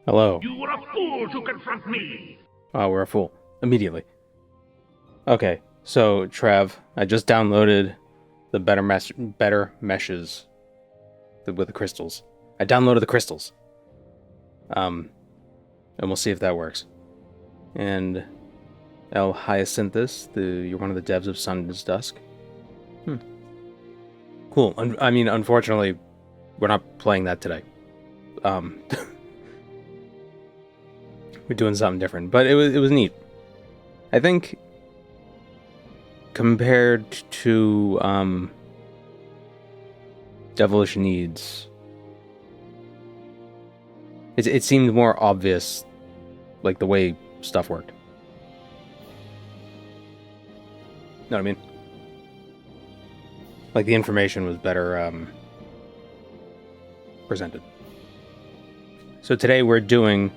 Hello. You were a fool to confront me! Oh, we're a fool. Immediately. Okay, so, Trev, I just downloaded the better meshes with the crystals. I downloaded the crystals. And we'll see if that works. And El Hyacinthus, you're one of the devs of Sun is Dusk. Cool. I mean, unfortunately, we're not playing that today. We're doing something different, but it was neat. I think compared to Devilish Needs, it seemed more obvious, like the way stuff worked. Know what I mean? Like the information was better presented. So today we're doing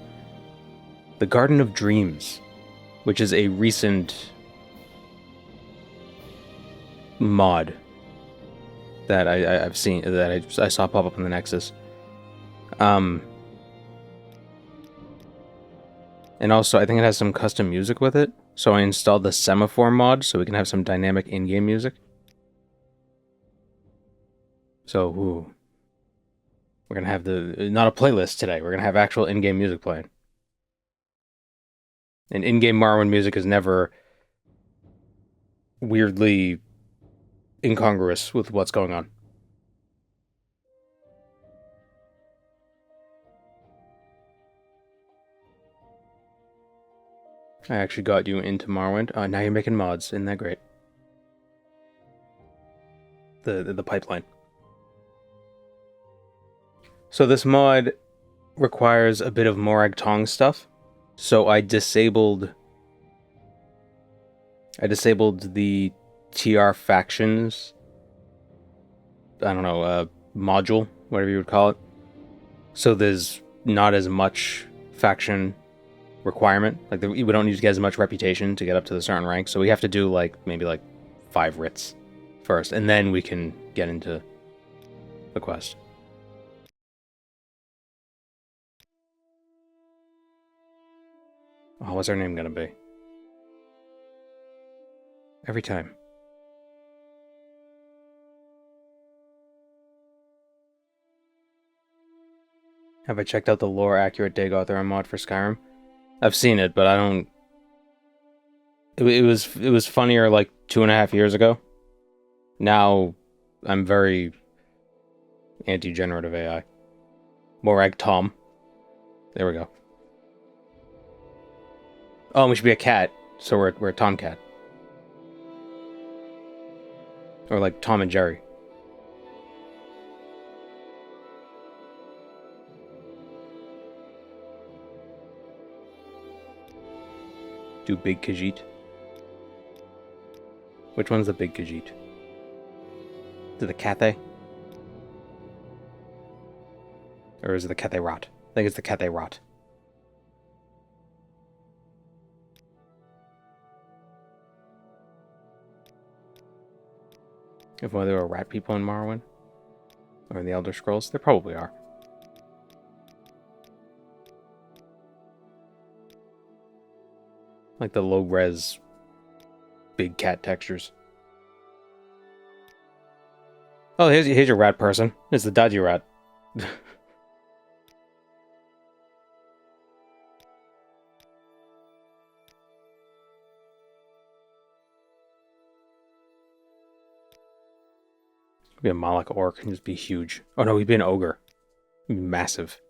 the Garden of Dreams, which is a recent mod that I've seen, that I saw pop up on the Nexus. And also, I think it has some custom music with it. So I installed the Semaphore mod so we can have some dynamic in-game music. So, we're going to have not a playlist today. We're going to have actual in-game music playing. And in-game Morrowind music is never weirdly incongruous with what's going on. I actually got you into Morrowind. Now you're making mods. Isn't that great? The pipeline. So this mod requires a bit of Morag Tong stuff. So I disabled the TR factions. I don't know, module, whatever you would call it. So there's not as much faction requirement. Like we don't need to get as much reputation to get up to the certain rank. So we have to do maybe 5 writs first, and then we can get into the quest. Oh, what's her name gonna be? Every time. Have I checked out the lore accurate Dagothera mod for Skyrim? I've seen it, but I don't. It was funnier 2.5 years ago. Now, I'm very anti-generative AI. Morag Tom. There we go. Oh, we should be a cat, so we're a tomcat. Or like Tom and Jerry. Do Big Khajiit. Which one's the Big Khajiit? Is it the Cathay? Or is it the Cathay Rot? I think it's the Cathay Rot. If there are rat people in Morrowind? Or in the Elder Scrolls? There probably are. Like the low-res big cat textures. Oh, here's your rat person. It's the dodgy rat. Be a Moloch orc and just be huge. Oh no, he'd be an ogre. He'd be massive.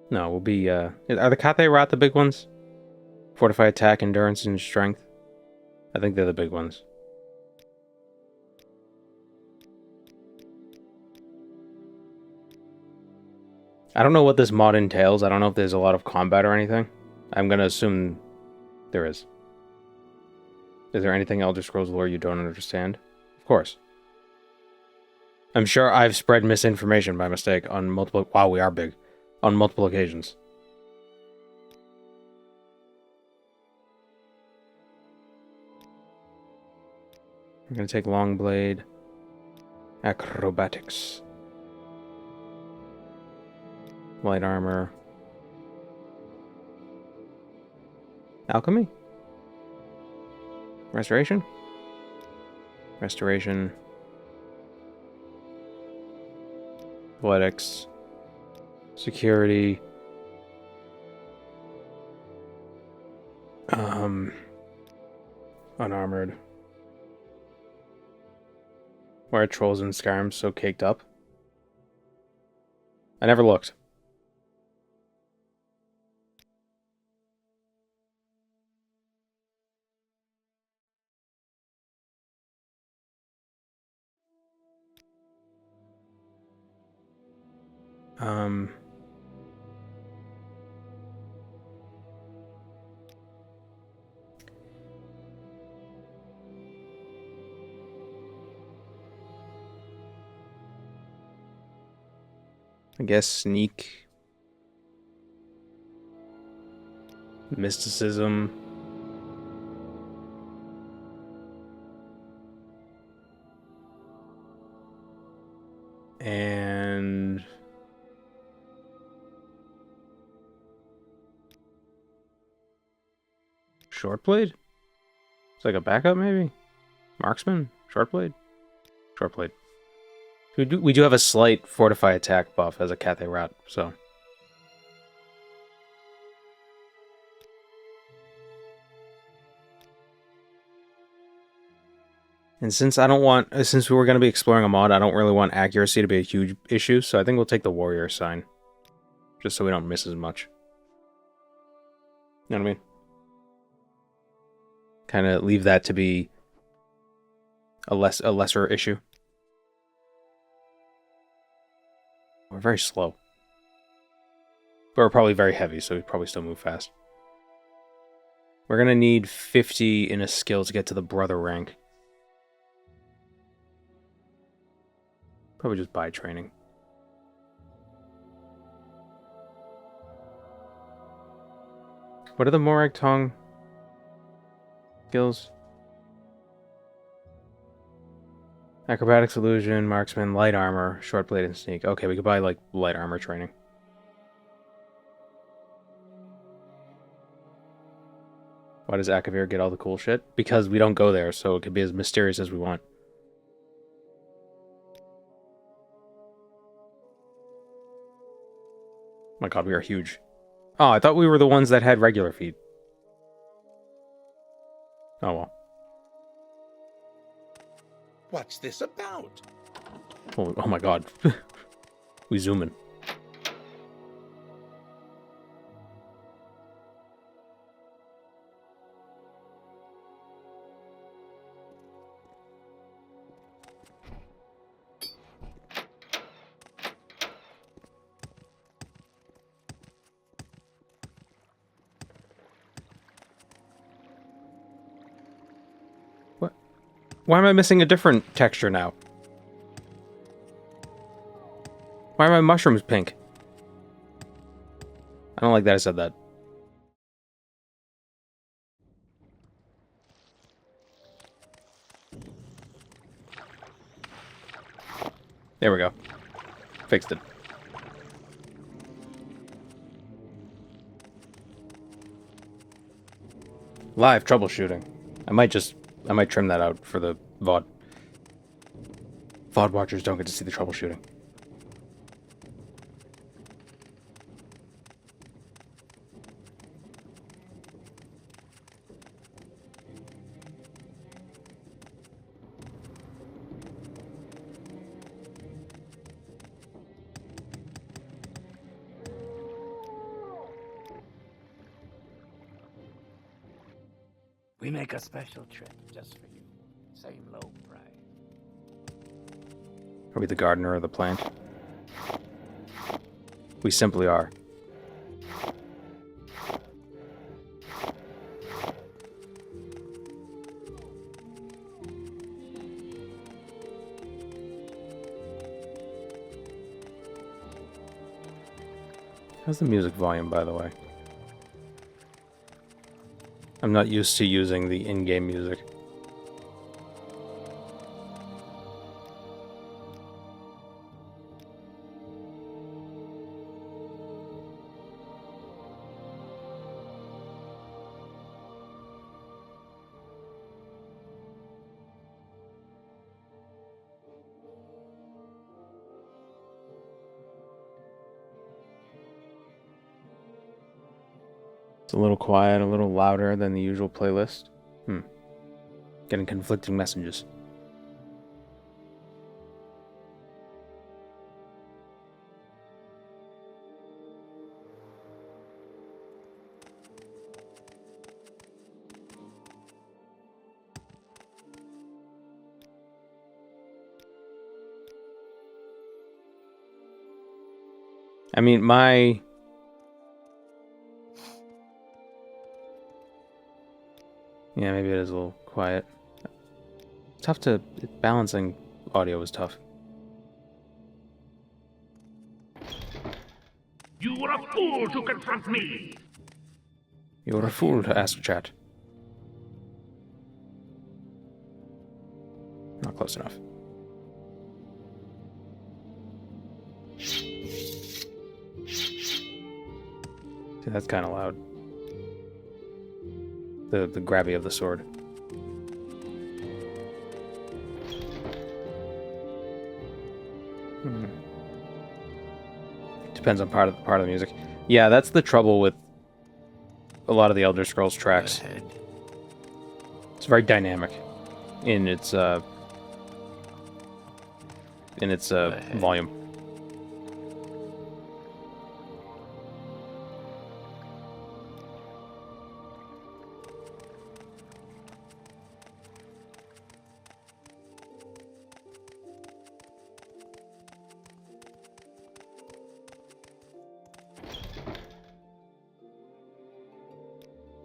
No, we'll be, are the Cathay Rat the big ones? Fortify attack, endurance, and strength? I think they're the big ones. I don't know what this mod entails. I don't know if there's a lot of combat or anything. I'm gonna assume there is. Is there anything Elder Scrolls lore you don't understand? Of course. I'm sure I've spread misinformation by mistake on multiple... Wow, we are big. On multiple occasions. I'm gonna take Longblade. Acrobatics. Light armor. Alchemy? Restoration? Restoration. Athletics. Security. Unarmored. Why are trolls and Skyrim so caked up? I never looked. I guess sneak. Mysticism. And short blade? It's like a backup, maybe? Marksman? Short blade? Short blade. We do have a slight fortify attack buff as a Cathay Rat, so. And since I don't want, since we were going to be exploring a mod, I don't really want accuracy to be a huge issue, so I think we'll take the warrior sign. Just so we don't miss as much. You know what I mean? Kind of leave that to be a lesser issue. We're very slow. But we're probably very heavy, so we probably still move fast. We're going to need 50 in a skill to get to the brother rank. Probably just buy training. What are the Morag Tong skills? Acrobatics, illusion, marksman, light armor, short blade, and sneak. Okay, we could buy, like, light armor training. Why does Akavir get all the cool shit? Because we don't go there, so it could be as mysterious as we want. My god, we are huge. Oh, I thought we were the ones that had regular feet. Oh well. What's this about? Oh my god. We zoom in. What? Why am I missing a different texture now? Why are my mushrooms pink? I don't like that I said that. There we go. Fixed it. Live troubleshooting. I might trim that out for the VOD. VOD watchers don't get to see the troubleshooting. We make a special trip just for you. Same low price. Are we the gardener or the plant? We simply are. How's the music volume, by the way? I'm not used to using the in-game music. It's a little quiet, a little louder than the usual playlist. Getting conflicting messages. I mean, yeah, maybe it is a little quiet. Tough to... Balancing audio is tough. You were a fool to confront me! You're a fool to ask chat. Not close enough. See, that's kind of loud. The grabby of the sword. Depends on part of the music. Yeah, that's the trouble with a lot of the Elder Scrolls tracks. It's very dynamic in its volume.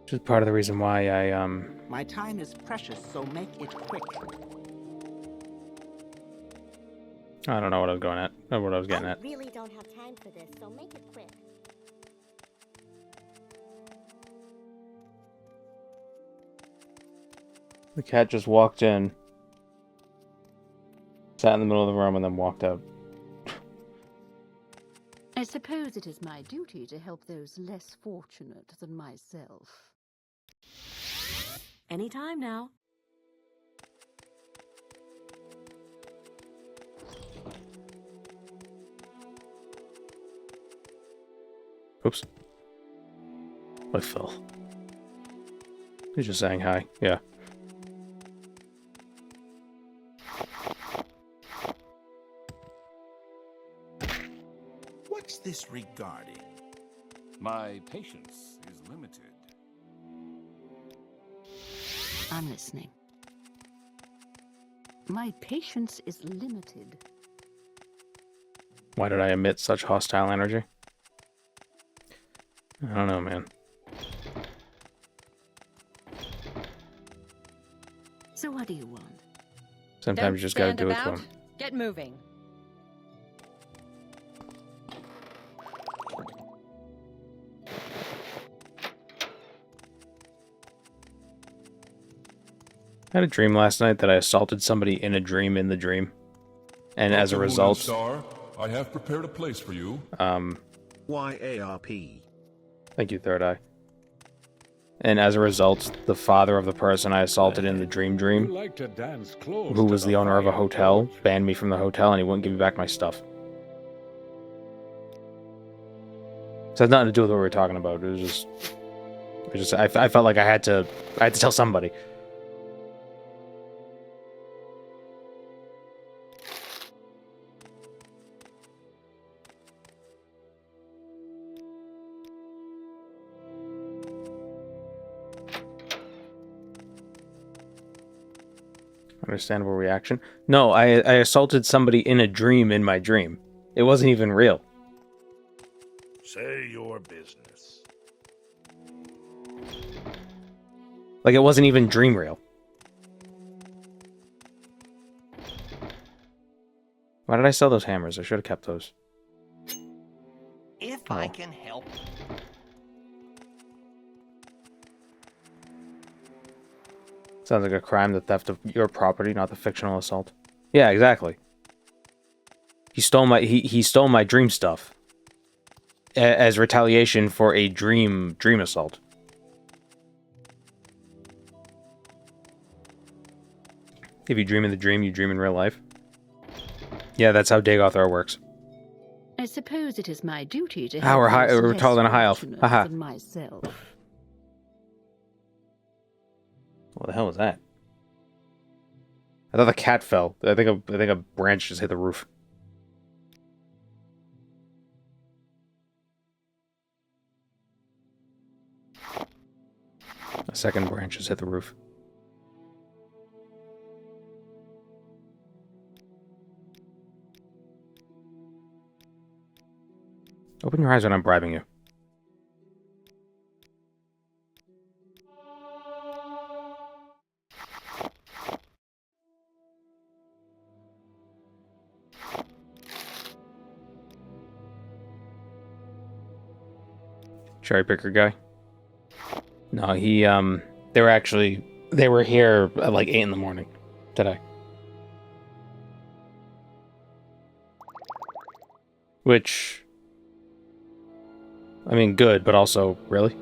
Which is part of the reason why I My time is precious, so make it quick. I don't know what I was going at, or what I was getting at. Really don't have time for this, so make it quick. The cat just walked in, sat in the middle of the room, and then walked out. I suppose it is my duty to help those less fortunate than myself. Anytime now. Oops. I fell. He's just saying hi. Yeah. What's this regarding? My patience is limited. I'm listening. My patience is limited. Why did I emit such hostile energy? I don't know, man. So what do you want? Sometimes you just gotta do it to him. Get moving. I had a dream last night that I assaulted somebody in a dream in the dream. And as a result... Star, I have prepared a place for you. YARP. Thank you, Third Eye. And as a result, the father of the person I assaulted in the dream, who was the owner of a hotel, banned me from the hotel and he wouldn't give me back my stuff. So it had nothing to do with what we were talking about. It was just I felt like I had to tell somebody. Understandable reaction. No, I assaulted somebody in a dream in my dream. It wasn't even real. Say your business. Like, it wasn't even dream real. Why did I sell those hammers? I should have kept those. If I can help. Sounds like a crime, the theft of your property, not the fictional assault. Yeah, exactly. He stole my dream stuff as retaliation for a dream assault. If you dream in the dream, you dream in real life. Yeah, that's how Dagothar works. I suppose it is my duty to Ah, help we're those taller less than a high elf. fortunate Haha. than myself. What the hell was that? I thought the cat fell. I think a branch just hit the roof. A second branch just hit the roof. Open your eyes when I'm bribing you. Cherry picker guy? No, they were here at like 8 in the morning today. Which, I mean, good, but also, really?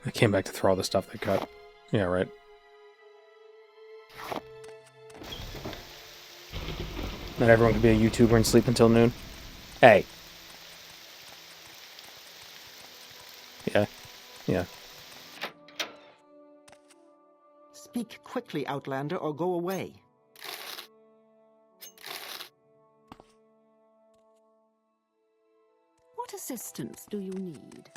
I came back to throw all the stuff they cut. Yeah, right. Not everyone can be a YouTuber and sleep until noon. Hey. Yeah. Yeah. Speak quickly, Outlander, or go away. What assistance do you need?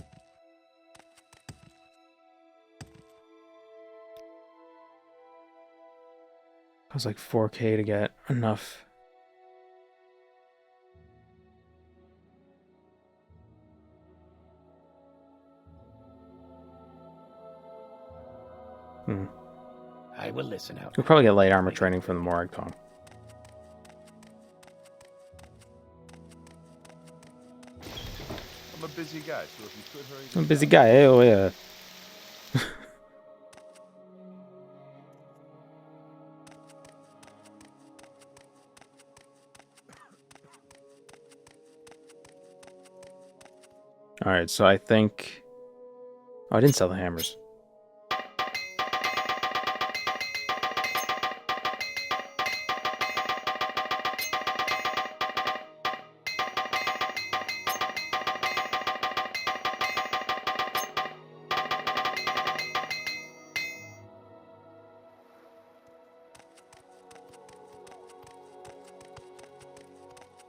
It was like 4K to get enough. I will listen out. We'll probably get light armor training from the Morag Tong. I'm a busy guy, so if you could hurry... I'm a busy guy, oh yeah. Alright, so I think... Oh, I didn't sell the hammers.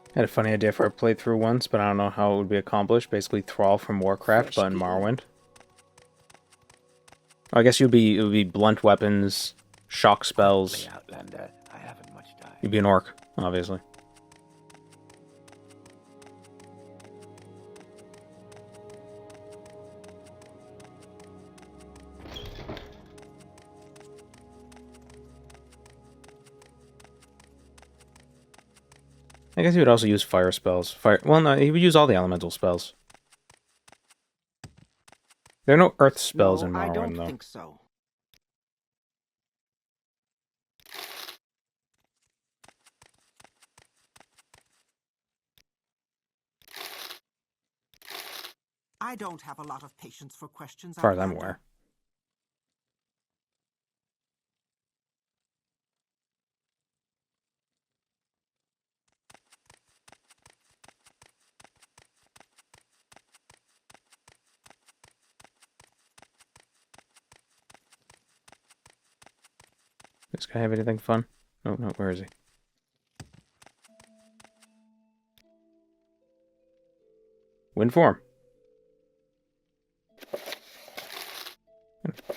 I had a funny idea for a playthrough once, but I don't know how it would be accomplished. Basically, Thrall from Warcraft, but in Morrowind. I guess it would be blunt weapons, shock spells. Outlander, I haven't much time. You'd be an orc, obviously. I guess he would also use fire spells. Well, no, he would use all the elemental spells. There are no earth spells in Morrowind, I don't though. think so. I don't have a lot of patience for questions. As far as I'm aware. Does this guy have anything fun? Oh, no, where is he? Wind form.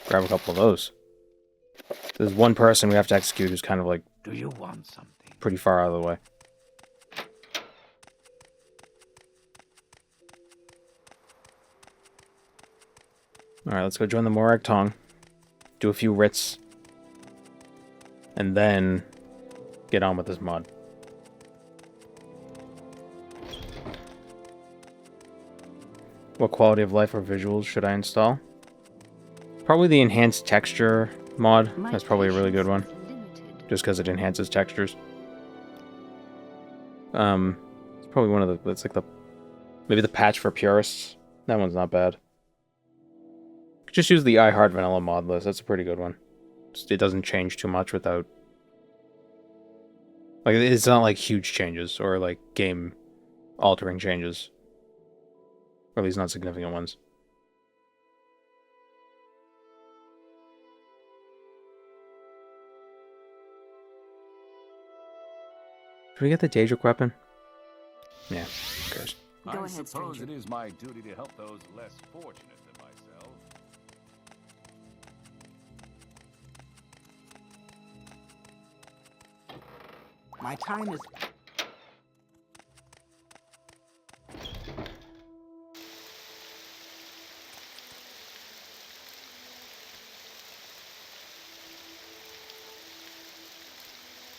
Grab a couple of those. There's one person we have to execute who's kind of like... Do you want something? Pretty far out of the way. Alright, let's go join the Morag Tong. Do a few writs. And then get on with this mod. What quality of life or visuals should I install? Probably the enhanced texture mod. That's probably a really good one. Just because it enhances textures. It's probably one of the. It's like maybe the patch for purists. That one's not bad. Just use the I Heart Vanilla mod list. That's a pretty good one. It doesn't change too much without. Like, it's not like huge changes or like game altering changes. Or at least not significant ones. Did we get the Daedric weapon? Yeah, who cares? Go I ahead, suppose stranger. it is my duty to help those less fortunate than myself. My time is...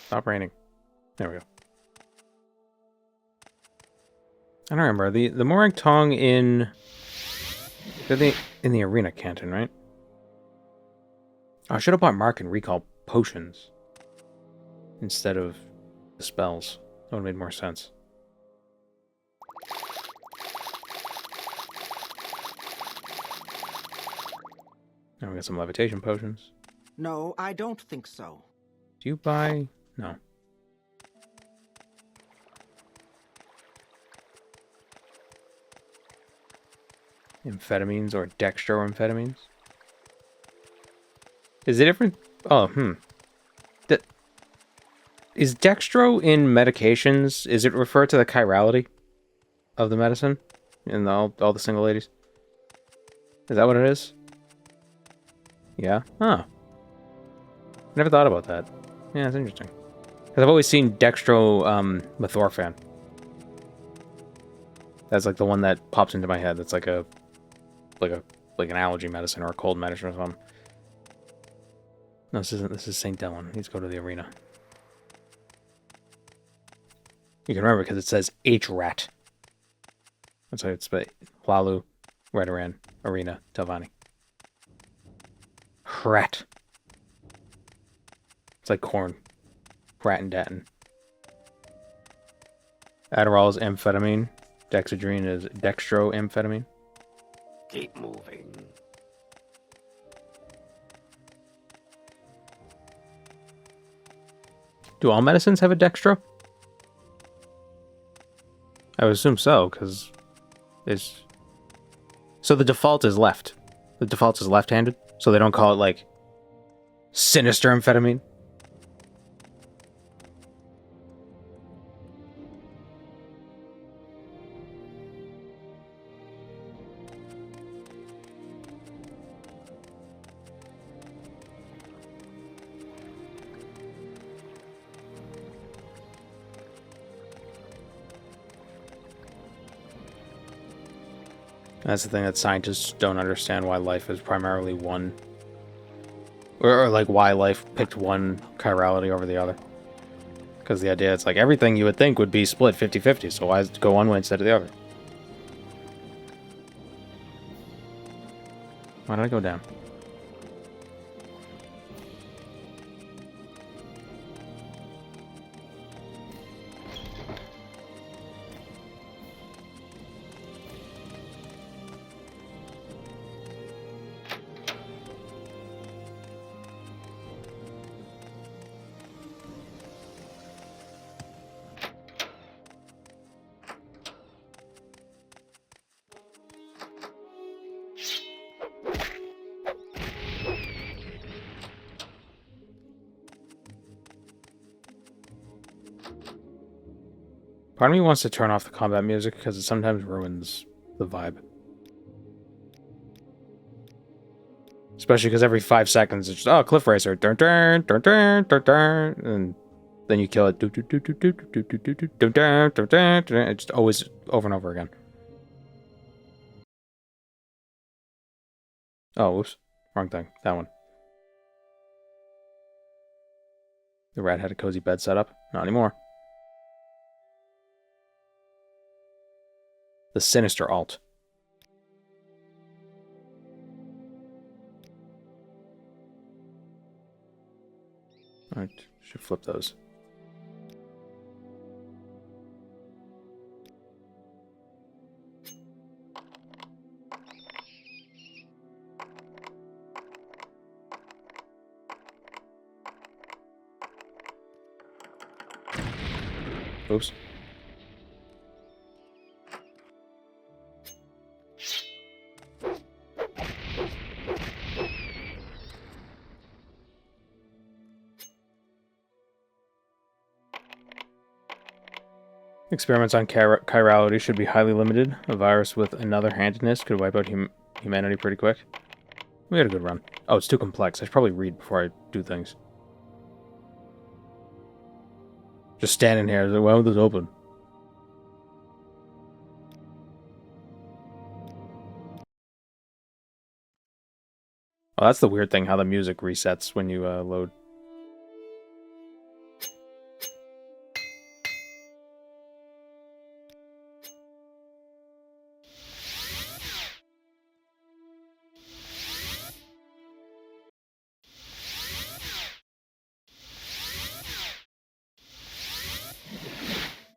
Stop raining. There we go. I don't remember. The Morag Tong in... They're in the arena canton, right? Oh, I should have bought Mark and Recall potions instead of the spells. That would have made more sense. Now we got some levitation potions. No, I don't think so. Do you buy... No. Amphetamines or dextroamphetamines? Is it different? Oh, Is dextro in medications, is it referred to the chirality of the medicine? In all the single ladies? Is that what it is? Yeah? Huh. Never thought about that. Yeah, it's interesting. Because I've always seen dextro methorphan. That's like the one that pops into my head. That's like an allergy medicine or a cold medicine or something. No, this isn't. This is St. Dylan. Let's go to the arena. You can remember because it says H-Rat. That's how it's spelled. Hlalu, Redoran, Arena, Telvanni. Rat. It's like corn. Rat and Datin. Adderall is amphetamine. Dexedrine is dextroamphetamine. Keep moving. Do all medicines have a dextro? I would assume so, because it's... So the default is left. The default is left-handed, so they don't call it, like, sinister amphetamine. That's the thing that scientists don't understand, why life is primarily one. Or like, why life picked one chirality over the other. Because the idea, it's like, everything you would think would be split 50-50, so why go one way instead of the other? Why did I go down? Part of me wants to turn off the combat music because it sometimes ruins the vibe. Especially because every 5 seconds it's just, oh, Cliff Racer, dun dun dun dun dun dun, and then you kill it, dun dun dun dun dun dun dun dun dun dun dun dun. It's just always over and over again. Oh, whoops, wrong thing. That one. The rat had a cozy bed set up. Not anymore. The sinister alt. Alright, should flip those. Oops. Experiments on chirality should be highly limited. A virus with another handedness could wipe out humanity pretty quick. We had a good run. Oh, it's too complex. I should probably read before I do things. Just standing here, like, why would this open? Oh, that's the weird thing, how the music resets when you load.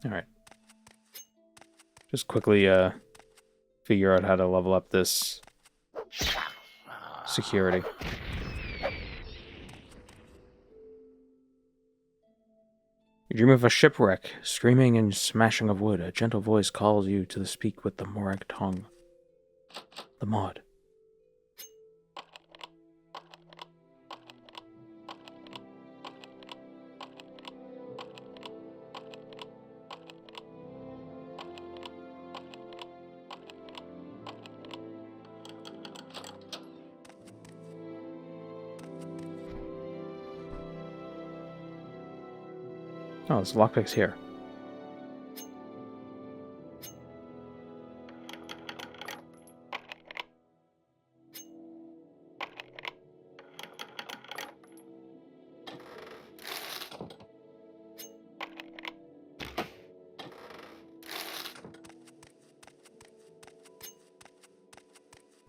Alright. Just quickly figure out how to level up this security. You dream of a shipwreck, screaming and smashing of wood. A gentle voice calls you to speak with the Morag Tong. The mod. Oh, there's lockpicks here.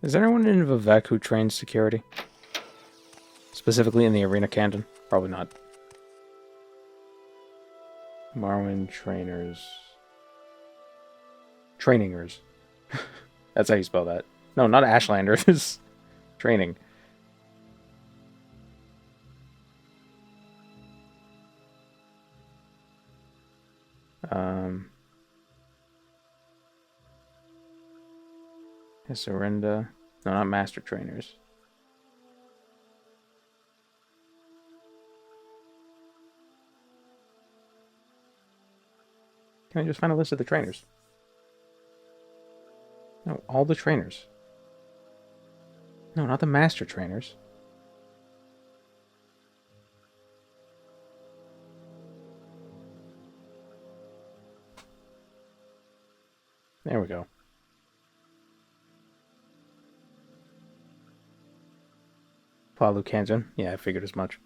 Is there anyone in Vivek who trains security? Specifically in the arena canton? Probably not. Marwin trainers. Trainingers. That's how you spell that. No, not Ashlanders. Training. Surrender. No, not master trainers. Can I just find a list of the trainers? No, all the trainers. No, not the master trainers. There we go. Palu Canton. Yeah, I figured as much.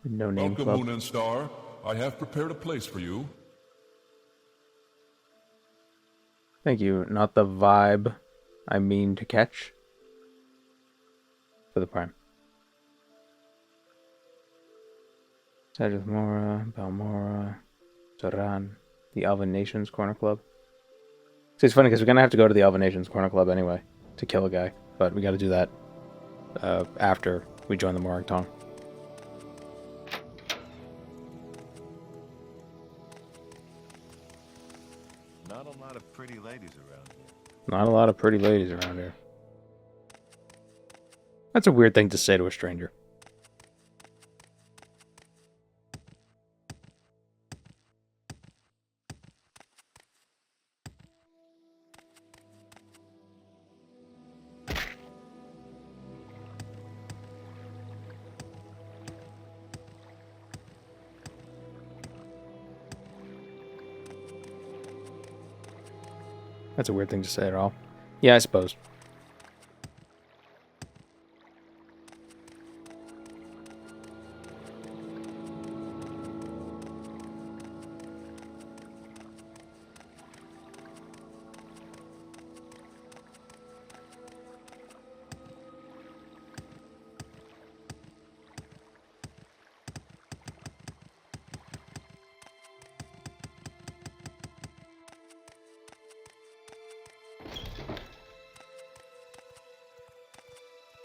No name Welcome, club. Moon and Star. I have prepared a place for you. Thank you. Not the vibe I mean to catch. For the prime. Sajith Mora, Balmora, Zoran, the Alvin Nations Corner Club. See, it's funny because we're going to have to go to the Alvin Nations Corner Club anyway to kill a guy. But we got to do that after we join the Morag Tong. Not a lot of pretty ladies around here. Not a lot of pretty ladies around here. That's a weird thing to say to a stranger. That's a weird thing to say at all. Yeah, I suppose.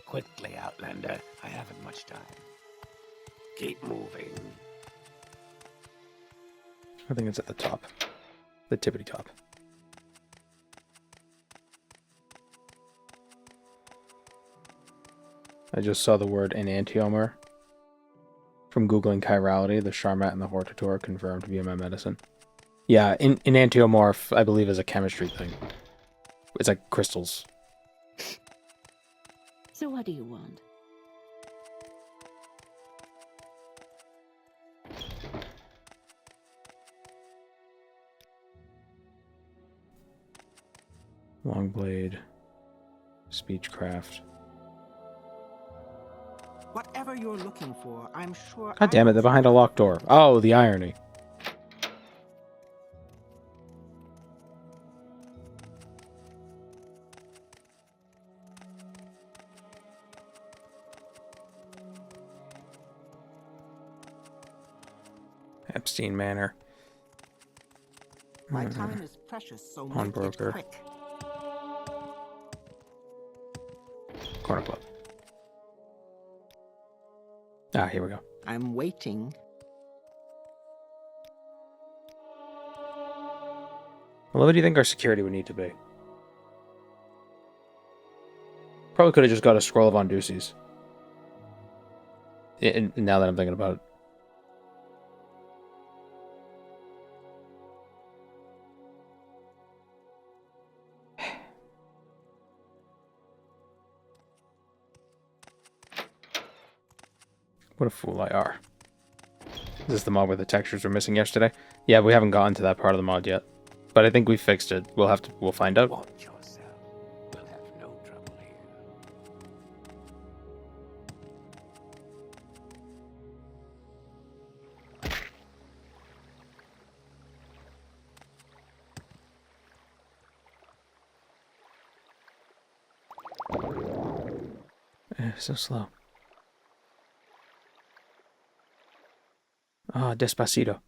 Quickly, Outlander. I haven't much time. Keep moving. I think it's at the top. The tippity top. I just saw the word enantiomer. From Googling chirality, the Charmat and the Hortator confirmed via my medicine. Yeah, enantiomorph, I believe, is a chemistry thing. It's like crystals. So what do you want? Long blade. Speechcraft. Whatever you're looking for, I'm sure. God damn it, they're behind a locked door. Oh, the irony. Epstein Manor. My time is precious, so make it Pawnbroker. quick. Corner Club. Ah, here we go. I'm waiting. Well, what do you think our security would need to be? Probably could have just got a scroll of Ondusis. Now that I'm thinking about it. What a fool I are. Is this the mod where the textures were missing yesterday? Yeah, we haven't gotten to that part of the mod yet. But I think we fixed it. We'll find out. Watch yourself. We'll have no trouble here. So slow. Ah, Despacito.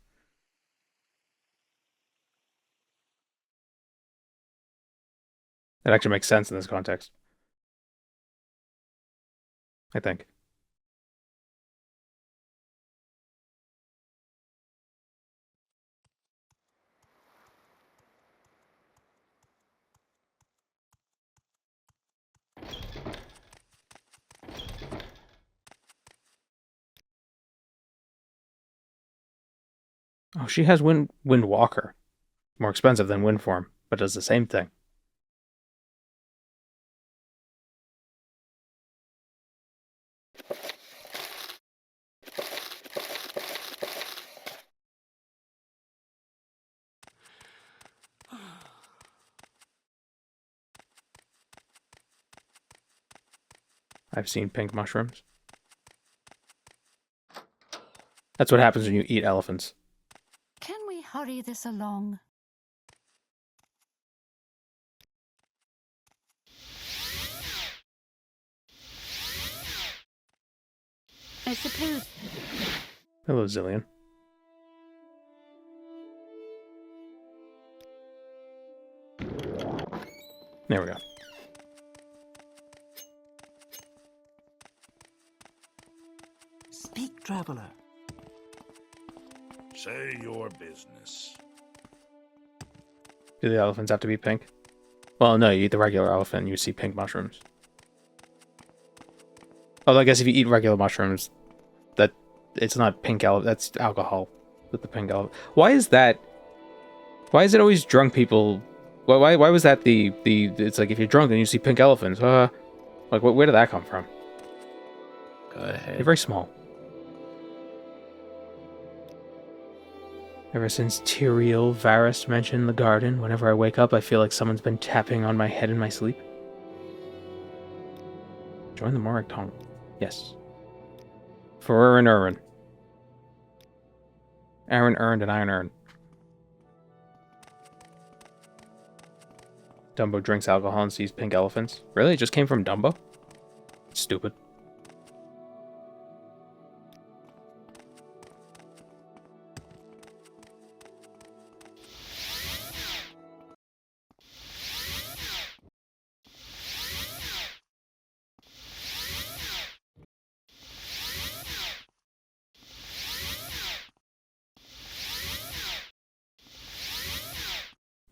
That actually makes sense in this context. I think. Oh, she has Windwalker. More expensive than Windform, but does the same thing. I've seen pink mushrooms. That's what happens when you eat elephants. Can we hurry this along? I suppose. Hello, Zillion. There we go. Speak, traveler. Say your business. Do the elephants have to be pink? Well, no, you eat the regular elephant and you see pink mushrooms. Although I guess if you eat regular mushrooms, that it's not pink elephant, that's alcohol with the pink elephant. Why is that? Why is it always drunk people? Why was that the it's like if you're drunk and you see pink elephants, like where did that come from? Go ahead. They're very small. Ever since Tyrael Varys mentioned the garden, whenever I wake up, I feel like someone's been tapping on my head in my sleep. Join the Morag Tong. Yes. For Aaron Earn. Aaron earned and Iron earned. Dumbo drinks alcohol and sees pink elephants. Really? It just came from Dumbo? Stupid.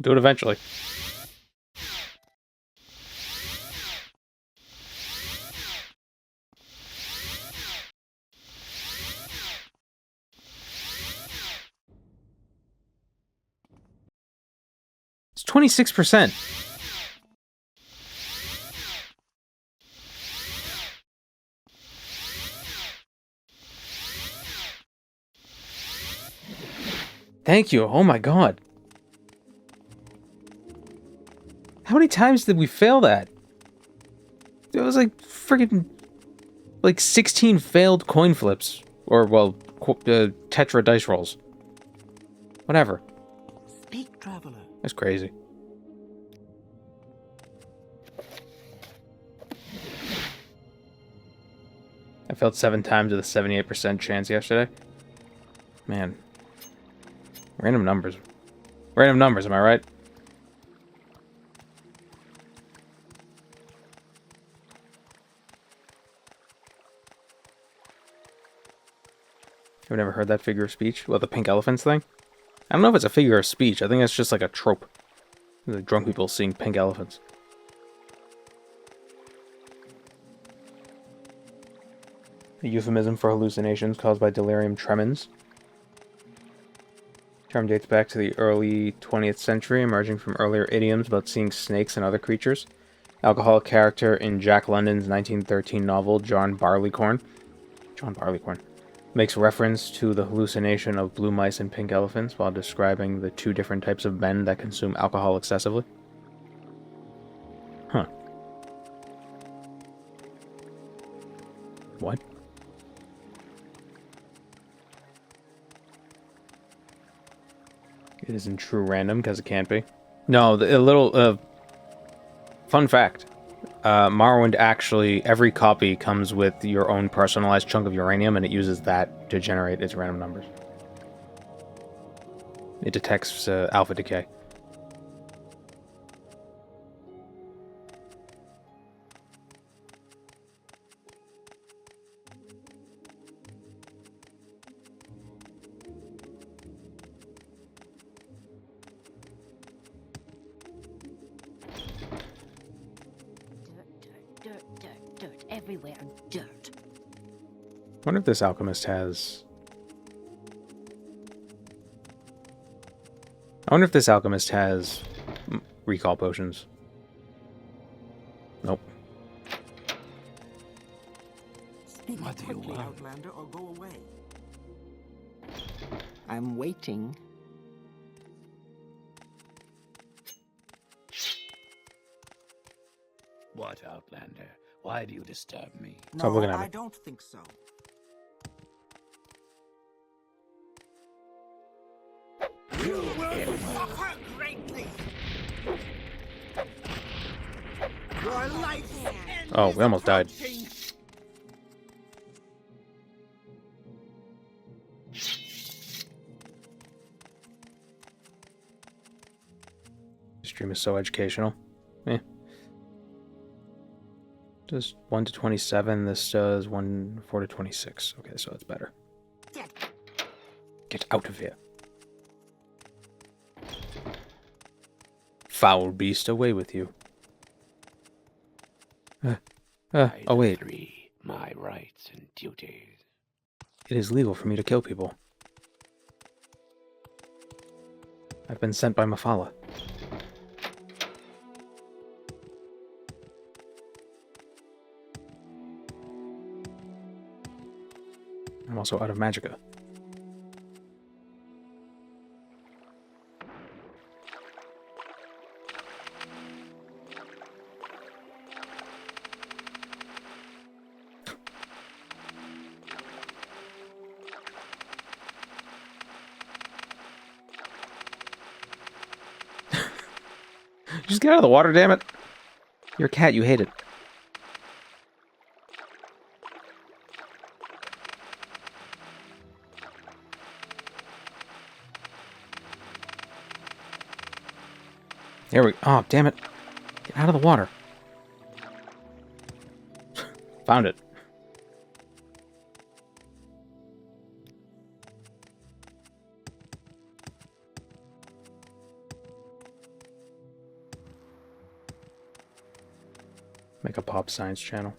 Do it eventually. It's 26%. Thank you. Oh my god. How many times did we fail that? It was like freaking like 16 failed coin flips. Or, well, Tetra dice rolls. Whatever. Speak, traveler. That's crazy. I failed 7 times with a 78% chance yesterday. Man. Random numbers. Random numbers, am I right? I've never heard that figure of speech. Well, the pink elephants thing? I don't know if it's a figure of speech. I think that's just like a trope. The drunk people seeing pink elephants. A euphemism for hallucinations caused by delirium tremens. The term dates back to the early 20th century, emerging from earlier idioms about seeing snakes and other creatures. Alcoholic character in Jack London's 1913 novel, John Barleycorn, makes reference to the hallucination of blue mice and pink elephants while describing the 2 different types of men that consume alcohol excessively. Huh. What? It isn't true random, because it can't be. No, a little, fun fact. Morrowind actually, every copy comes with your own personalized chunk of uranium, and it uses that to generate its random numbers. It detects alpha decay. Dirt everywhere. Dirt. I wonder if this alchemist has... recall potions. Nope. Speak What do you quickly, want? Outlander, or go away. I'm waiting. What, Outlander? Why do you disturb me? Stop looking at me. I don't think so. You will Suffer greatly. Your life. Oh, we almost died. This stream is so educational. Eh. Does 1 to 27, this does 4 to 26. Okay, so that's better. Get out of here. Foul beast, away with you. Oh wait. 3. My rights and duties. It is legal for me to kill people. I've been sent by Mafala. I'm also out of magicka. Just get out of the water, damn it. You're a cat, you hate it. Here we... Oh, damn it. Get out of the water. Found it. Make a pop science channel.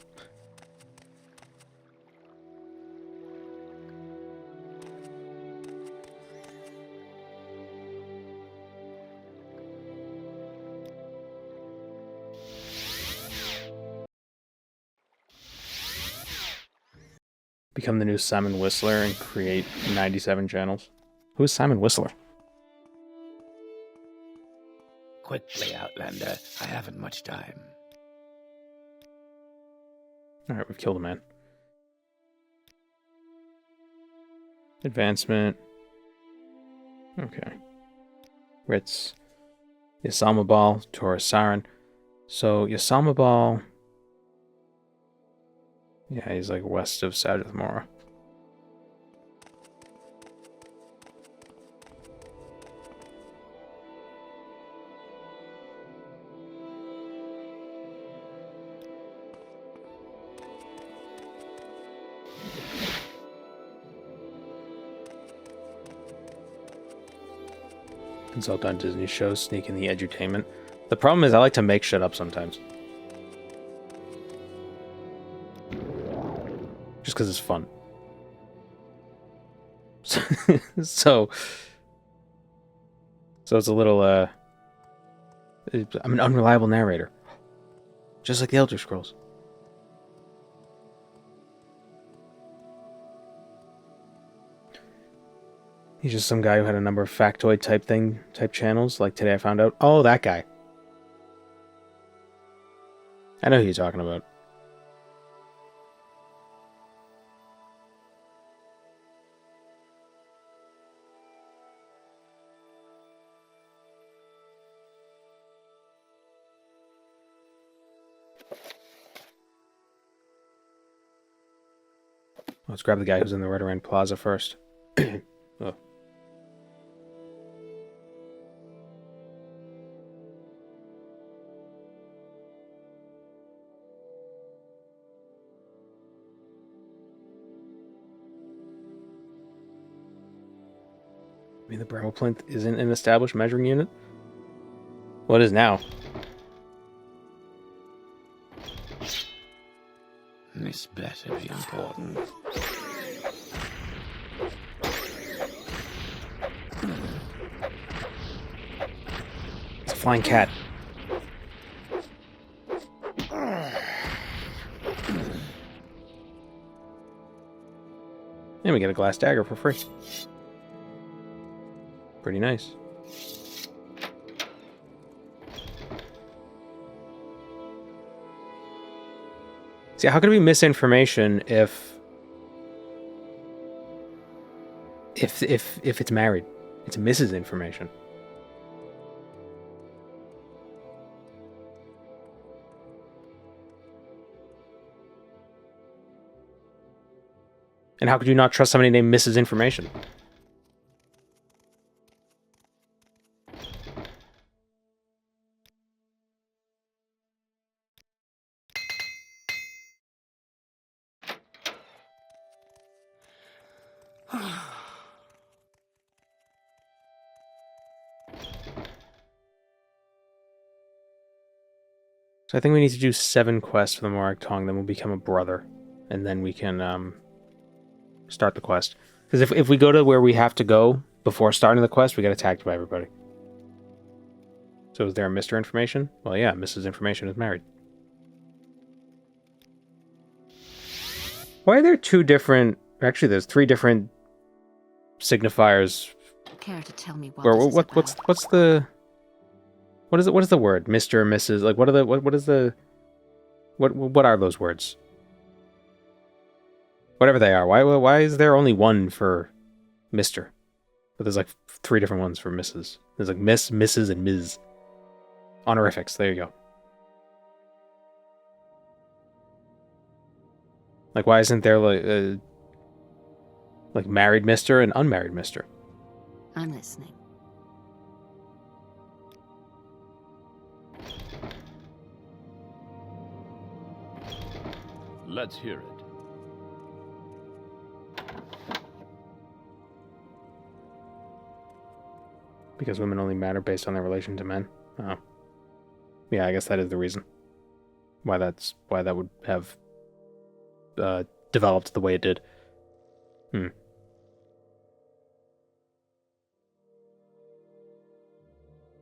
Become the new Simon Whistler and create 97 channels. Who is Simon Whistler? Quickly, Outlander. I haven't much time. Alright, we've killed a man. Advancement. Okay. Ritz. Yasamabal, Taurus Siren. So, Yasamabal... Yeah, he's like west of Sagitthamora. Consult on Disney shows, sneak in the edutainment. The problem is I like to make shit up sometimes. Just because it's fun. so it's a little, I'm an unreliable narrator. Just like the Elder Scrolls. He's just some guy who had a number of factoid type channels. Like today I found out, oh, that guy. I know who you're talking about. Let's grab the guy who's in the Red Plaza first. Oh. I mean, the Bramble Plinth isn't an established measuring unit? Well, it is now. This better be important. It's a flying cat. And we get a glass dagger for free. Pretty nice. See, how could it be misinformation if it's married? It's misinformation. And how could you not trust somebody named Mrs. Information? So I think we need to do 7 quests for the Morag Tong, then we'll become a brother. And then we can start the quest. Because if we go to where we have to go before starting the quest, we get attacked by everybody. So is there a Mr. Information? Well, yeah, Mrs. Information is married. Why are there 2 different... Actually, there's 3 different signifiers. Care to tell me What's the... What is the word? Mr. and Mrs. Like, what are those words? Whatever they are. Why is there only one for Mr.? But there's like 3 different ones for Mrs. There's like Miss, Mrs., and Ms. Honorifics. There you go. Like, why isn't there like married Mr. and unmarried Mr.? I'm listening. Let's hear it. Because women only matter based on their relation to men. Oh. Yeah, I guess that is the reason. why that would have developed the way it did. And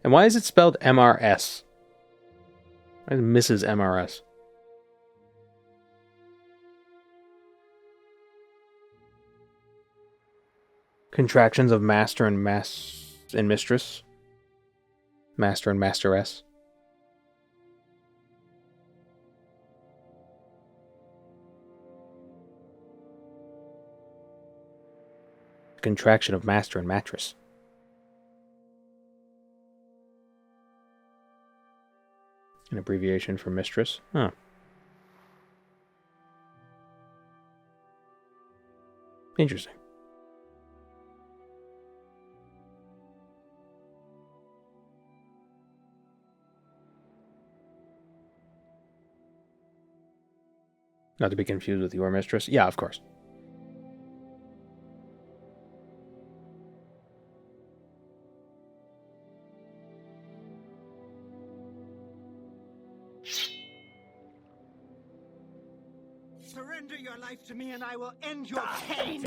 why is it spelled MRS? Why is Mrs. MRS? Contractions of master and mistress. Master and masteress. Contraction of master and mattress. An abbreviation for mistress. Huh. Interesting. Not to be confused with your mistress. Yeah, of course. Surrender your life to me and I will end your pain!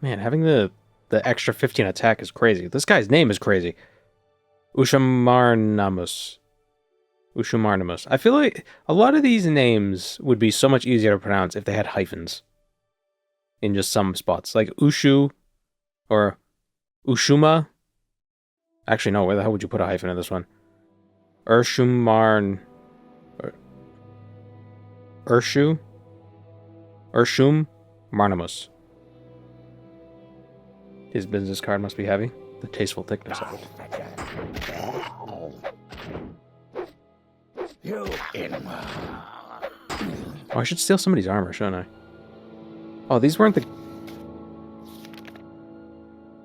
Man, having the extra 15 attack is crazy. This guy's name is crazy. Ushamarnamus. Ushamarnamus. I feel like a lot of these names would be so much easier to pronounce if they had hyphens in just some spots. Like Ushu or Ushuma. Actually, no, where the hell would you put a hyphen in this one? Urshumarn. Urshum Marnamus. His business card must be heavy. The tasteful thickness of it. Oh, I should steal somebody's armor, shouldn't I? Oh, these weren't the...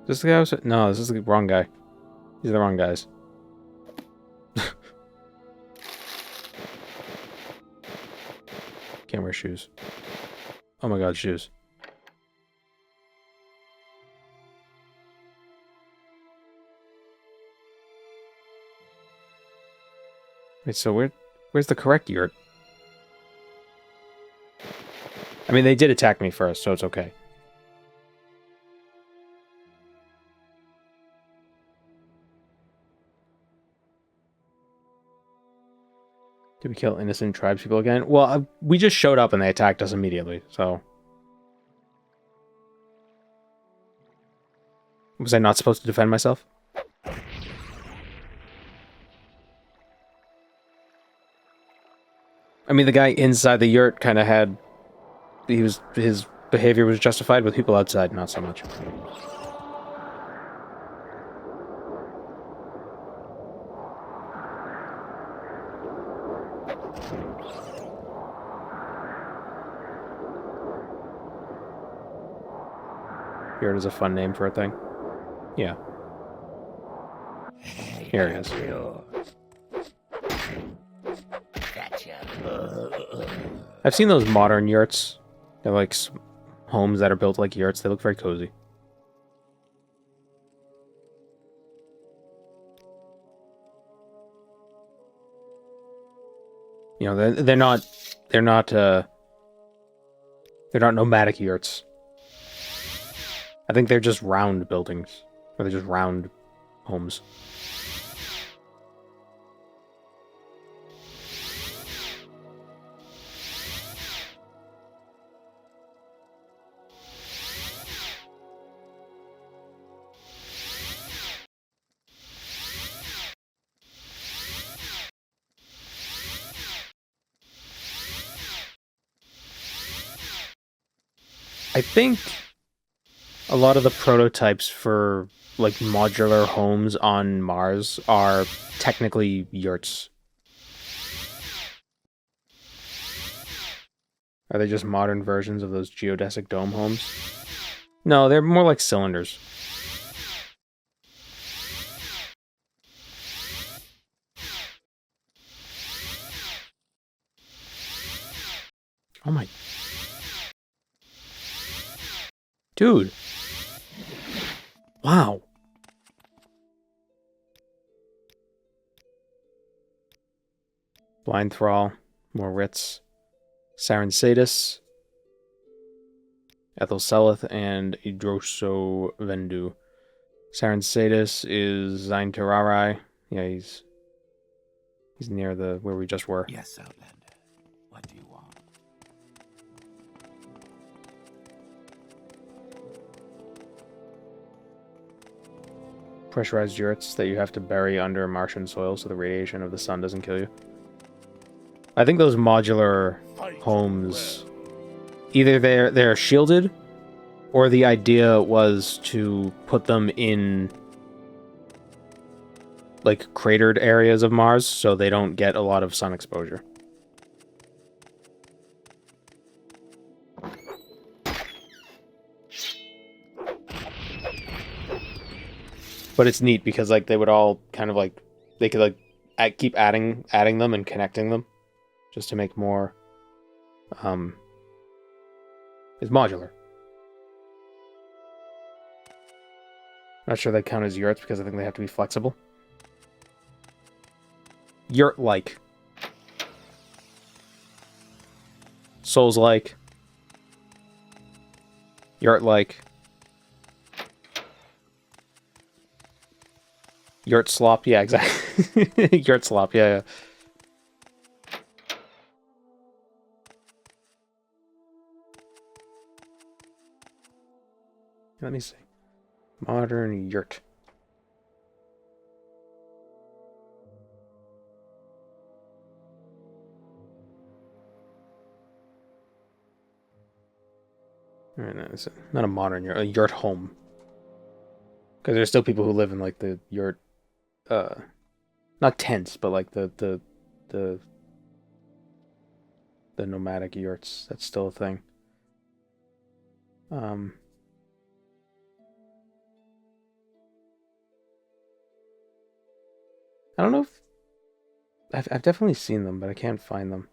This the guy was... No, this is the wrong guy. These are the wrong guys. Can't wear shoes. Oh my god, shoes. Wait, so where's the correct yurt? I mean, they did attack me first, so it's okay. Did we kill innocent tribespeople again? Well, we just showed up and they attacked us immediately, so... Was I not supposed to defend myself? I mean, the guy inside the yurt kind of had... His behavior was justified, with people outside, not so much. Yurt is a fun name for a thing. Yeah. Here he is. I've seen those modern yurts. They're like homes that are built like yurts. They look very cozy. You know, they're not nomadic yurts. I think they're just round buildings. Or they're just round homes. I think a lot of the prototypes for like modular homes on Mars are technically yurts. Are they just modern versions of those geodesic dome homes? No, they're more like cylinders. Oh my... Dude. Wow. Blind Thrall, more Ritz, Saren Sadis, Ethel Seleth, and Idroso Vendu. Saren Sadis is Zain Terarai. Yeah, he's near the where we just were. Yes, Outlander. What do you want? Pressurized yurts that you have to bury under Martian soil so the radiation of the sun doesn't kill you. I think those modular homes, either they're shielded, or the idea was to put them in like cratered areas of Mars so they don't get a lot of sun exposure. But it's neat because like they would all kind of like they could like keep adding them and connecting them just to make more it's modular. Not sure they count as yurts because I think they have to be flexible. Yurt-like. Souls-like. Yurt-like. Yurt slop, yeah, exactly. Yurt slop, yeah. Let me see. Modern yurt. Alright, no, it's not a modern yurt, a yurt home. Because there's still people who live in like the yurt, not tents, but like the nomadic yurts. That's still a thing. I don't know if I've definitely seen them, but I can't find them.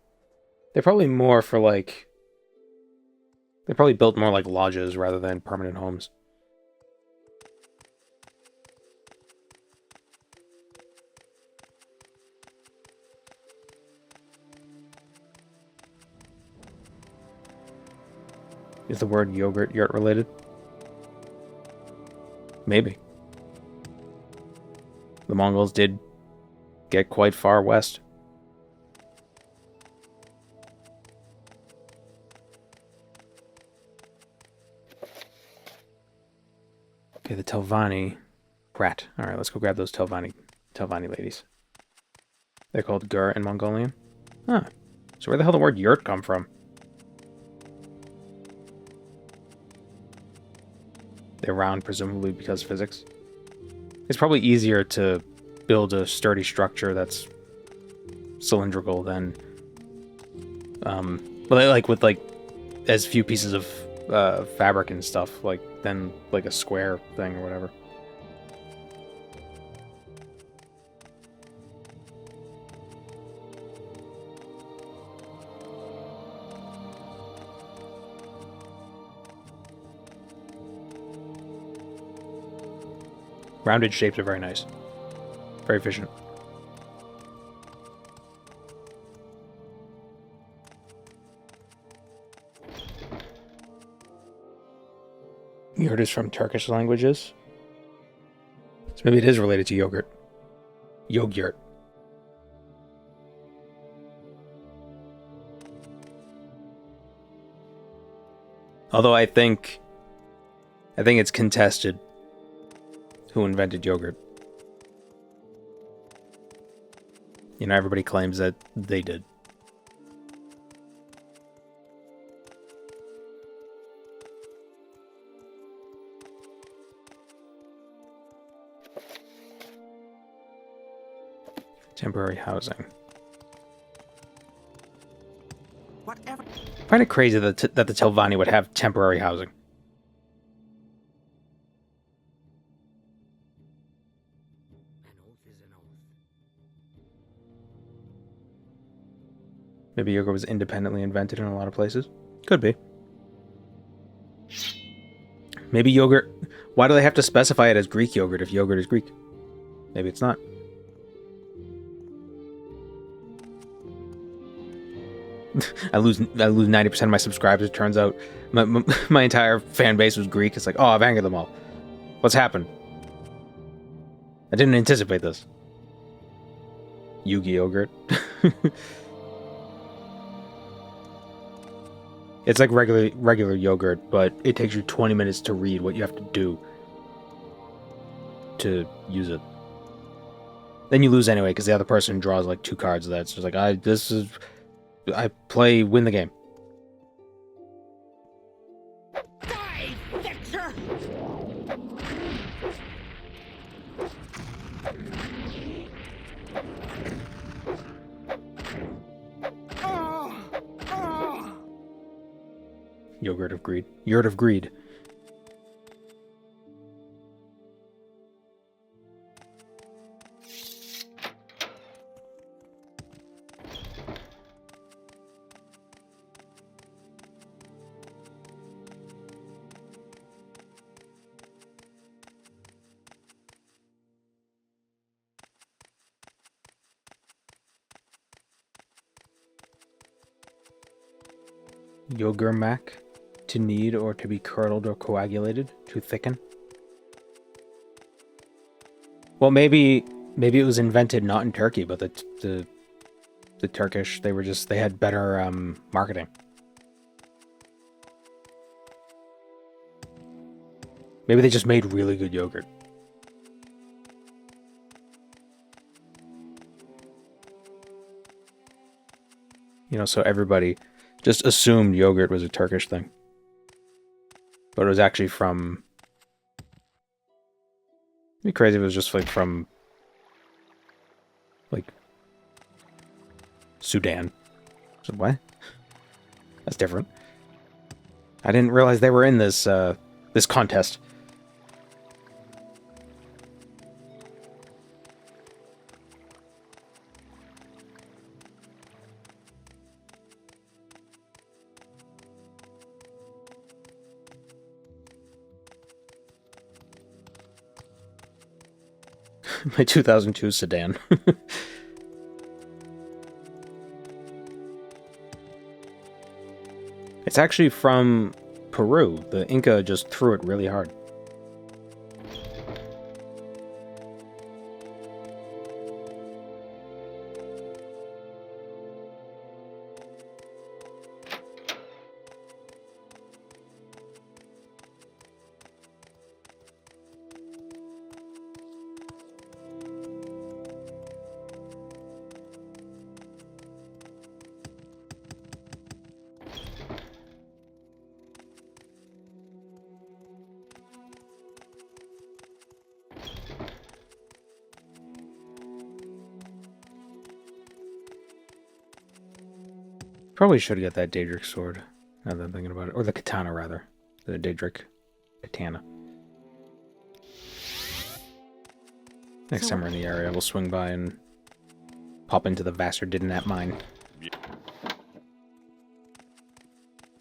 They're probably more for like they're probably built more like lodges rather than permanent homes. Is the word yogurt yurt related? Maybe. The Mongols did get quite far west. Okay, the Telvanni rat. Alright, let's go grab those Telvanni ladies. They're called Gur in Mongolian. Huh. So where the hell did the word yurt come from? They're round, presumably because physics. It's probably easier to build a sturdy structure that's cylindrical than, but like with like as few pieces of fabric and stuff, like than like a square thing or whatever. Rounded shapes are very nice. Very efficient. Yurt is from Turkish languages. So maybe it is related to yogurt. Yogurt. Although I think it's contested who invented yogurt. You know, everybody claims that they did. Temporary housing. Whatever. I find it crazy that the Telvanni would have temporary housing. Maybe yogurt was independently invented in a lot of places. Could be. Maybe yogurt... Why do they have to specify it as Greek yogurt if yogurt is Greek? Maybe it's not. I lose 90% of my subscribers. It turns out my entire fan base was Greek. It's like, oh, I've angered them all. What's happened? I didn't anticipate this. Yugi yogurt. It's like regular yogurt, but it takes you 20 minutes to read what you have to do to use it. Then you lose anyway because the other person draws like 2 cards of that. So it's like I play win the game. Die, Victor! Yogurt of greed. Yurt of greed. Yogurt mac. To knead or to be curdled or coagulated. To thicken. Well, maybe it was invented not in Turkey, but the Turkish, they had better marketing. Maybe they just made really good yogurt. You know, so everybody just assumed yogurt was a Turkish thing. But it was actually from... It'd be crazy if it was just like from... like... Sudan. So what? That's different. I didn't realize they were in this, this contest. My 2002 sedan. It's actually from Peru. The Inca just threw it really hard. Probably should get that Daedric sword, now that I'm thinking about it. Or the katana, rather. The Daedric katana. Next time we're in the area, we'll swing by and pop into the Vassar Didnat mine.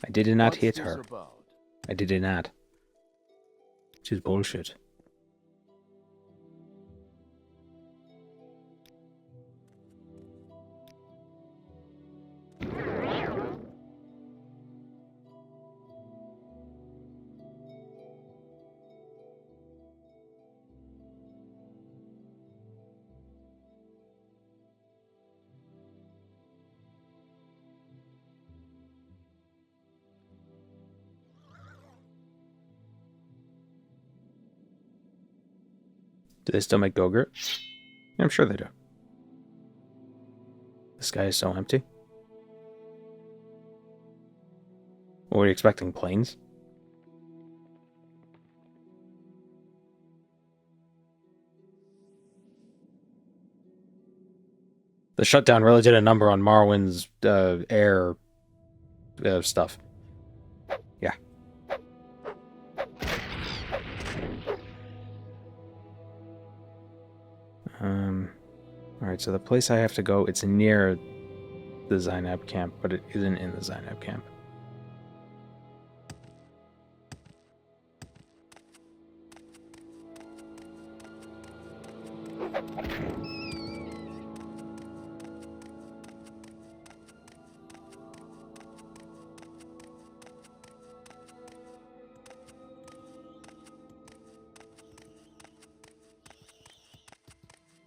I did not hit her. I did not. She's bullshit. Do they still make Gogurt? Yeah, I'm sure they do. This guy is so empty. What were you expecting? Planes? The shutdown really did a number on Marwyn's air stuff. Yeah. Alright, so the place I have to go, it's near the Zainab camp, but it isn't in the Zainab camp.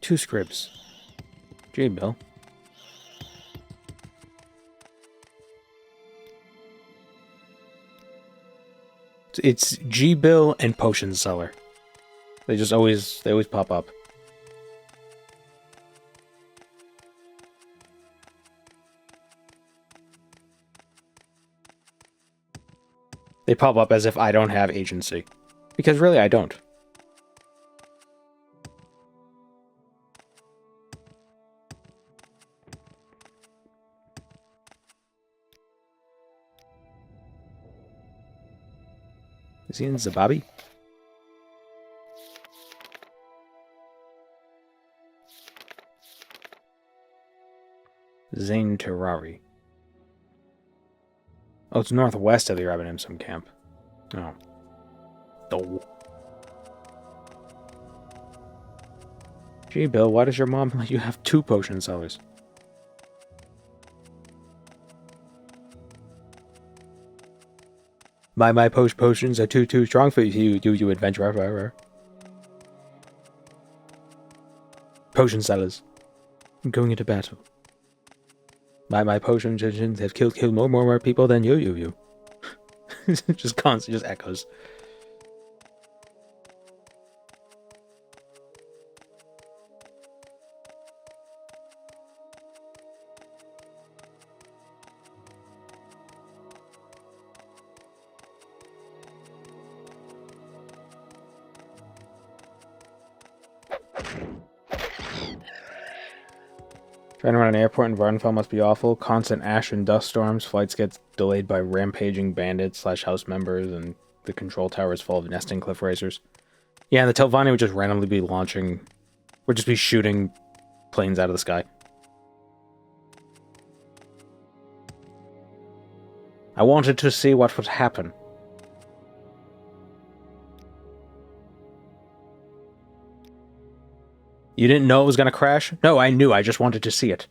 2 scripts. Gee, Bill. It's G Bill and Potion Seller. They always pop up. They pop up as if I don't have agency. Because really, I don't. Is he in Zababi? Zane Terrari. Oh, it's northwest of the Rabbit Imsum camp. Oh. Oh. Gee, Bill, why does your mom let you have 2 potion sellers? My potions are too strong for you adventurer. Potion sellers. I'm going into battle. My potions have killed more people than you. Just constant, just echoes. Trying to run an airport in Vardenfell must be awful. Constant ash and dust storms. Flights get delayed by rampaging bandits / house members, and the control tower is full of nesting cliff racers. Yeah, and the Telvanni would just randomly be launching... would just be shooting planes out of the sky. I wanted to see what would happen. You didn't know it was going to crash? No, I knew. I just wanted to see it.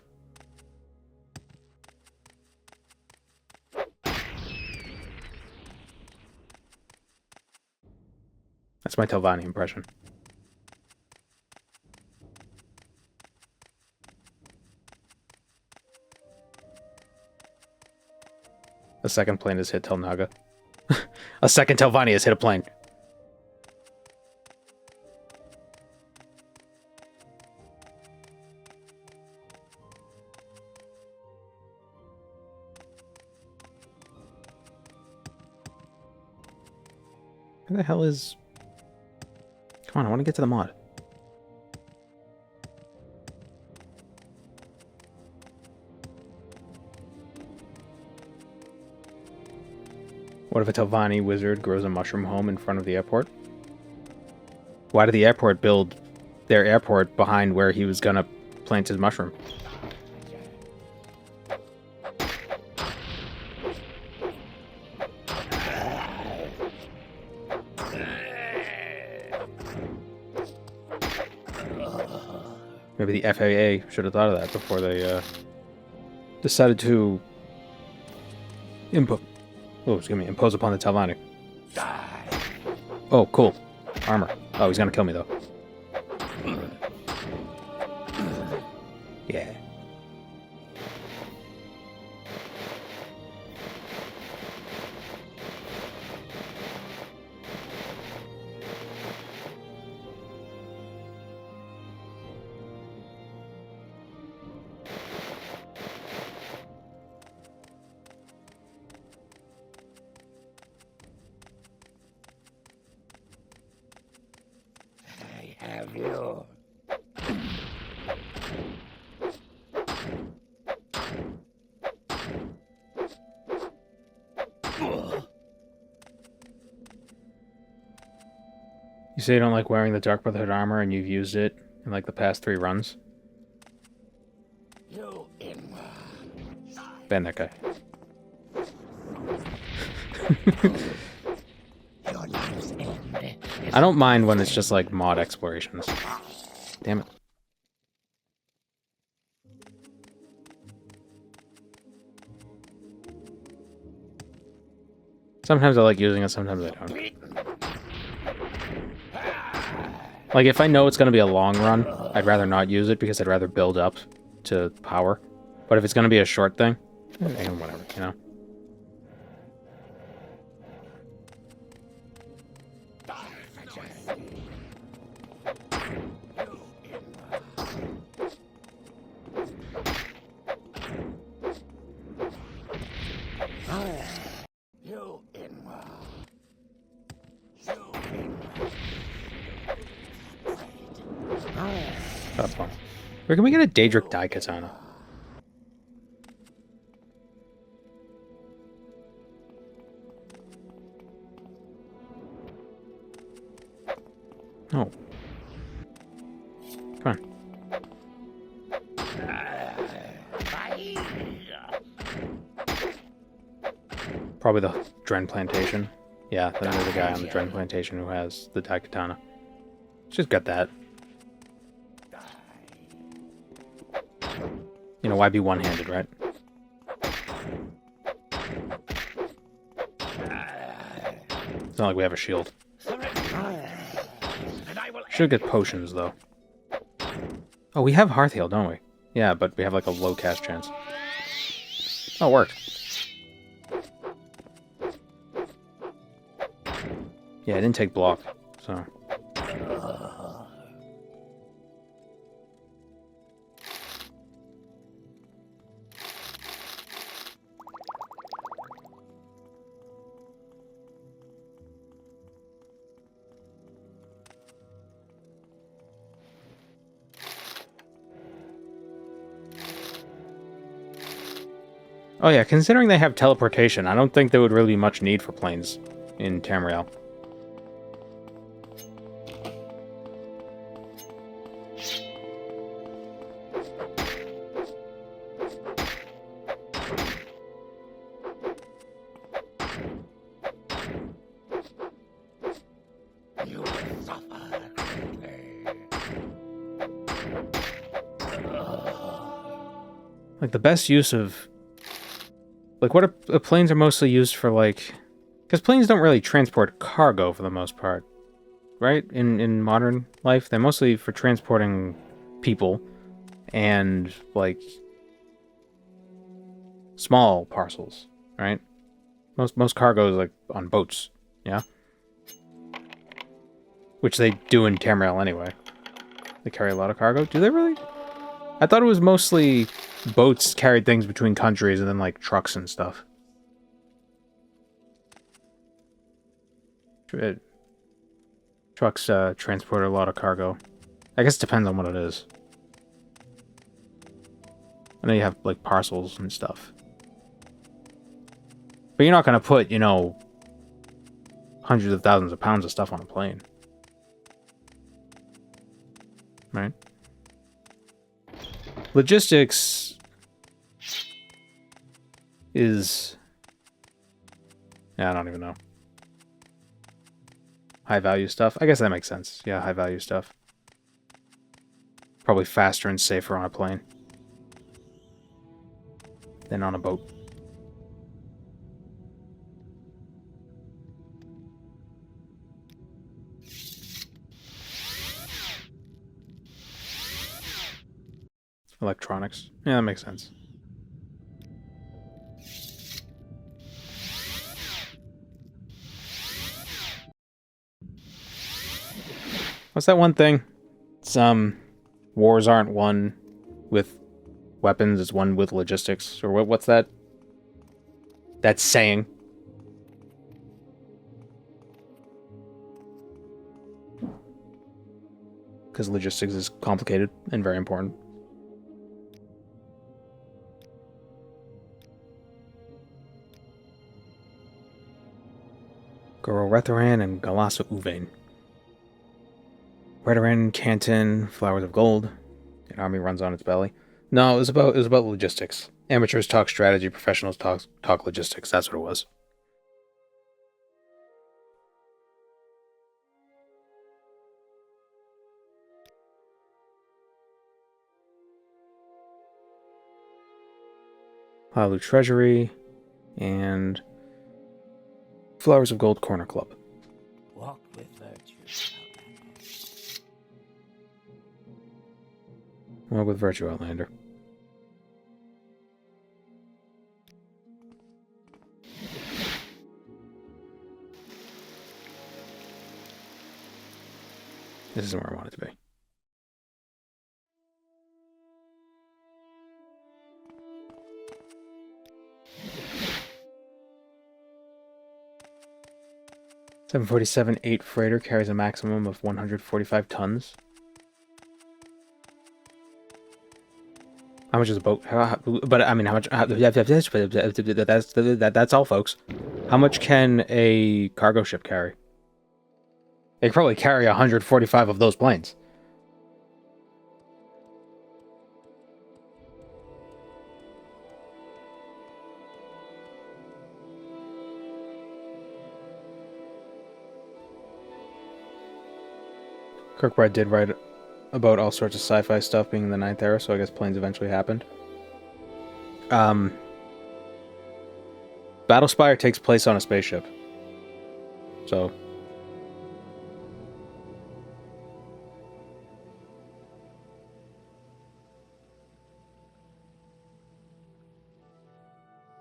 That's my Telvanni impression. A second plane has hit Telnaga. A second Telvanni has hit a plane. Where the hell is... Come on, I want to get to the mod. What if a Telvanni wizard grows a mushroom home in front of the airport? Why did the airport build their airport behind where he was gonna plant his mushroom? Maybe the FAA should have thought of that before they decided to impose upon the Telvanni. Oh, cool. Armor. Oh, he's gonna kill me, though. Yeah. Have you? You say you don't like wearing the Dark Brotherhood armor and you've used it in like the past 3 runs? You in. Ban that guy. Your life's end. I don't mind when it's just like mod explorations. Damn it. Sometimes I like using it, sometimes I don't. Like, if I know it's going to be a long run, I'd rather not use it because I'd rather build up to power. But if it's going to be a short thing, whatever, you know? That's fun. Where can we get a Daedric Dai Katana? Oh. Come on. Probably the Dren Plantation. Yeah, then there's a guy on the Dren Plantation who has the Dai Katana. Just got that. You know, why be one-handed, right? It's not like we have a shield. Should get potions, though. Oh, we have Hearth Heal, don't we? Yeah, but we have like a low cast chance. Oh, it worked. Yeah, I didn't take block, so... Oh yeah, considering they have teleportation, I don't think there would really be much need for planes in Tamriel. Like, the best use of... Like, what are planes are mostly used for, like... Because planes don't really transport cargo for the most part, right? In modern life, they're mostly for transporting people and, like, small parcels, right? Most cargo is, like, on boats, yeah? Which they do in Tamriel anyway. They carry a lot of cargo. Do they really? I thought it was mostly boats carried things between countries and then, like, trucks and stuff. Trucks transport a lot of cargo. I guess it depends on what it is. I know you have, like, parcels and stuff. But you're not going to put, you know, hundreds of thousands of pounds of stuff on a plane. Right? Logistics is... Yeah, I don't even know. High value stuff? I guess that makes sense. Yeah, high value stuff. Probably faster and safer on a plane than on a boat. Electronics. Yeah, that makes sense. What's that one thing? Some wars aren't won with weapons, it's won with logistics. Or what's that? That saying. Because logistics is complicated and very important. Goro Retharan and Galasa Uvain. Retharan, Canton, Flowers of Gold. An army runs on its belly. No, it was about logistics. Amateurs talk strategy, professionals talk logistics. That's what it was. Halu Treasury and Flowers of Gold Corner Club. Walk with virtue. Well, with Virtue Outlander. This isn't where I want it to be. $747-8 freighter carries a maximum of 145 tons. How much is a boat? But I mean, how much? That's all, folks. How much can a cargo ship carry? They could probably carry 145 of those planes. Kirkbride did write about all sorts of sci-fi stuff being in the Ninth Era, so I guess planes eventually happened. Battlespire takes place on a spaceship. So...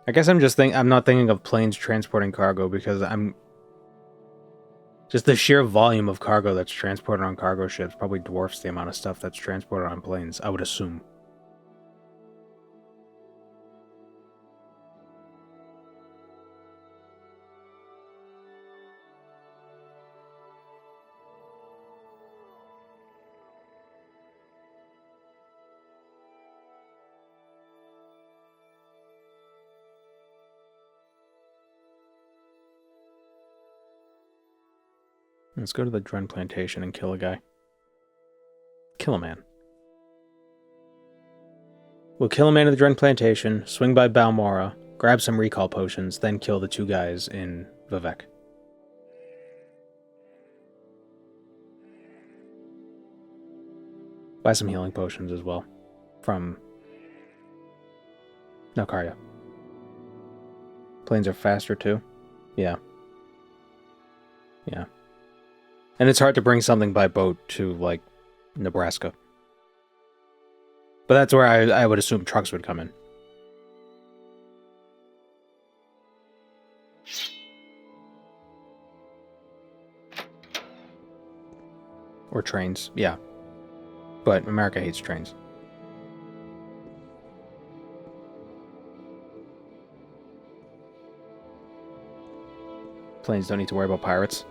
I guess I'm not thinking of planes transporting cargo because just the sheer volume of cargo that's transported on cargo ships probably dwarfs the amount of stuff that's transported on planes, I would assume. Let's go to the Dren Plantation and kill a guy. Kill a man. We'll kill a man at the Dren Plantation, swing by Balmora, grab some recall potions, then kill the 2 guys in Vivek. Buy some healing potions as well. From Nalkarya. Planes are faster too. Yeah. Yeah. And it's hard to bring something by boat to, like, Nebraska. But that's where I would assume trucks would come in. Or trains, yeah. But America hates trains. Planes don't need to worry about pirates.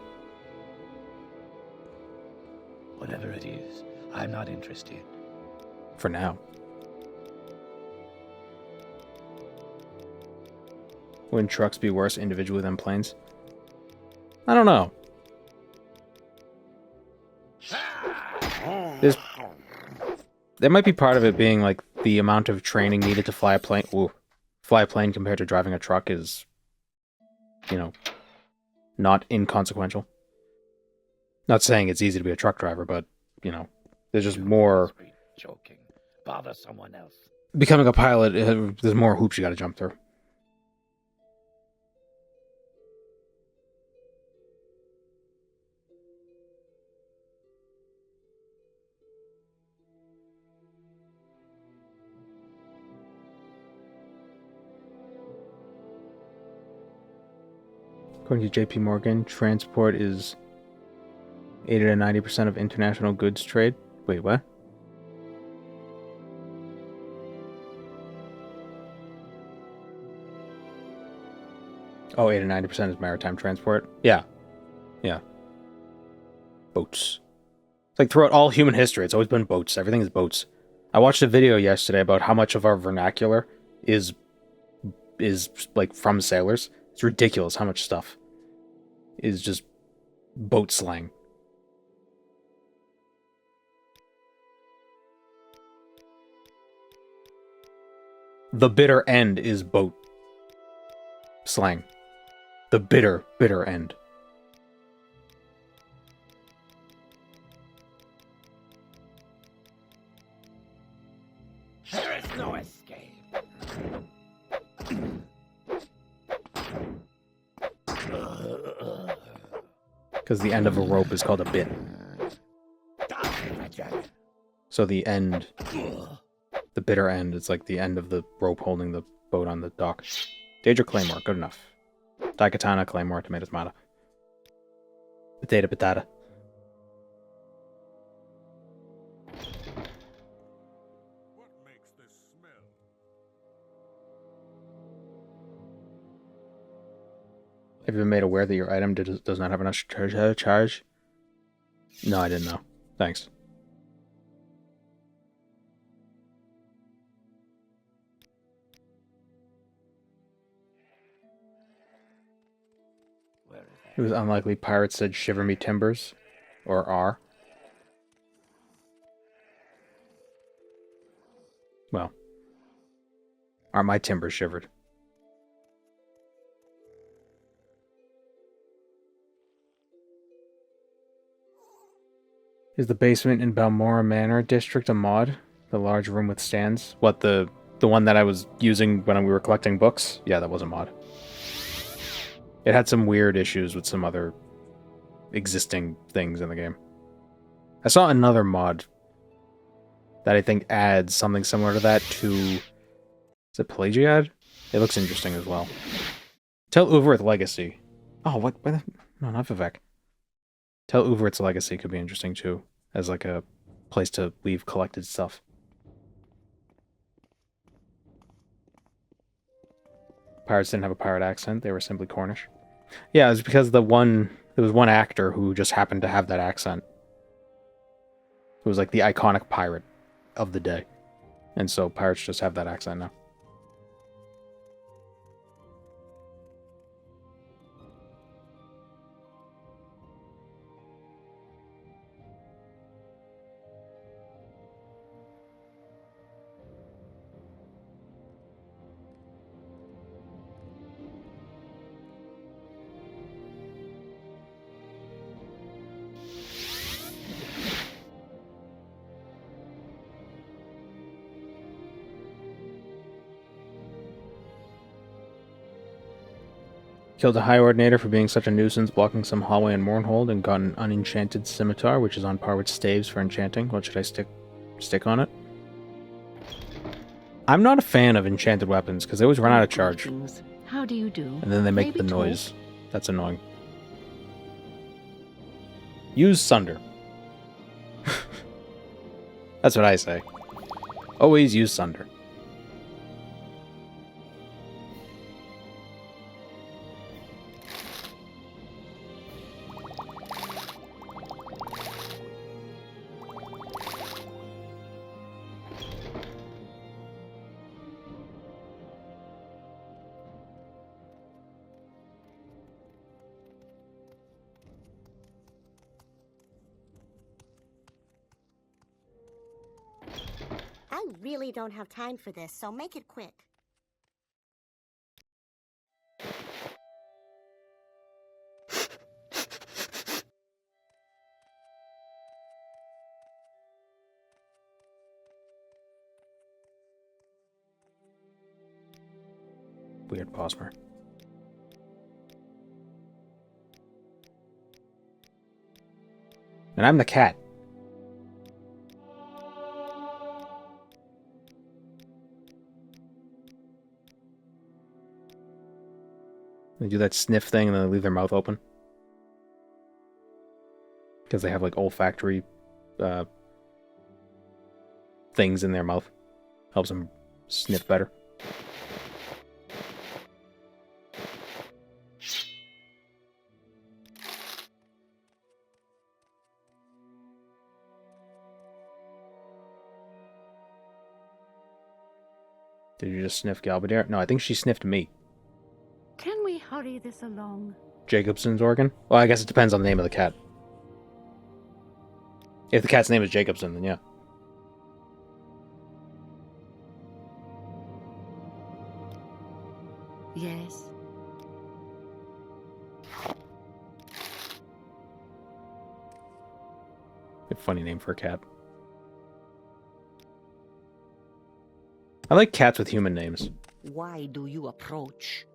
Whatever it is, I'm not interested. For now. Wouldn't trucks be worse individually than planes? I don't know. There might be part of it being like the amount of training needed to fly a plane. Ooh, fly a plane compared to driving a truck is, you know, not inconsequential. Not saying it's easy to be a truck driver, but, you know, there's just more... Joking. Bother someone else. Becoming a pilot, there's more hoops you gotta jump through. According to JP Morgan, transport is 80 to 90% of international goods trade. Wait, what? Oh, 80 to 90% is maritime transport? Yeah. Yeah. Boats. It's like throughout all human history, it's always been boats. Everything is boats. I watched a video yesterday about how much of our vernacular is like from sailors. It's ridiculous how much stuff is just boat slang. The bitter end is boat slang. The bitter, bitter end. There is no escape. Because the end of a rope is called a bit. So the end, the bitter end, is like the end of the rope holding the boat on the dock. Daedra Claymore, good enough. Daikatana, Claymore, Tomato Tomato. Potato Patata. What makes this smell? Have you been made aware that your item does not have enough charge? No, I didn't know. Thanks. Where is that? It was unlikely pirates said shiver me timbers. Or are. Well. Are my timbers shivered? Is the basement in Balmora Manor district a mod? The large room with stands? What, the one that I was using when we were collecting books? Yeah, that was a mod. It had some weird issues with some other existing things in the game. I saw another mod that I think adds something similar to that to... Is it Pelagiad? It looks interesting as well. Tell Uverith Legacy. Oh, what? No, not Vivek. Tell Uverith's Legacy could be interesting too, as like a place to leave collected stuff. Pirates didn't have a pirate accent, they were simply Cornish. Yeah, it was because there was one actor who just happened to have that accent. It was like the iconic pirate of the day. And so pirates just have that accent now. Killed a High Ordinator for being such a nuisance, blocking some hallway in Mournhold, and got an unenchanted scimitar, which is on par with staves for enchanting. What should I stick on it? I'm not a fan of enchanted weapons, because they always run out of charge. How do you do? And then they make Maybe the talk? noise. That's annoying. Use Sunder. That's what I say. Always use Sunder. I really don't have time for this, so make it quick. Weird Posmer. And I'm the cat. They do that sniff thing and then they leave their mouth open. Because they have like olfactory things in their mouth. Helps them sniff better. Did you just sniff Galbadir? No, I think she sniffed me. Can we hurry this along? Jacobson's organ? Well, I guess it depends on the name of the cat. If the cat's name is Jacobson, then yeah. Yes. A funny name for a cat. I like cats with human names. Why do you approach?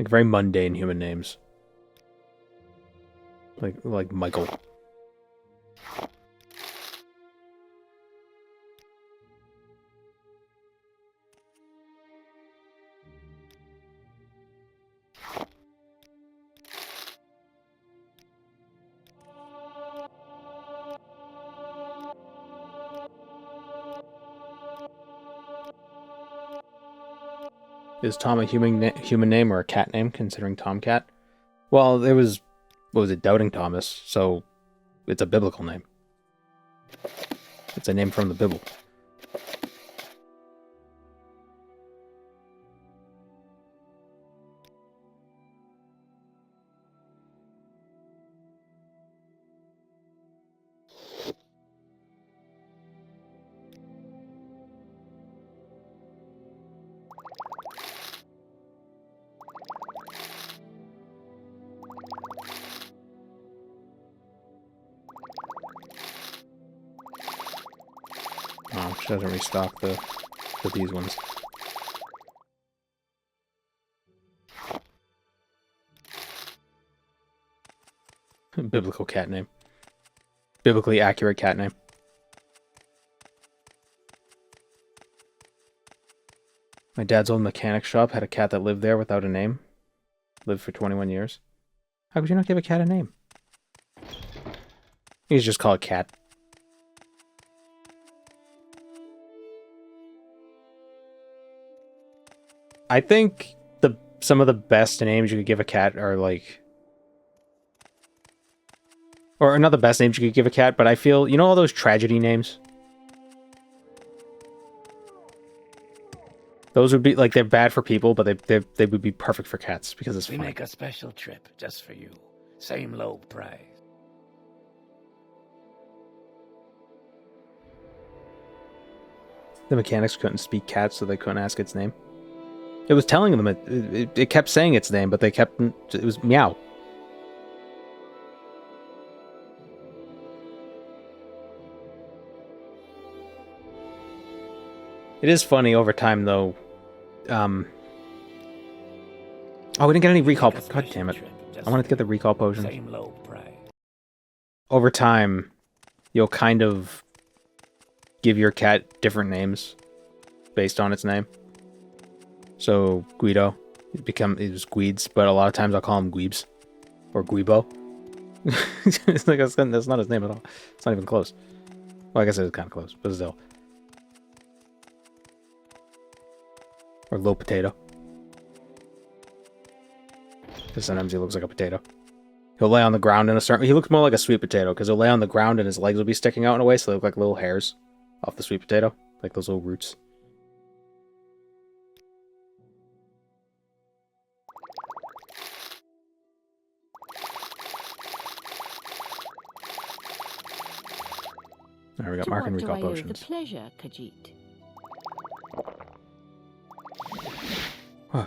Like very mundane human names. Like Michael. Is Tom a human name or a cat name, considering Tomcat? Well, there was, what was it, Doubting Thomas, so it's a biblical name. It's a name from the Bible. Oh, she doesn't restock these ones. Biblical cat name. Biblically accurate cat name. My dad's old mechanic shop had a cat that lived there without a name. Lived for 21 years. How could you not give a cat a name? You could just call it Cat. I think some of the best names you could give a cat are like... Or not the best names you could give a cat, but I feel... You know all those tragedy names? Those would be... Like, they're bad for people, but they would be perfect for cats, because it's We funny. make a special trip just for you. Same low price. The mechanics couldn't speak cat, so they couldn't ask its name. It was telling them it kept saying its name, but they kept... It was meow. It is funny over time, though. Oh, we didn't get any recall... God damn it. I wanted to get the recall potions. Same low price. Over time, you'll kind of give your cat different names based on its name. So Guido, it was Guides, but a lot of times I'll call him Guibs or Guibo. It's like that's not his name at all. It's not even close. Well, I guess it is kind of close, but still. Or Low Potato. Because sometimes he looks like a potato. He'll lay on the ground in a certain... He looks more like a sweet potato, because he'll lay on the ground and his legs will be sticking out in a way, so they look like little hairs off the sweet potato. Like those little roots. Alright, we got mark and recall To what do I owe potions. the pleasure, Khajiit? Huh.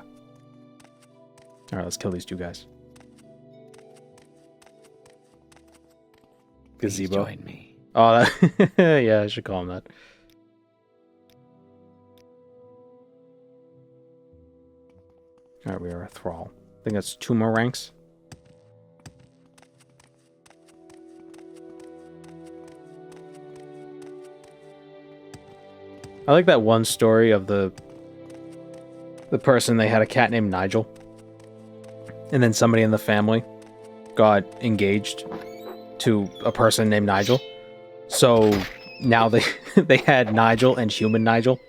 Alright, let's kill these two guys. Please Gazebo. join me. Oh, that... yeah, I should call him that. Alright, we are a thrall. I think that's 2 more ranks. I like that one story of the person, they had a cat named Nigel. And then somebody in the family got engaged to a person named Nigel. So now they they had Nigel and human Nigel.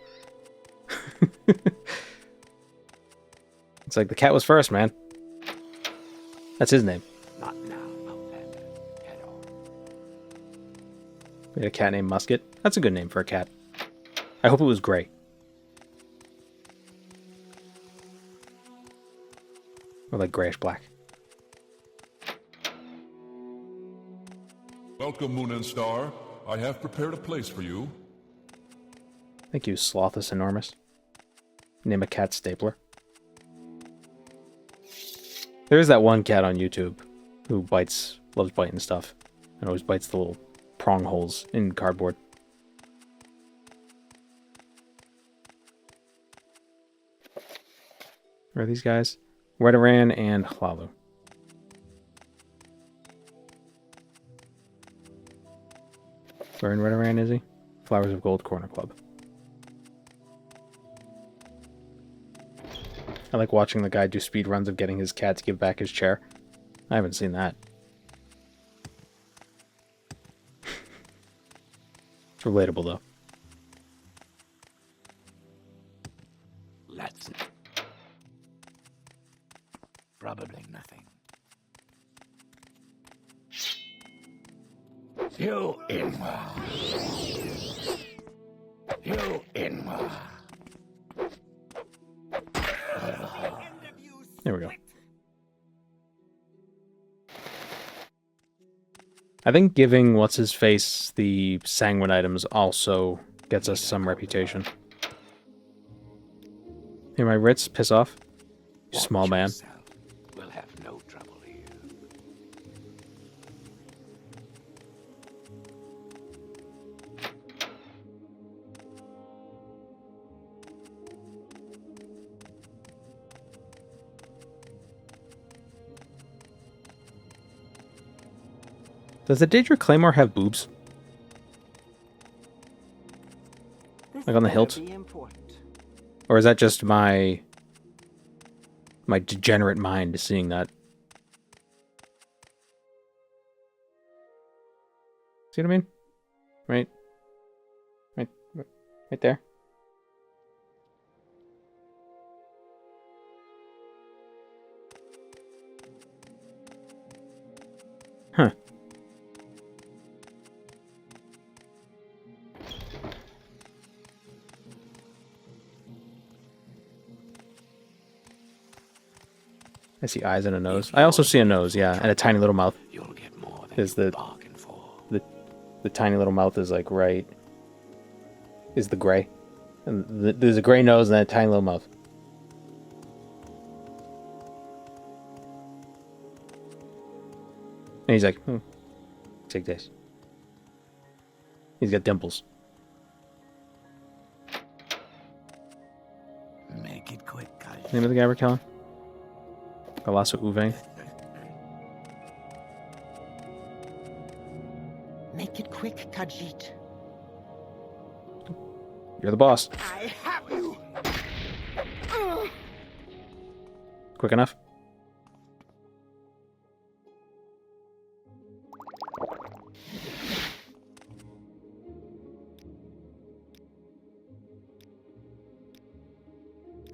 It's like the cat was first, man. That's his name. Not now, Outlander. Head on. We had a cat named Musket. That's a good name for a cat. I hope it was gray. Or like grayish black. Welcome, Moon and Star. I have prepared a place for you. Thank you, Slothus Enormous. Name a cat Stapler. There is that one cat on YouTube who loves biting stuff, and always bites the little prong holes in cardboard. Where are these guys? Redoran and Hlalu. Where in Redoran is he? Flowers of Gold Corner Club. I like watching the guy do speed runs of getting his cat to give back his chair. I haven't seen that. It's relatable, though. Let's... Probably nothing. You Inma. You Inma. There we go. I think giving what's-his-face the sanguine items also gets us some reputation. Hear my Ritz piss off? You small man. We'll have no trouble here. Does the Daedra Claymore have boobs? Like on the hilt? Or is that just my degenerate mind seeing that? See what I mean? Right there. Huh. I see eyes and a nose. I also see a nose, yeah, and a tiny little mouth. You'll get more than Is you the bargained for. the tiny little mouth is like right? Is the gray? And there's a gray nose and then a tiny little mouth. And he's like, take this. He's got dimples. Make it quick, guys. Name of the guy we're killing? Galasso Uveng. Make it quick, Khajiit. You're the boss. I have you. Quick enough?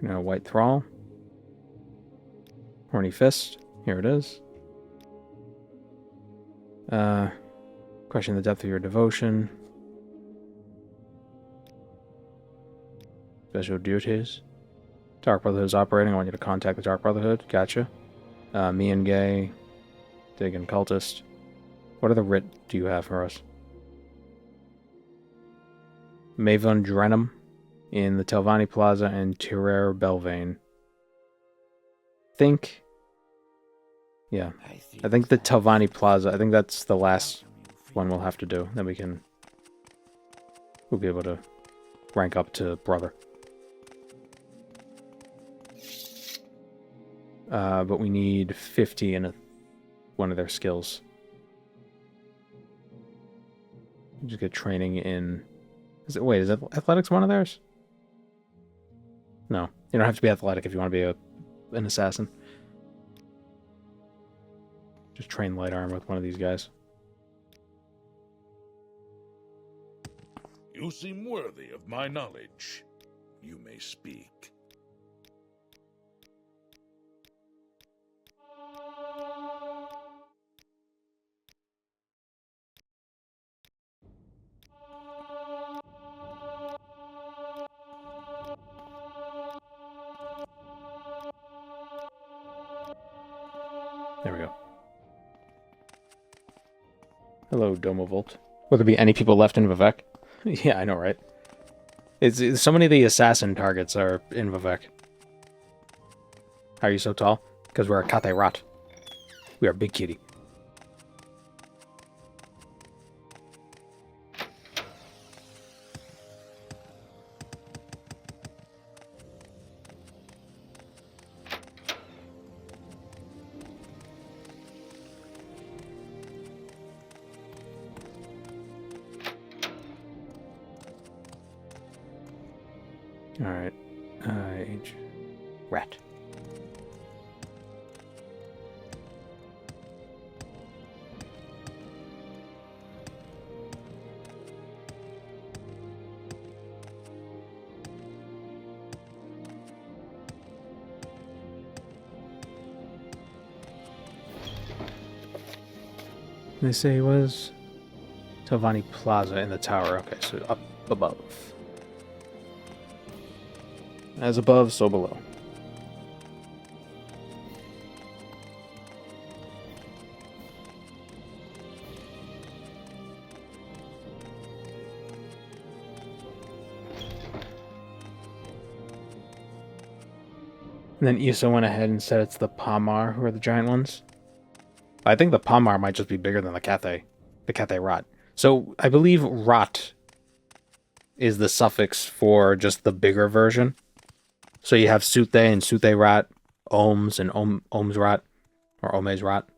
Now, White Thrall. Horny Fist. Here it is. Question the depth of your devotion. Special duties. Dark Brotherhood's operating. I want you to contact the Dark Brotherhood. Gotcha. Me and Gay. Dig and Cultist. What other writ do you have for us? Mavon Drenham in the Telvanni Plaza and Tirer Belvane. Yeah. I think the Telvanni Plaza, I think that's the last one we'll have to do. Then we'll be able to rank up to Brother. But we need 50 in one of their skills. Just get training in... is athletics one of theirs? No. You don't have to be athletic if you want to be an assassin. Just train light arm with one of these guys. You seem worthy of my knowledge. You may speak. There we go. Hello, Domovolt. Will there be any people left in Vivek? Yeah, I know, right? It's so many of the assassin targets are in Vivek. How are you so tall? Because we're a Kate Rat. We are big kitty. Alright. Age. Rat. They say he was Tovani Plaza in the tower. Okay, so up above. As above, so below. And then Issa went ahead and said it's the Palmar who are the giant ones. I think the Palmar might just be bigger than the Cathay Rot. So I believe Rot is the suffix for just the bigger version. So you have Sute and Sute Rot, Ohms and Ohms Rot, or Omes Rot.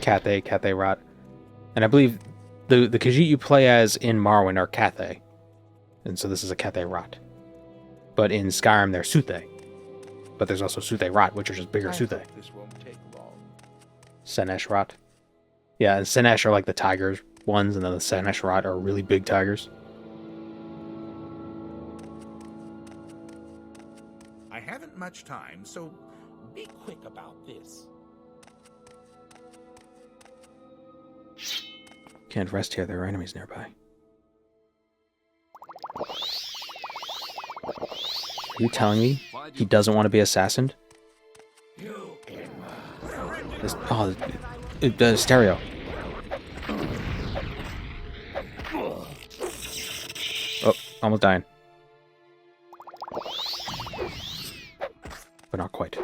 Cathay Rot. And I believe the Khajiit you play as in Marwyn are Cathay. And so this is a Cathay Rot. But in Skyrim they're Sute. But there's also Sute Rot, which are just bigger Sute. This won't take long. Senesh Rot. Yeah, and Senesh are like the tigers ones, and then the Senesh Rot are really big tigers. I haven't much time, so be quick about this. Can't rest here, there are enemies nearby. Are you telling me he doesn't want to be assassined? The stereo. Oh, almost dying. But not quite.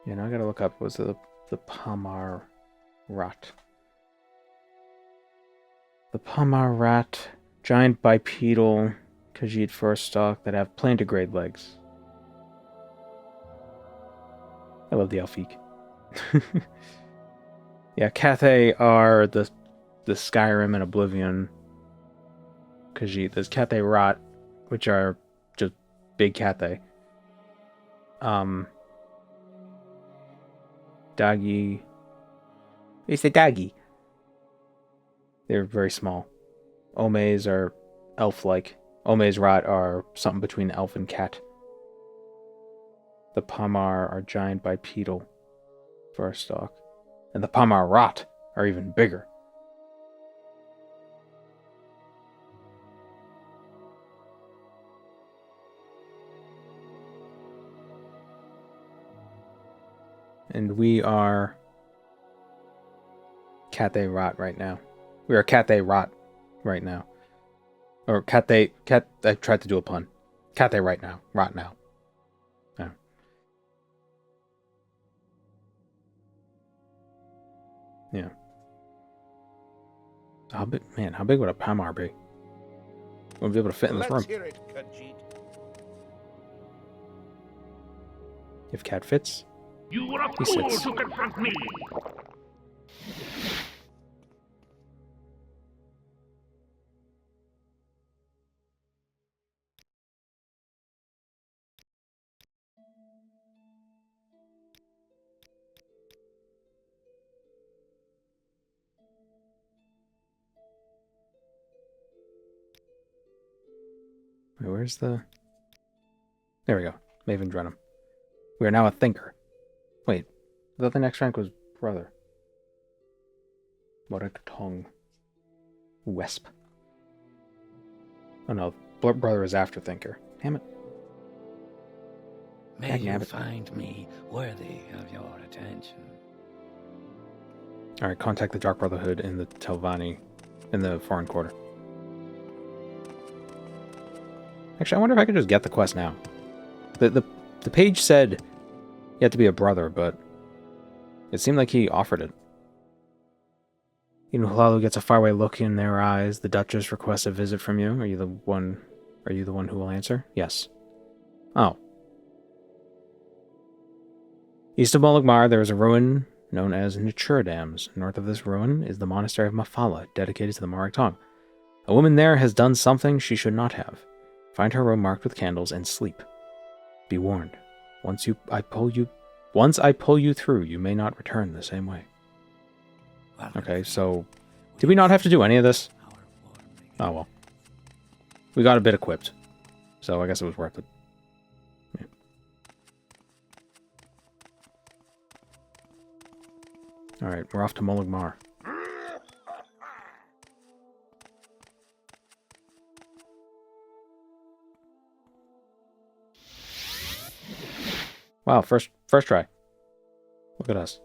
Yeah, now I gotta look up, was it the Palmar Rot? The Palmar Rat, giant bipedal Khajiit first stock that have plantigrade legs. I love the Elfique. Yeah, Cathay are the Skyrim and Oblivion Khajiit. There's Cathay Rot, which are just big Cathay. Doggy. It's the doggy. They're very small. Omes are elf-like. Omes Rot are something between elf and cat. The Palmar are giant bipedal first stock. And the Palmar Rot are even bigger. And we are Cathay Rot right now. We are Cathay Rot right now. Or I tried to do a pun. Cathay right now. Rot now. Yeah. Yeah. How big would a Palmar be? Wouldn't be able to fit in this room. Let's hear it, Khajiit. If Cat fits. You were a He fool sits. to confront me! Wait, where's the... There we go. Maven Drenham. We are now a thinker. Wait, I thought the next rank was brother. Morag Tong. Wesp. Oh no, brother is after thinker. Damn it. May you find me worthy of your attention. Alright, contact the Dark Brotherhood in the Telvanni, in the Foreign Quarter. Actually, I wonder if I could just get the quest now. The page said you had to be a brother, but it seemed like he offered it. Hlalu gets a faraway look in their eyes. The Duchess requests a visit from you. Are you the one who will answer? Yes. Oh. East of Molagmar, there is a ruin known as Naturadams. North of this ruin is the monastery of Mafala, dedicated to the Morag Tong. A woman there has done something she should not have. Find her room marked with candles and sleep. Be warned. Once I pull you through, you may not return the same way. Okay, so did we not have to do any of this? Oh well. We got a bit equipped. So I guess it was worth it. Yeah. Alright, we're off to Molagmar. Wow, first try. Look at us.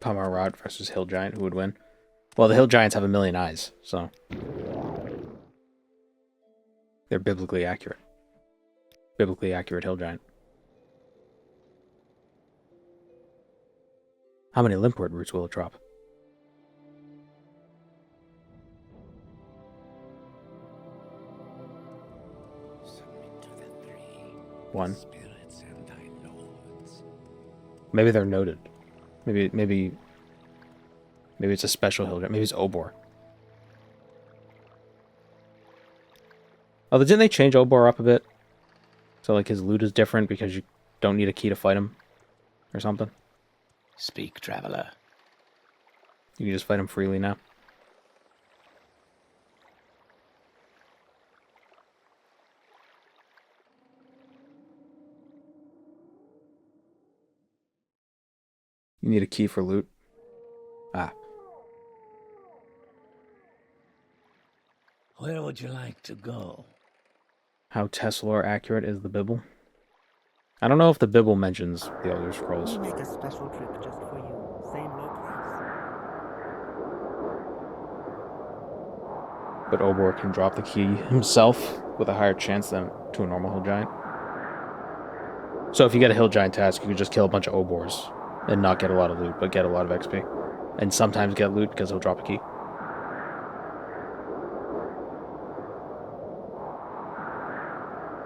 Pomarot versus Hill Giant, who would win? Well, the Hill Giants have a million eyes, so they're biblically accurate. Biblically accurate Hill Giant. How many Limpwort roots will it drop? Submit to the three 1. spirits and thy lords. Maybe they're noted. Maybe it's a special Hill Giant. Maybe it's Obor. Oh, didn't they change Obor up a bit? So like his loot is different because you don't need a key to fight him, or something. Speak, traveler. You can just fight him freely now. You need a key for loot. Ah. Where would you like to go? How Tessalor accurate is the Bible? I don't know if the Bible mentions the Elder Scrolls. Make a special trip just for you. Same low price. But Obor can drop the key himself with a higher chance than to a normal Hill Giant. So if you get a Hill Giant task, you can just kill a bunch of Obors and not get a lot of loot, but get a lot of XP. And sometimes get loot because he'll drop a key.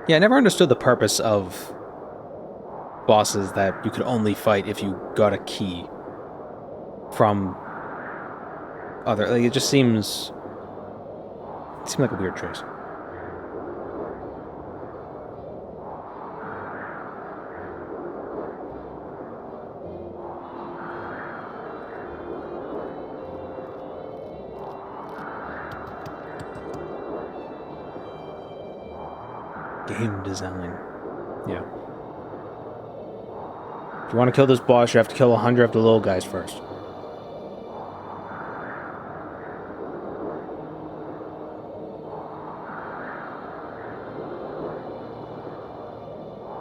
Yeah, I never understood the purpose of bosses that you could only fight if you got a key from other... Like, it just seems... It seemed like a weird choice. Game design. Yeah. If you want to kill this boss, you have to kill 100 of the little guys first.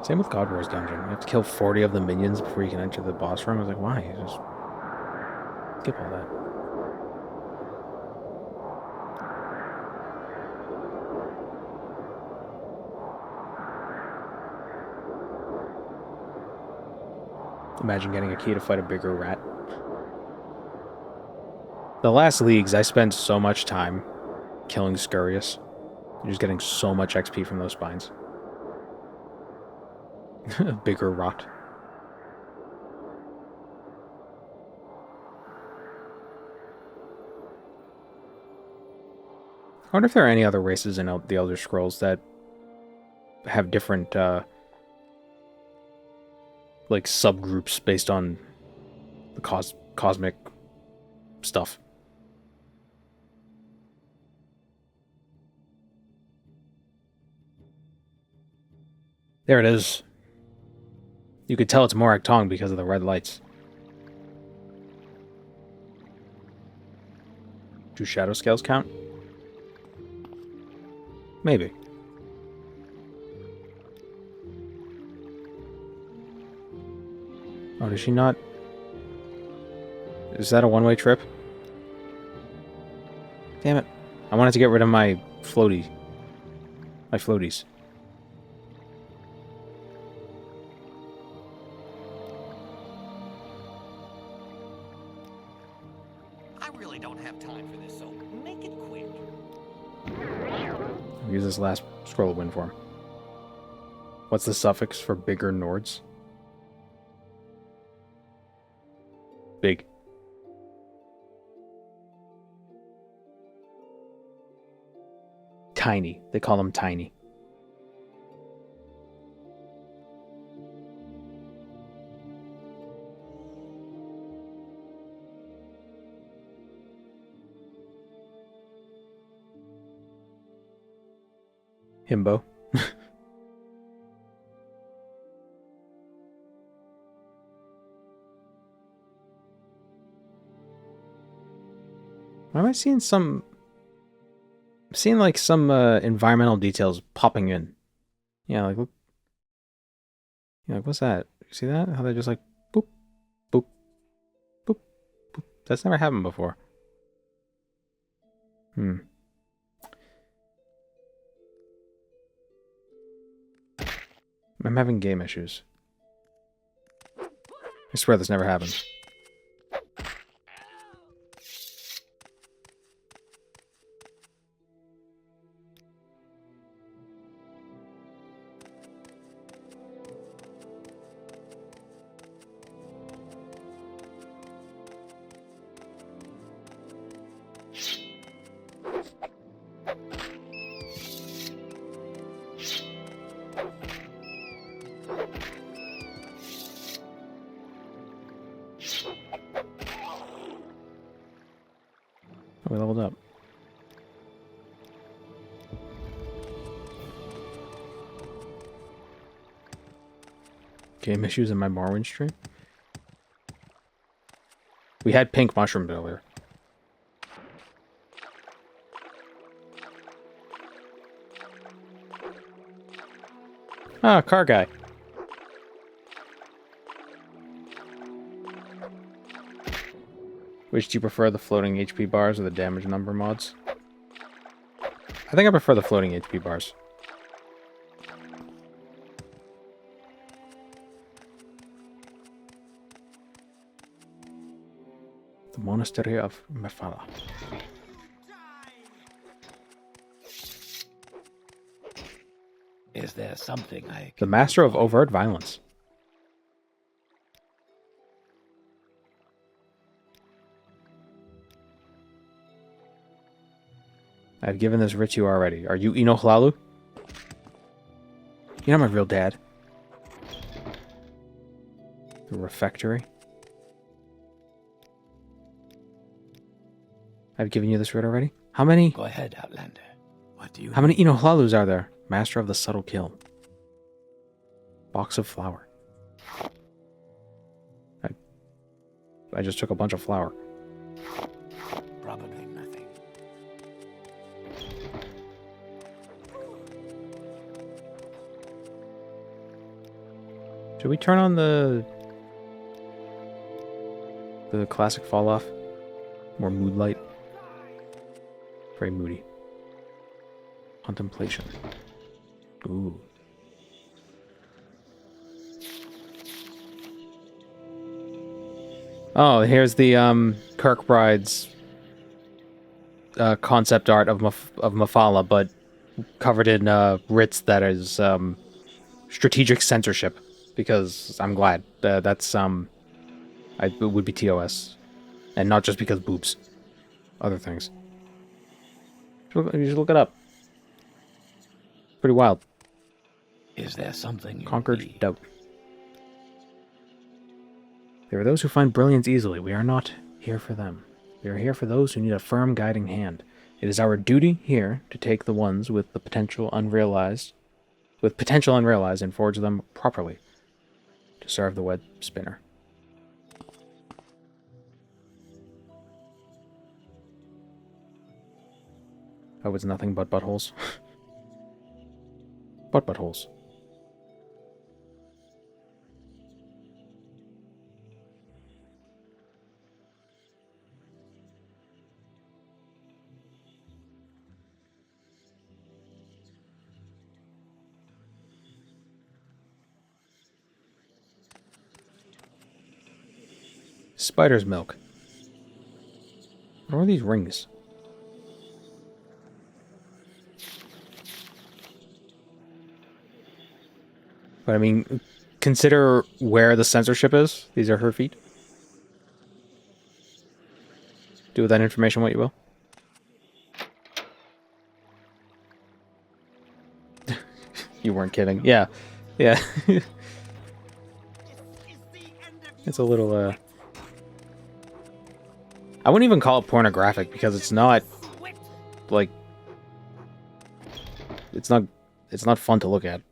Same with God War's dungeon. You have to kill 40 of the minions before you can enter the boss room. I was like, why? Just skip all that. Imagine getting a key to fight a bigger rat. The last leagues, I spent so much time killing Scurious. You're just getting so much XP from those spines. A bigger rot. I wonder if there are any other races in the Elder Scrolls that have different, like, subgroups based on the cosmic stuff. There it is. You could tell it's Morag Tong because of the red lights. Do shadow scales count? Maybe. Oh, does she not? Is that a one-way trip? Damn it. I wanted to get rid of my floaty. My floaties. I really don't have time for this, so make it quick. I'll use this last scroll of wind form. What's the suffix for bigger Nords? Big. Tiny. They call them tiny. Himbo. Why am I seeing some... I'm seeing like some environmental details popping in. Yeah, like look. Yeah, like what's that? You see that? How they just like boop, boop, boop, boop. That's never happened before. I'm having game issues. I swear this never happened. Oh, we leveled up. Game issues in my Morrowind stream? We had pink mushrooms earlier. Ah, car guy. Which do you prefer, the floating HP bars or the damage number mods? I think I prefer the floating HP bars. The Monastery of Mephala. Is there something I The can... Master of Overt Violence. I've given this writ to you already. Are you Eno Hlalu? You're not my real dad. The Refectory. I've given you this writ already. How many? Go ahead, Outlander. What do you... How many Eno Hlalus are there? Master of the Subtle Kill. Box of flour. I just took a bunch of flour. Probably nothing. Should we turn on the classic fall off? More mood light. Very moody. Contemplation. Ooh. Oh, here's the Kirkbride's concept art of Mephala, but covered in writs that is strategic censorship. Because I'm glad that's it would be TOS, and not just because boobs, other things. You should look it up. Pretty wild. Is there something you Conquered need? doubt. There are those who find brilliance easily. We are not here for them. We are here for those who need a firm guiding hand. It is our duty here to take the ones with the potential unrealized, and forge them properly to serve the web spinner. Oh, it's nothing but buttholes. Buttholes. Spider's milk. What are these rings? But I mean, consider where the censorship is. These are her feet. Do with that information what you will. You weren't kidding. Yeah. Yeah. It's a little, I wouldn't even call it pornographic because it's not, like, it's not fun to look at.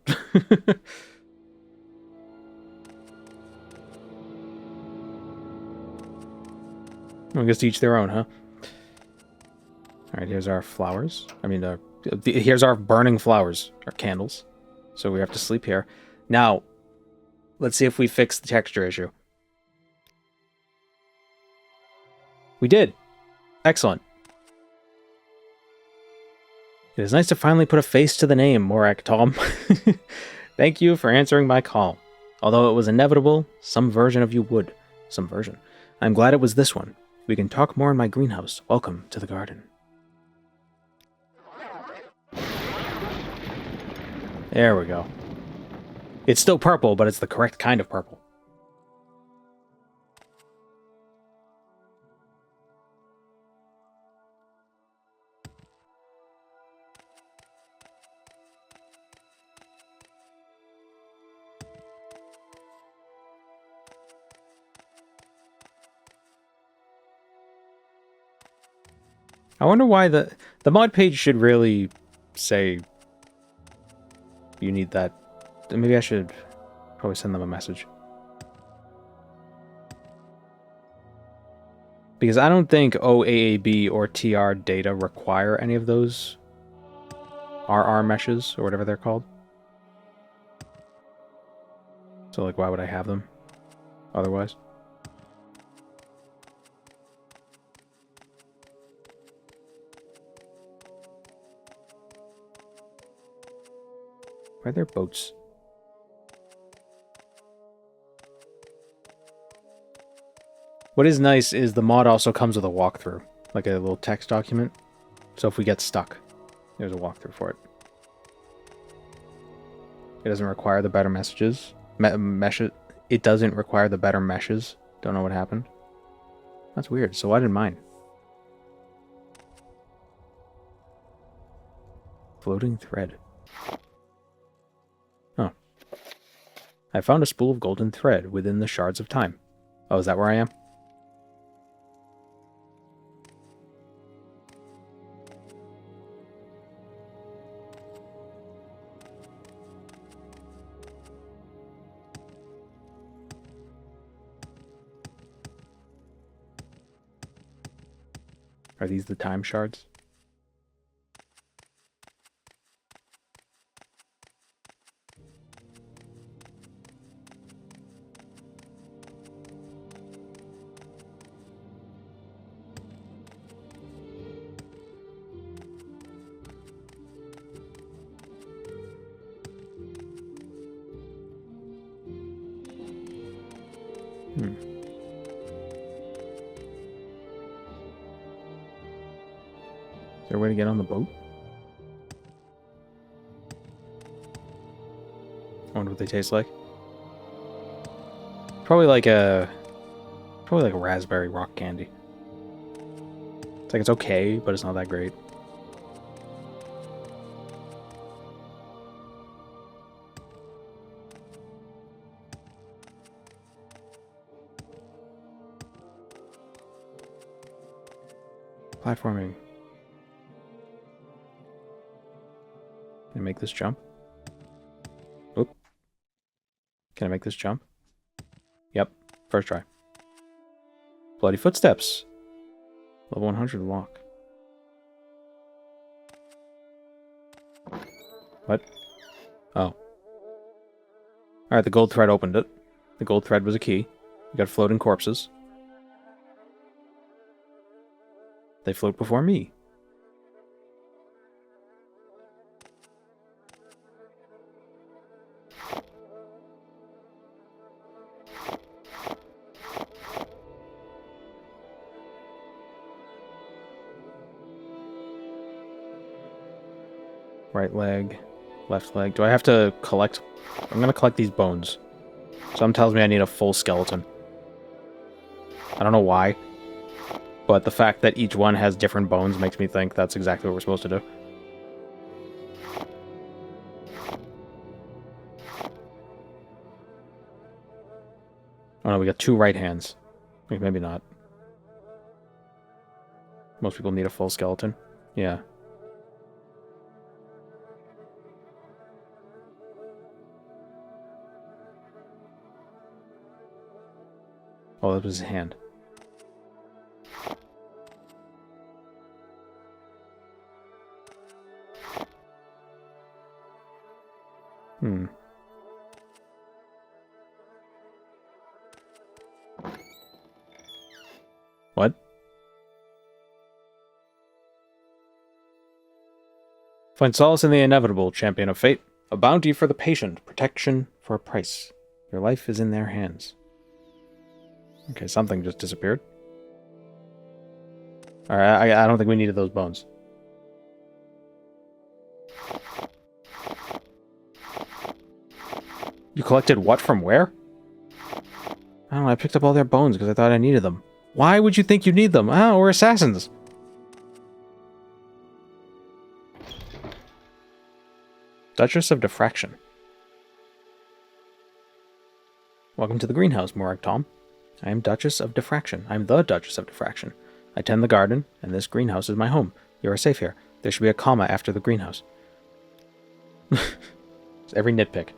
I guess to each their own, huh? Alright, here's our flowers. I mean, here's our burning flowers, our candles. So we have to sleep here. Now, let's see if we fix the texture issue. We did. Excellent. It is nice to finally put a face to the name, Morag Tong. Thank you for answering my call. Although it was inevitable, some version of you would. Some version. I'm glad it was this one. We can talk more in my greenhouse. Welcome to the garden. There we go. It's still purple, but it's the correct kind of purple. I wonder why the mod page should really say you need that. Maybe I should probably send them a message. Because I don't think OAAB or TR data require any of those RR meshes or whatever they're called. So like why would I have them otherwise? Why are there boats? What is nice is the mod also comes with a walkthrough, like a little text document. So if we get stuck, there's a walkthrough for it. It doesn't require the better messages. It doesn't require the better meshes. Don't know what happened. That's weird. So why didn't mine? Floating thread. Oh. I found a spool of golden thread within the shards of time. Oh, is that where I am? Are these the time shards? Is there a way to get on the boat? I wonder what they taste like. Probably like a raspberry rock candy. It's like it's okay, but it's not that great. Platforming. Can I make this jump? Oop. Can I make this jump? Yep. First try. Bloody footsteps. Level 100 lock. What? Oh. Alright, the gold thread opened it. The gold thread was a key. We got floating corpses. They float before me. Right leg, left leg. Do I have to collect? I'm gonna collect these bones. Some tells me I need a full skeleton. I don't know why, but the fact that each one has different bones makes me think that's exactly what we're supposed to do. Oh no, we got 2 right hands. Maybe not. Most people need a full skeleton. Yeah. Oh, that was his hand. What? Find solace in the inevitable, champion of fate. A bounty for the patient, protection for a price. Your life is in their hands. Okay, something just disappeared. Alright, I don't think we needed those bones. You collected what from where? I don't know, I picked up all their bones because I thought I needed them. Why would you think you need them? Oh, we're assassins. Duchess of Diffraction. Welcome to the greenhouse, Morag Tong. I am Duchess of Diffraction. I am the Duchess of Diffraction. I tend the garden, and this greenhouse is my home. You are safe here. There should be a comma after the greenhouse. It's every nitpick.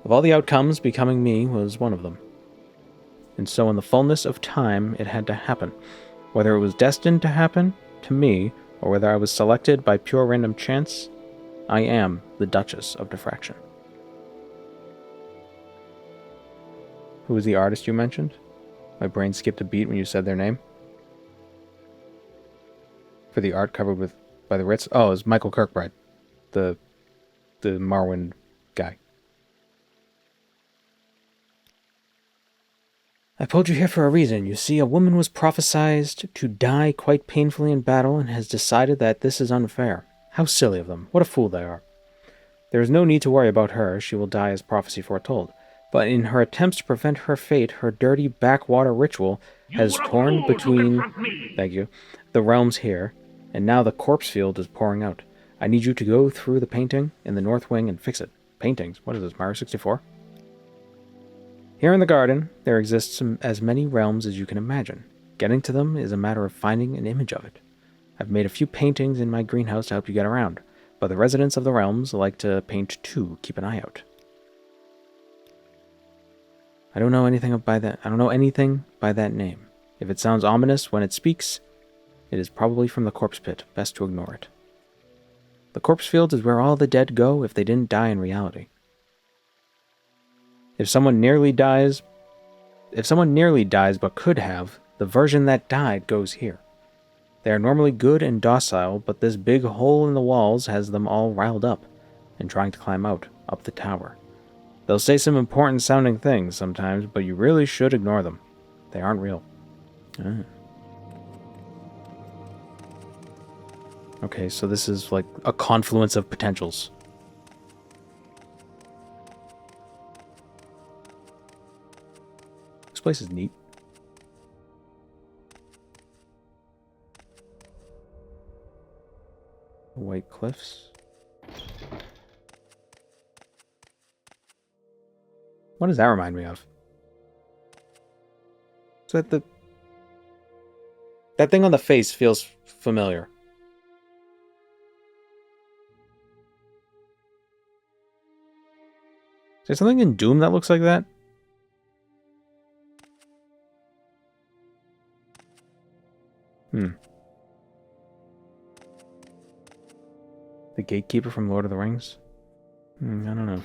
Of all the outcomes, becoming me was one of them. And so in the fullness of time, it had to happen. Whether it was destined to happen to me, or whether I was selected by pure random chance, I am the Duchess of Diffraction. Who was the artist you mentioned? My brain skipped a beat when you said their name. For the art covered with by the Ritz? Oh, it was Michael Kirkbride. The Marwyn guy. I pulled you here for a reason. You see, a woman was prophesied to die quite painfully in battle and has decided that this is unfair. How silly of them. What a fool they are. There is no need to worry about her. She will die as prophecy foretold. But in her attempts to prevent her fate, her dirty backwater ritual has torn between the realms here, and now the corpse field is pouring out. I need you to go through the painting in the north wing and fix it. Paintings? What is this, Mario 64? Here in the garden, there exists as many realms as you can imagine. Getting to them is a matter of finding an image of it. I've made a few paintings in my greenhouse to help you get around, but the residents of the realms like to paint too. Keep an eye out. I don't know anything by that name. If it sounds ominous when it speaks, it is probably from the corpse pit. Best to ignore it. The corpse field is where all the dead go if they didn't die in reality. If someone nearly dies but could have, the version that died goes here. They are normally good and docile, but this big hole in the walls has them all riled up and trying to climb out, up the tower. They'll say some important sounding things sometimes, but you really should ignore them. They aren't real. Okay, so this is like a confluence of potentials. This place is neat. White cliffs. What does that remind me of? Is that that thing on the face feels familiar. Is there something in Doom that looks like that? The gatekeeper from Lord of the Rings? I don't know.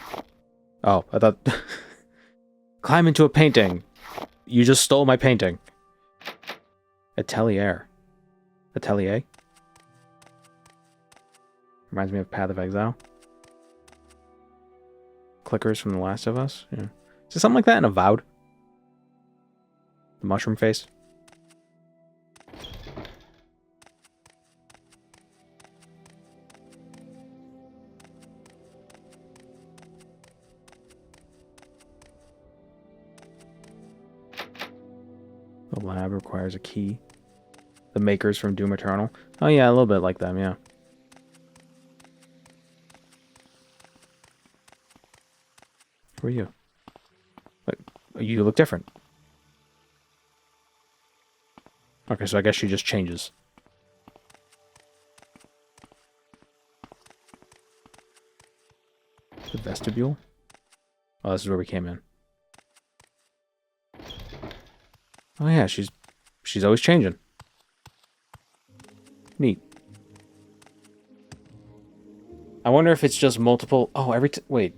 Oh, I thought... Climb into a painting! You just stole my painting. Atelier. Atelier? Reminds me of Path of Exile. Clickers from The Last of Us? Yeah. Is there something like that in Avowed? The mushroom face? The lab requires a key. The makers from Doom Eternal. Oh yeah, a little bit like them, yeah. Who are you? You look different. Okay, so I guess she just changes. The vestibule? Oh, this is where we came in. Oh yeah, she's always changing. Neat. I wonder if it's just multiple... Oh, wait.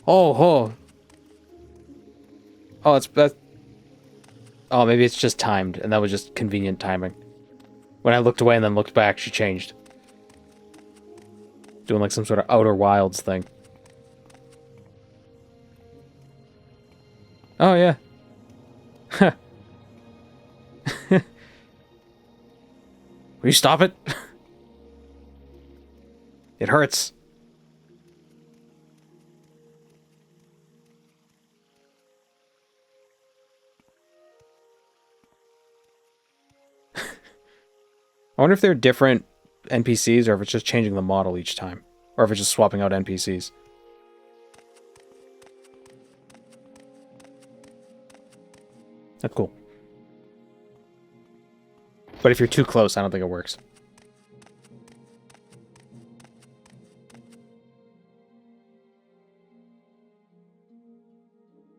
Oh. Oh, that's... Oh, maybe it's just timed, and that was just convenient timing. When I looked away and then looked back, she changed. Doing like some sort of Outer Wilds thing. Oh, yeah. Huh. Will you stop it? It hurts. I wonder if they're different NPCs or if it's just changing the model each time. Or if it's just swapping out NPCs. That's cool. But if you're too close, I don't think it works.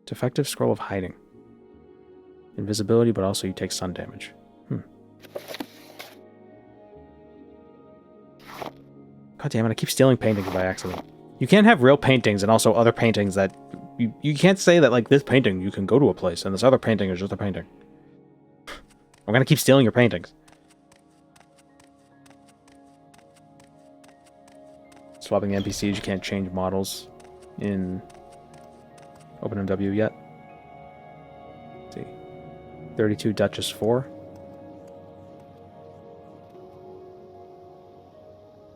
Defective scroll of hiding. Invisibility, but also you take sun damage. God damn it, I keep stealing paintings by accident. You can't have real paintings and also other paintings that... You can't say that, like, this painting, you can go to a place, and this other painting is just a painting. I'm gonna keep stealing your paintings. Swapping NPCs, you can't change models in OpenMW yet. Let's see. 32 Duchess 4.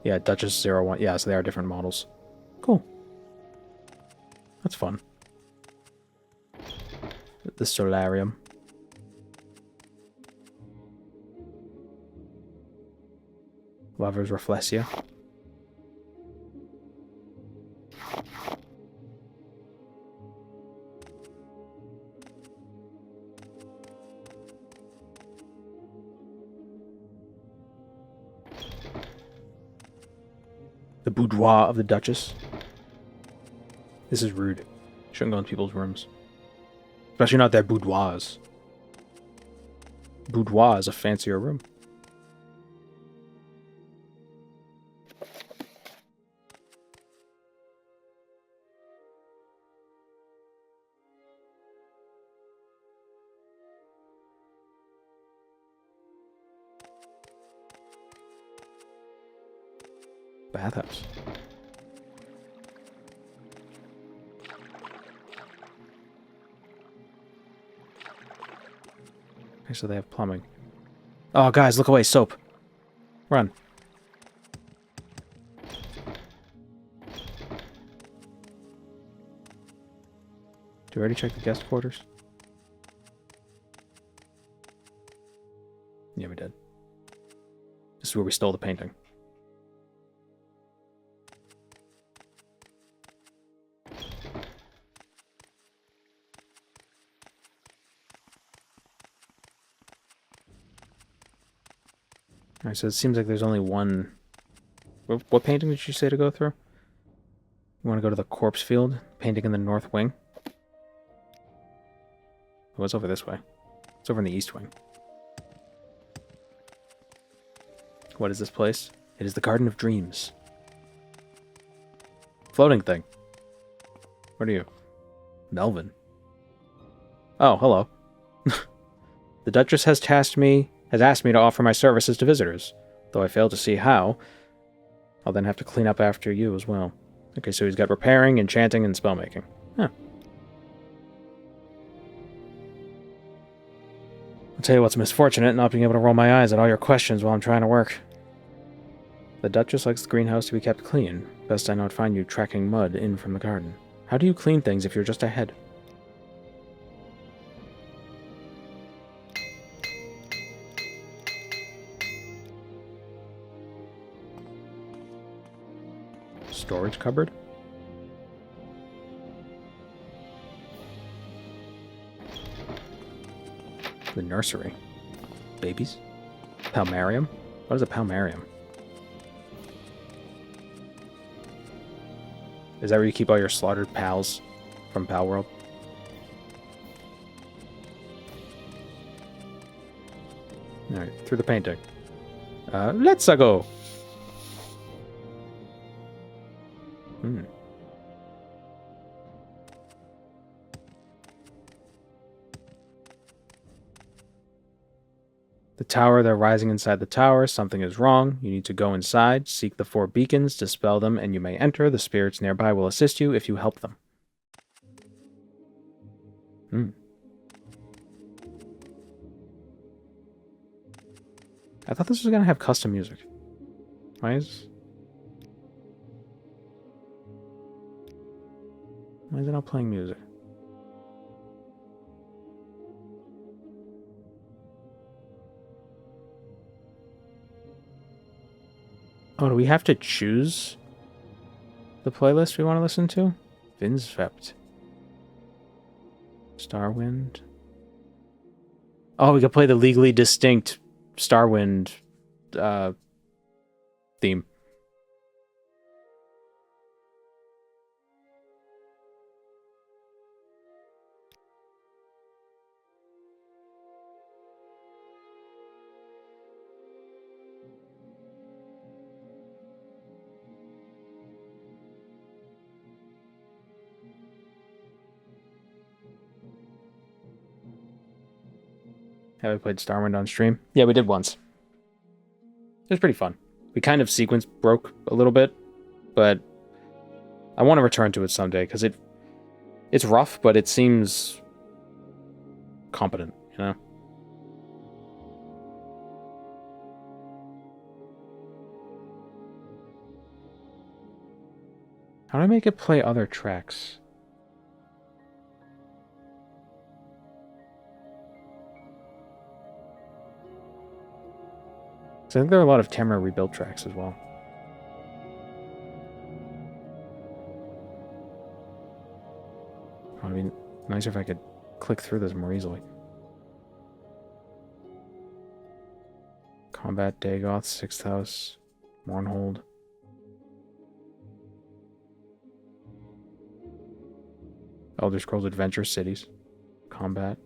Yeah, Duchess 01. Yeah, so they are different models. Cool. That's fun. The Solarium. Lover's Reflexia. The boudoir of the Duchess. This is rude. Shouldn't go in people's rooms. Especially not their boudoirs. Boudoir is a fancier room. Bathhouse. Okay, so they have plumbing. Oh, guys, look away. Soap. Run. Did we already check the guest quarters? Yeah, we did. This is where we stole the painting. Alright, so it seems like there's only one... What painting did you say to go through? You want to go to the corpse field? Painting in the north wing? Oh, it's over this way. It's over in the east wing. What is this place? It is the Garden of Dreams. Floating thing. What are you? Melvin. Oh, hello. The Duchess has asked me to offer my services to visitors. Though I fail to see how, I'll then have to clean up after you as well. Okay, so he's got repairing, enchanting, and spellmaking. Huh. I'll tell you what's misfortunate, not being able to roll my eyes at all your questions while I'm trying to work. The Duchess likes the greenhouse to be kept clean. Best I not find you tracking mud in from the garden. How do you clean things if you're just ahead? Storage cupboard? The nursery. Babies? Palmarium? What is a palmarium? Is that where you keep all your slaughtered pals from Pal World? Alright, through the painting. Let's go! The tower, they're rising inside the tower. Something is wrong. You need to go inside, seek the 4 beacons, dispel them, and you may enter. The spirits nearby will assist you if you help them. I thought this was going to have custom music. Why is it not playing music? Oh, do we have to choose the playlist we want to listen to? Windswept. Starwind. Oh, we could play the legally distinct Starwind theme. Have we played Starwind on stream? Yeah, we did once. It was pretty fun. We kind of sequence broke a little bit, but I want to return to it someday because it's rough, but it seems competent, you know? How do I make it play other tracks? I think there are a lot of Tamara rebuilt tracks as well. I mean, nicer if I could click through this more easily. Combat Dagoth, 6th House, Mournhold. Elder Scrolls Adventure Cities. Combat.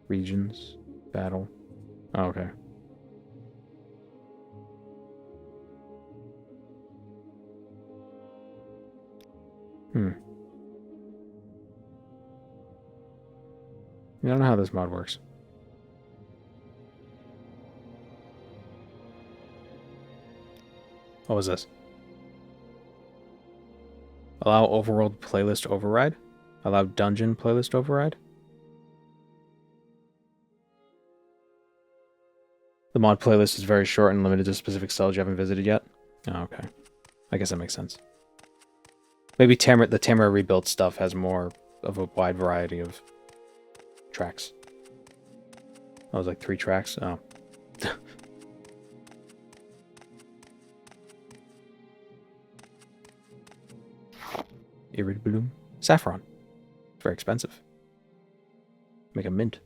Regions. Battle. Oh, okay. I don't know how this mod works. What was this? Allow overworld playlist override? Allow dungeon playlist override? The mod playlist is very short and limited to specific styles you haven't visited yet. Oh, okay. I guess that makes sense. Maybe the Tamara rebuilt stuff has more of a wide variety of tracks. That was like 3 tracks? Oh. Irid Bloom. Saffron. It's very expensive. Make a mint.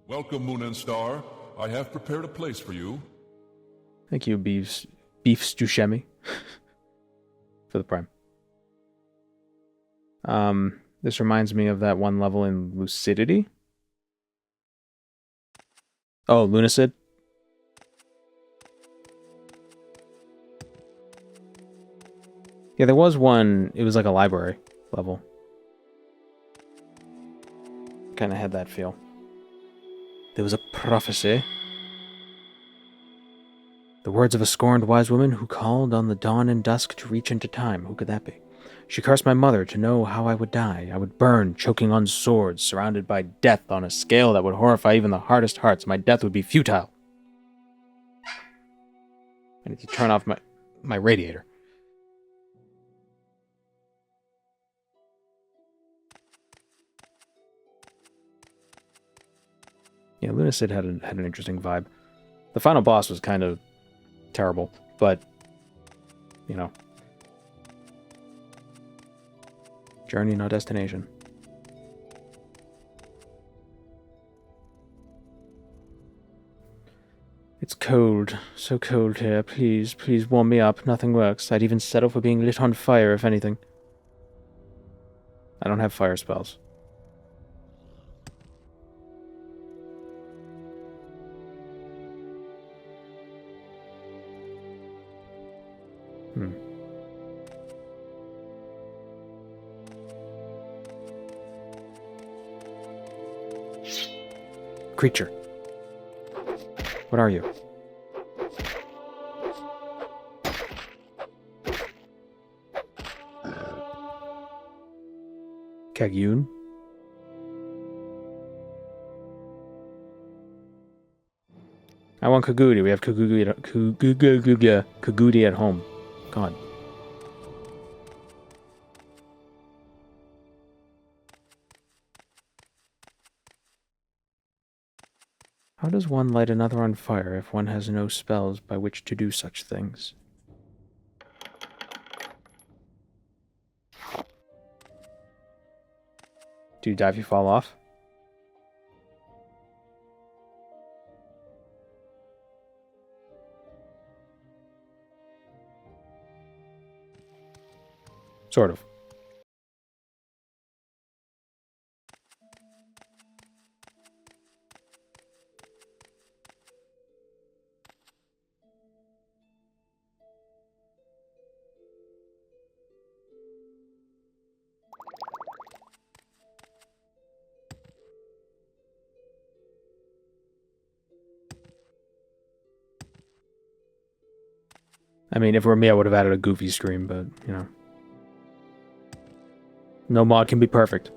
Welcome, Moon and Star. I have prepared a place for you. Thank you, Beef Stushemi, for the prime. This reminds me of that one level in Lucidity. Oh, Lunacid? Yeah, there was one. It was like a library level. Kind of had that feel. There was a prophecy. The words of a scorned wise woman who called on the dawn and dusk to reach into time. Who could that be? She cursed my mother to know how I would die. I would burn, choking on swords, surrounded by death on a scale that would horrify even the hardest hearts. My death would be futile. I need to turn off my radiator. Yeah, Lunacid had an interesting vibe. The final boss was kind of terrible, but, you know. Journey, no destination. It's cold. So cold here. Please, please warm me up. Nothing works. I'd even settle for being lit on fire, if anything. I don't have fire spells. Creature. What are you? Kagyun? I want Kagudi. We have Kagudi at home. God. How does one light another on fire if one has no spells by which to do such things? Do you die if you fall off? Sort of. I mean, if it were me, I would have added a goofy scream, but, you know. No mod can be perfect.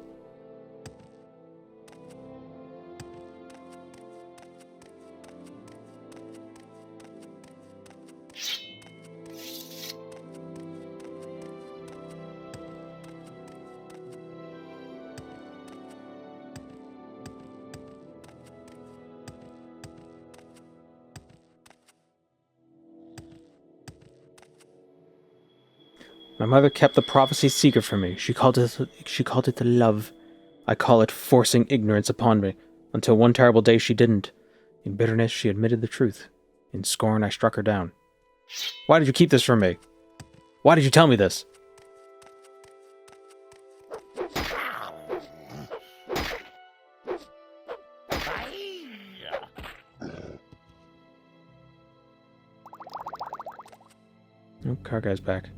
My mother kept the prophecy secret from me. She called it love. I call it forcing ignorance upon me. Until one terrible day she didn't. In bitterness, she admitted the truth. In scorn, I struck her down. Why did you keep this from me? Why did you tell me this? Oh, car guy's back.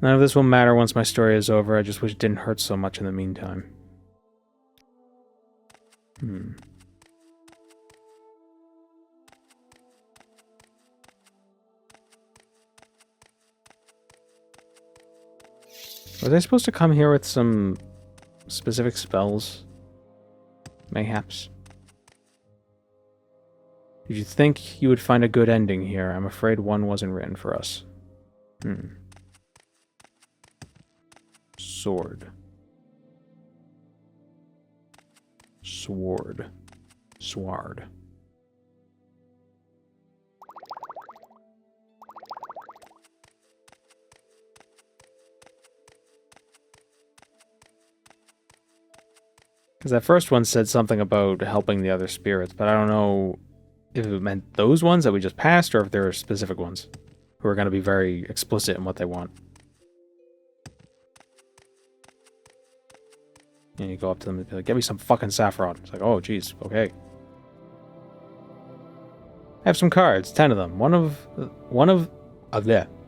None of this will matter once my story is over. I just wish it didn't hurt so much in the meantime. Was I supposed to come here with some specific spells? Mayhaps. Did you think you would find a good ending here? I'm afraid one wasn't written for us. Sword. Sword. Sward. Because that first one said something about helping the other spirits, but I don't know if it meant those ones that we just passed or if there are specific ones who are going to be very explicit in what they want. And you go up to them and be like, "Give me some fucking saffron." It's like, "Oh, jeez, okay." I have some cards, 10 of them.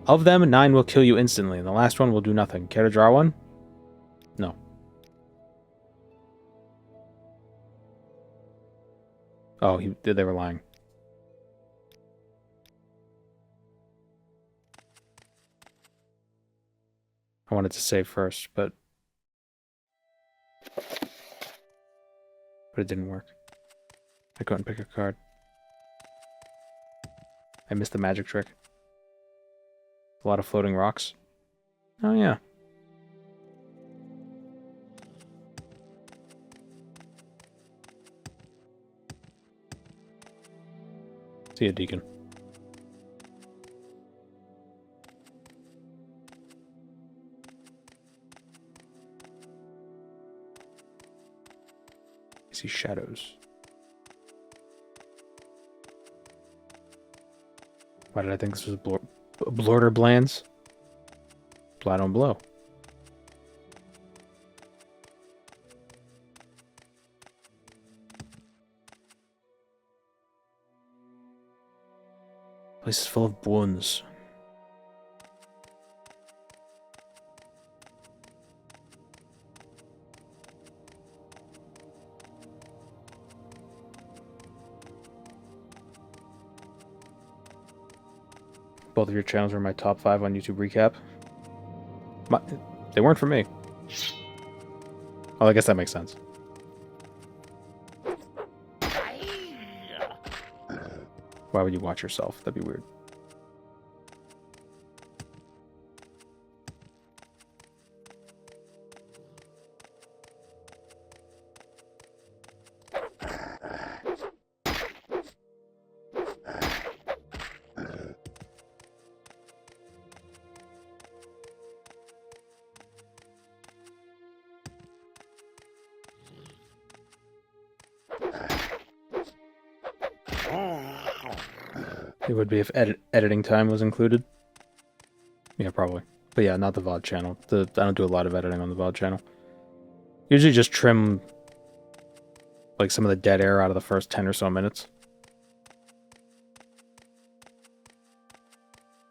Of them, 9 will kill you instantly, and the last one will do nothing. Care to draw one? No. Oh, they were lying. I wanted to save first, but it didn't work. I couldn't pick a card. I missed the magic trick. A lot of floating rocks. Oh yeah. See ya, Deacon. I see shadows. Why did I think this was Blorder Blands? Blow don't blow. Place is full of bones. Both of your channels are my top 5 on YouTube recap. They weren't for me. Oh, I guess that makes sense. Why would you watch yourself? That'd be weird. It would be if editing time was included. Yeah, probably. But yeah, not the VOD channel. I don't do a lot of editing on the VOD channel. Usually just trim like some of the dead air out of the first 10 or so minutes.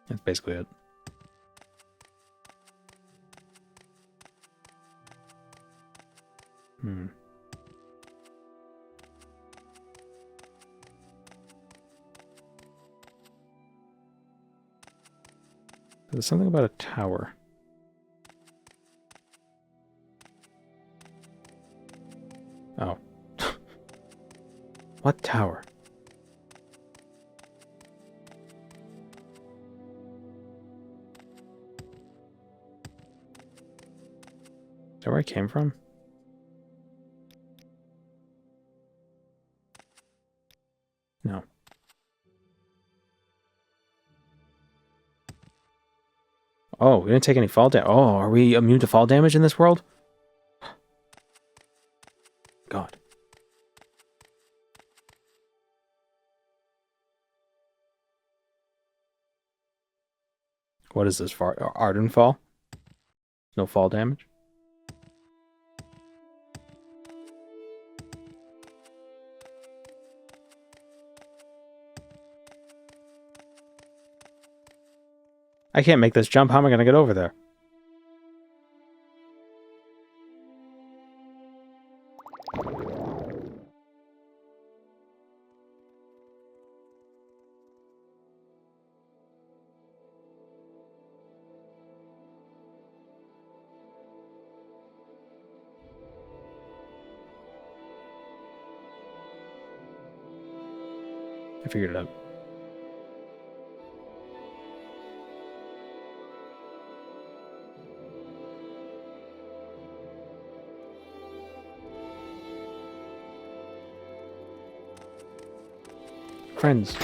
That's basically it. There's something about a tower. Oh. What tower? Is that where I came from? No. Oh, we didn't take any fall damage. Oh, are we immune to fall damage in this world? God. What is this? Arden fall? No fall damage? I can't make this jump. How am I going to get over there? I figured it out. Friends.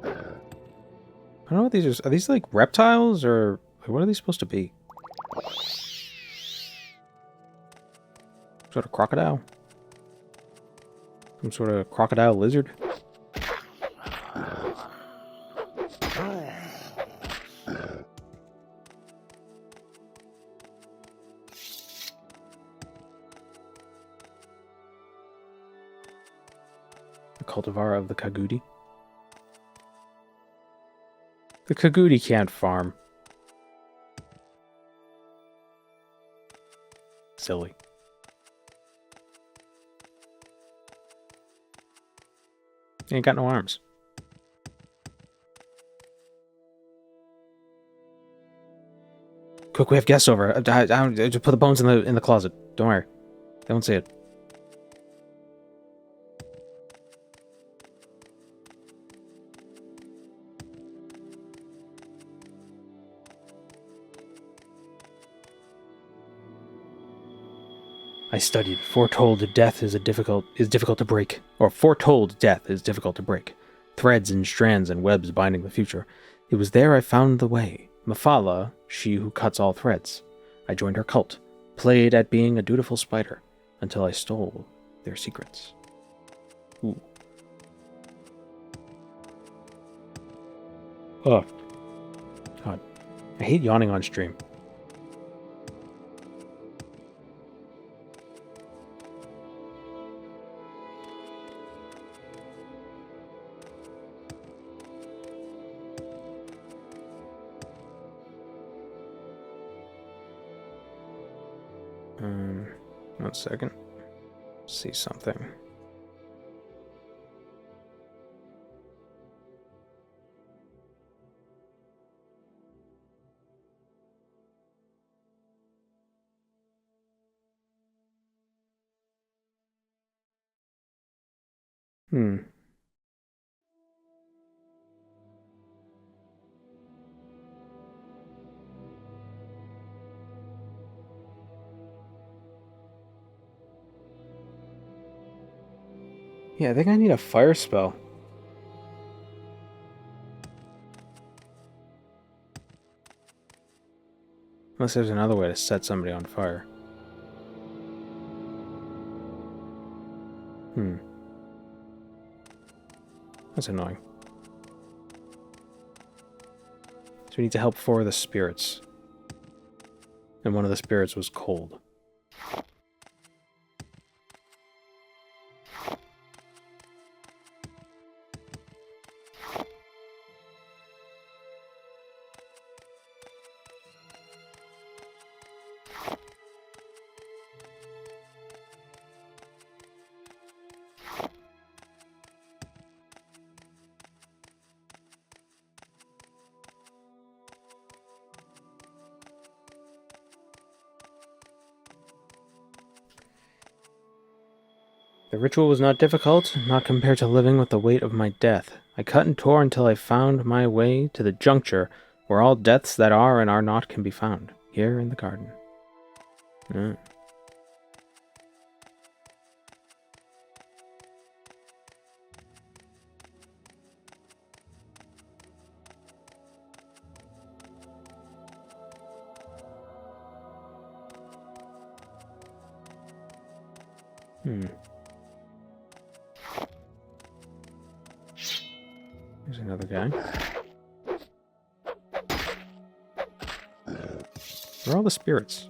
I don't know what these are. Are these like reptiles or what are these supposed to be? Sort of crocodile? Some sort of crocodile lizard? The cultivar of the Kagudi. The Kagudi can't farm. Silly. He ain't got no arms. Quick, we have guests over. I just put the bones in the closet. Don't worry. They won't see it. I studied. Foretold death is difficult to break. Or foretold death is difficult to break. Threads and strands and webs binding the future. It was there I found the way. Mafala, she who cuts all threads. I joined her cult, played at being a dutiful spider, until I stole their secrets. Ooh. Oh. God. I hate yawning on stream. One second. See something. Yeah, I think I need a fire spell. Unless there's another way to set somebody on fire. That's annoying. So we need to help 4 of the spirits. And one of the spirits was cold. The ritual was not difficult, not compared to living with the weight of my death. I cut and tore until I found my way to the juncture where all deaths that are and are not can be found, here in the garden. There's another guy. Where are all the spirits?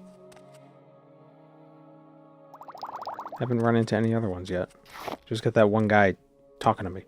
Haven't run into any other ones yet. Just got that one guy talking to me.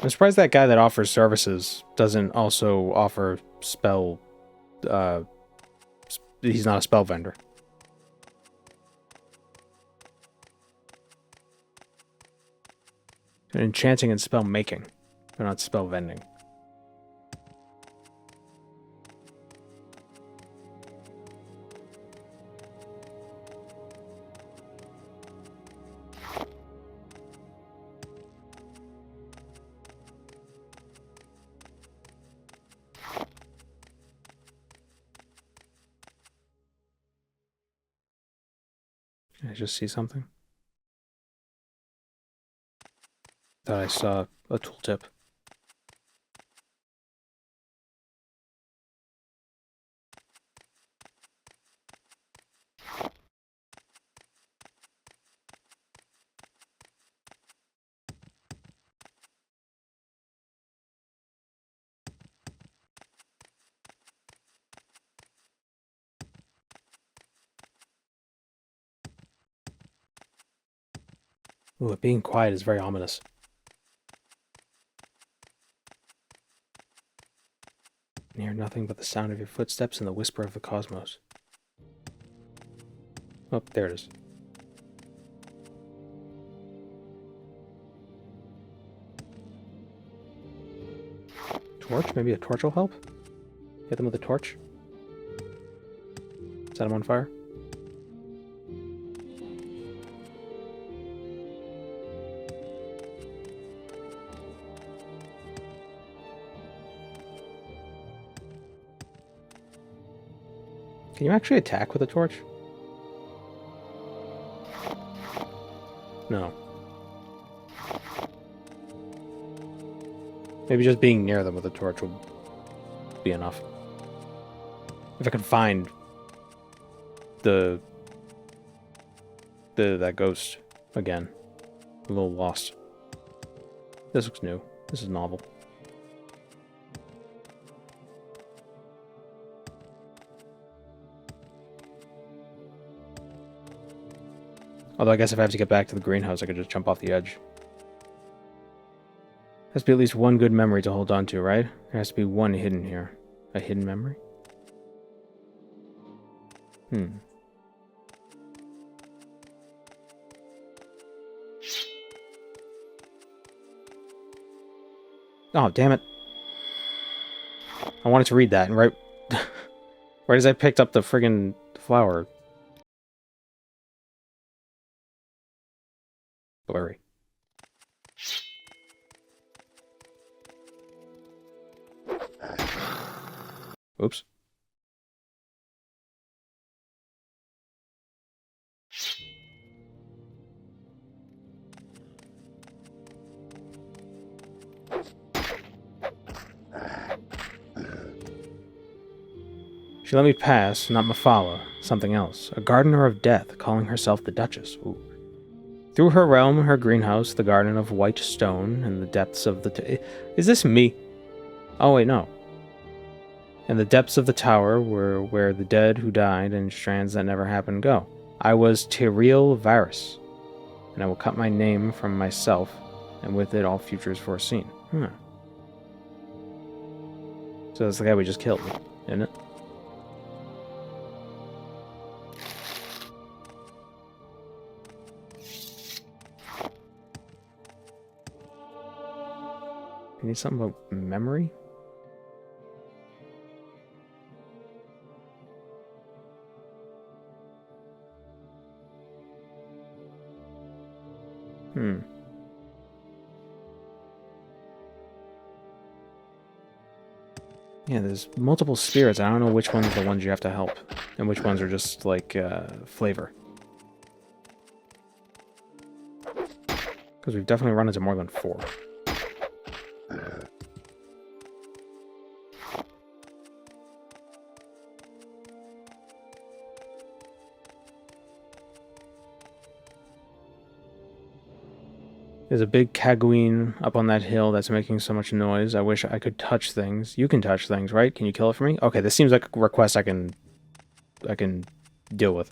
I'm surprised that guy that offers services doesn't also offer spell... he's not a spell vendor. Enchanting and spell making, but not spell vending. Did I just see something? Thought I saw a tooltip. Ooh, being quiet is very ominous. You hear nothing but the sound of your footsteps and the whisper of the cosmos. Oh, there it is. Torch? Maybe a torch will help? Hit them with a torch? Set them on fire? Can you actually attack with a torch? No. Maybe just being near them with a torch will be enough. If I can find that ghost again. I'm a little lost. This looks new. This is novel. Although I guess if I have to get back to the greenhouse, I could just jump off the edge. Has to be at least one good memory to hold on to, right? There has to be one hidden here. A hidden memory? Oh, damn it. I wanted to read that, and right as I picked up the friggin' flower. Blurry. Oops. She let me pass, not Mafala, something else. A gardener of death, calling herself the Duchess. Ooh. Through her realm, her greenhouse, the garden of white stone, and the depths of the... Is this me? Oh, wait, no. And the depths of the tower were where the dead who died and strands that never happened go. I was Tyrael Varus, and I will cut my name from myself, and with it all futures foreseen. So that's the guy we just killed, isn't it? You need something about memory? Yeah, there's multiple spirits. I don't know which ones are the ones you have to help, and which ones are just, like, flavor. Because we've definitely run into more than 4. There's a big Kaguin up on that hill that's making so much noise. I wish I could touch things. You can touch things, right? Can you kill it for me? Okay, this seems like a request I can deal with.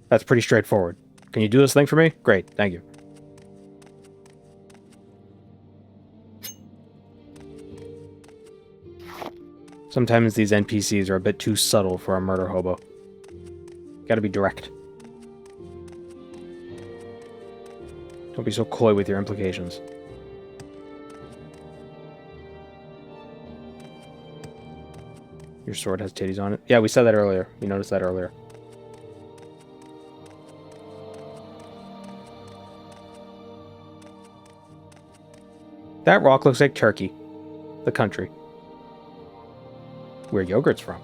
That's pretty straightforward. Can you do this thing for me? Great, thank you. Sometimes these NPCs are a bit too subtle for a murder hobo. Gotta be direct. Don't be so coy with your implications. Your sword has titties on it. Yeah, we said that earlier. We noticed that earlier. That rock looks like Turkey. The country. Where yogurt's from.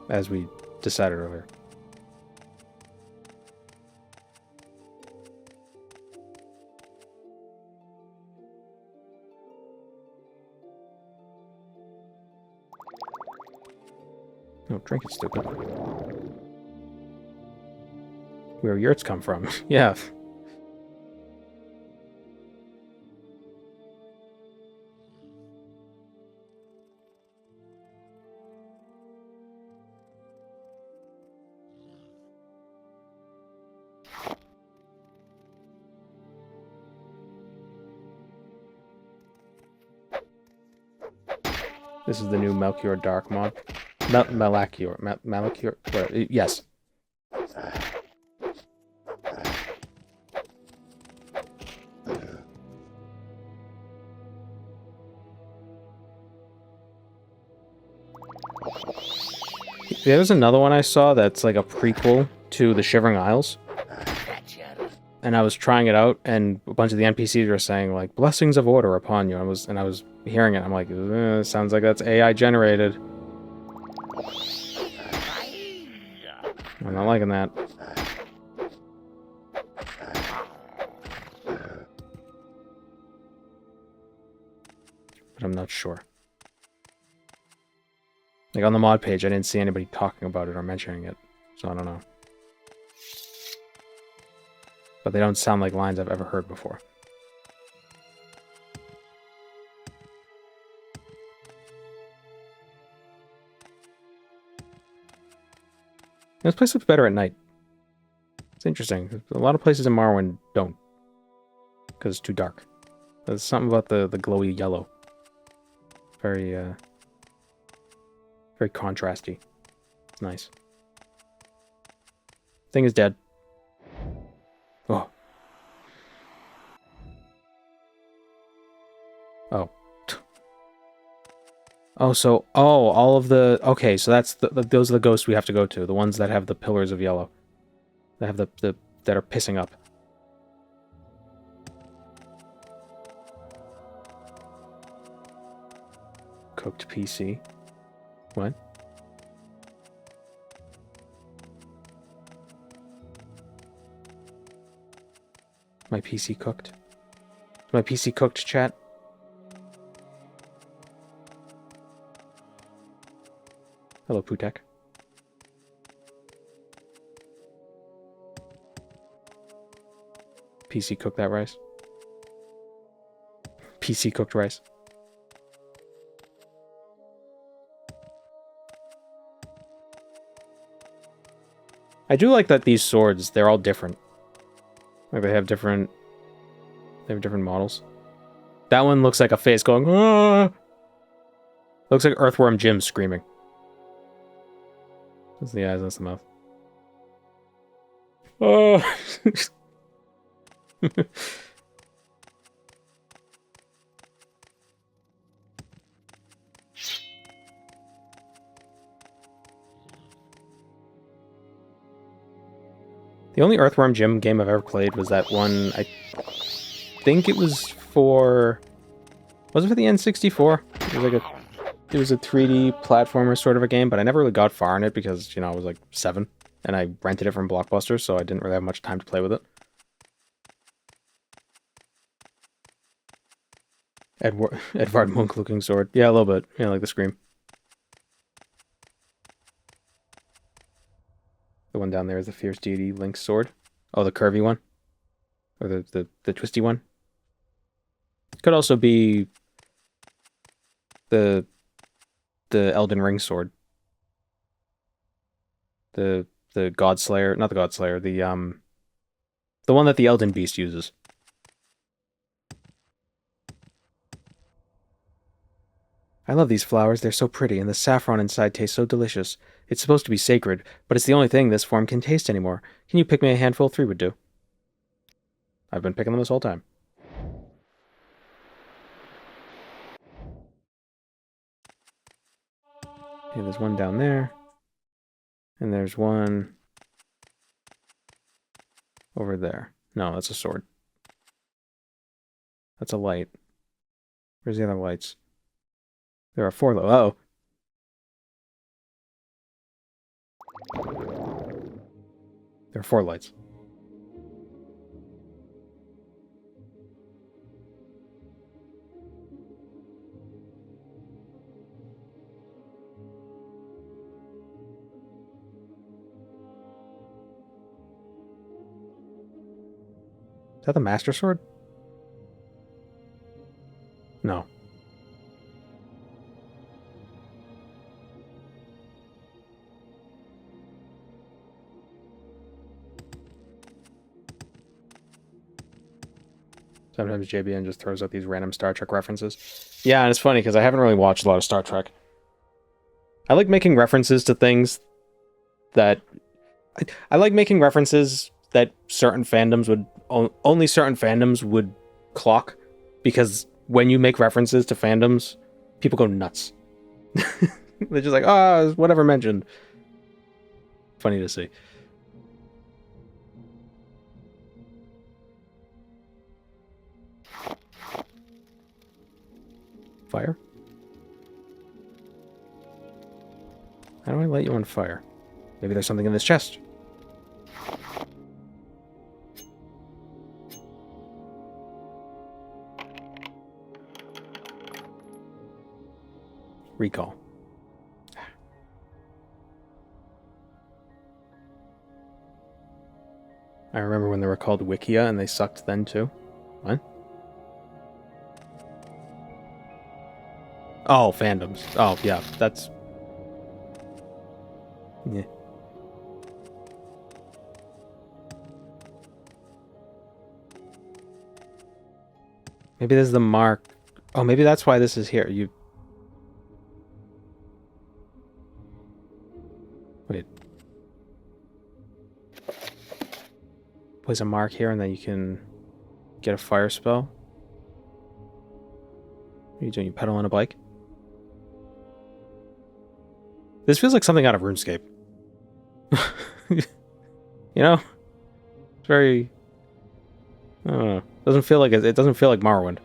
As we decided earlier. No, drink it, stupid. Where yurts come from. Yeah. This is the new Melchior Dark mod. Malachor. Yes. There's another one I saw that's like a prequel to the Shivering Isles. And I was trying it out, and a bunch of the NPCs were saying, like, blessings of order upon you. I was hearing it. I'm like, sounds like that's AI generated. I'm not liking that. But I'm not sure. Like, on the mod page, I didn't see anybody talking about it or mentioning it. So I don't know. But they don't sound like lines I've ever heard before. This place looks better at night. It's interesting. A lot of places in Morrowind don't. Because it's too dark. There's something about the glowy yellow. Very, very contrasty. It's nice. Thing is dead. Oh. Oh. Oh, so... Oh, all of the... Okay, so that's those are the ghosts we have to go to. The ones that have the pillars of yellow. That have the that are pissing up. Cooked PC. What? My PC cooked? Is my PC cooked, chat? Hello, Putek. PC cooked that rice. PC cooked rice. I do like that these swords, they're all different. Like they have different models. That one looks like a face going, "Ah!" Looks like Earthworm Jim screaming. That's the eyes, that's the mouth. Oh. The only Earthworm Jim game I've ever played was that one, I think it was for... Was it for the N64? It was a 3D platformer sort of a game, but I never really got far in it because, you know, I was like 7, and I rented it from Blockbuster, so I didn't really have much time to play with it. Edvard Munch looking sword. Yeah, a little bit. Yeah, like the Scream. The one down there is the Fierce Deity Link's sword. Oh, the curvy one? Or the twisty one? Could also be the Elden Ring sword. The Godslayer, not the Godslayer, the one that the Elden Beast uses. I love these flowers, they're so pretty, and the saffron inside tastes so delicious. It's supposed to be sacred, but it's the only thing this form can taste anymore. Can you pick me a handful? 3 would do. I've been picking them this whole time. Okay, there's one down there. And there's one over there. No, that's a sword. That's a light. Where's the other lights? There are 4 though. Uh-oh. There are 4 lights. Is that the Master Sword? No. Sometimes JBN just throws out these random Star Trek references. Yeah, and it's funny because I haven't really watched a lot of Star Trek. I like making references to things that... I like making references that certain fandoms would... Only certain fandoms would clock, because when you make references to fandoms, people go nuts. They're just like, oh, whatever mentioned. Funny to see. Fire? How do I light you on fire? Maybe there's something in this chest. Recall. I remember when they were called Wikia and they sucked then too. What? Oh, fandoms. Oh, yeah, that's... Yeah. Maybe this is the mark. Oh, maybe that's why this is here. You... Wait. Place a mark here and then you can get a fire spell. What are you doing? You pedal on a bike? This feels like something out of RuneScape. You know? It's very... I don't know. Doesn't feel like it doesn't feel like Morrowind.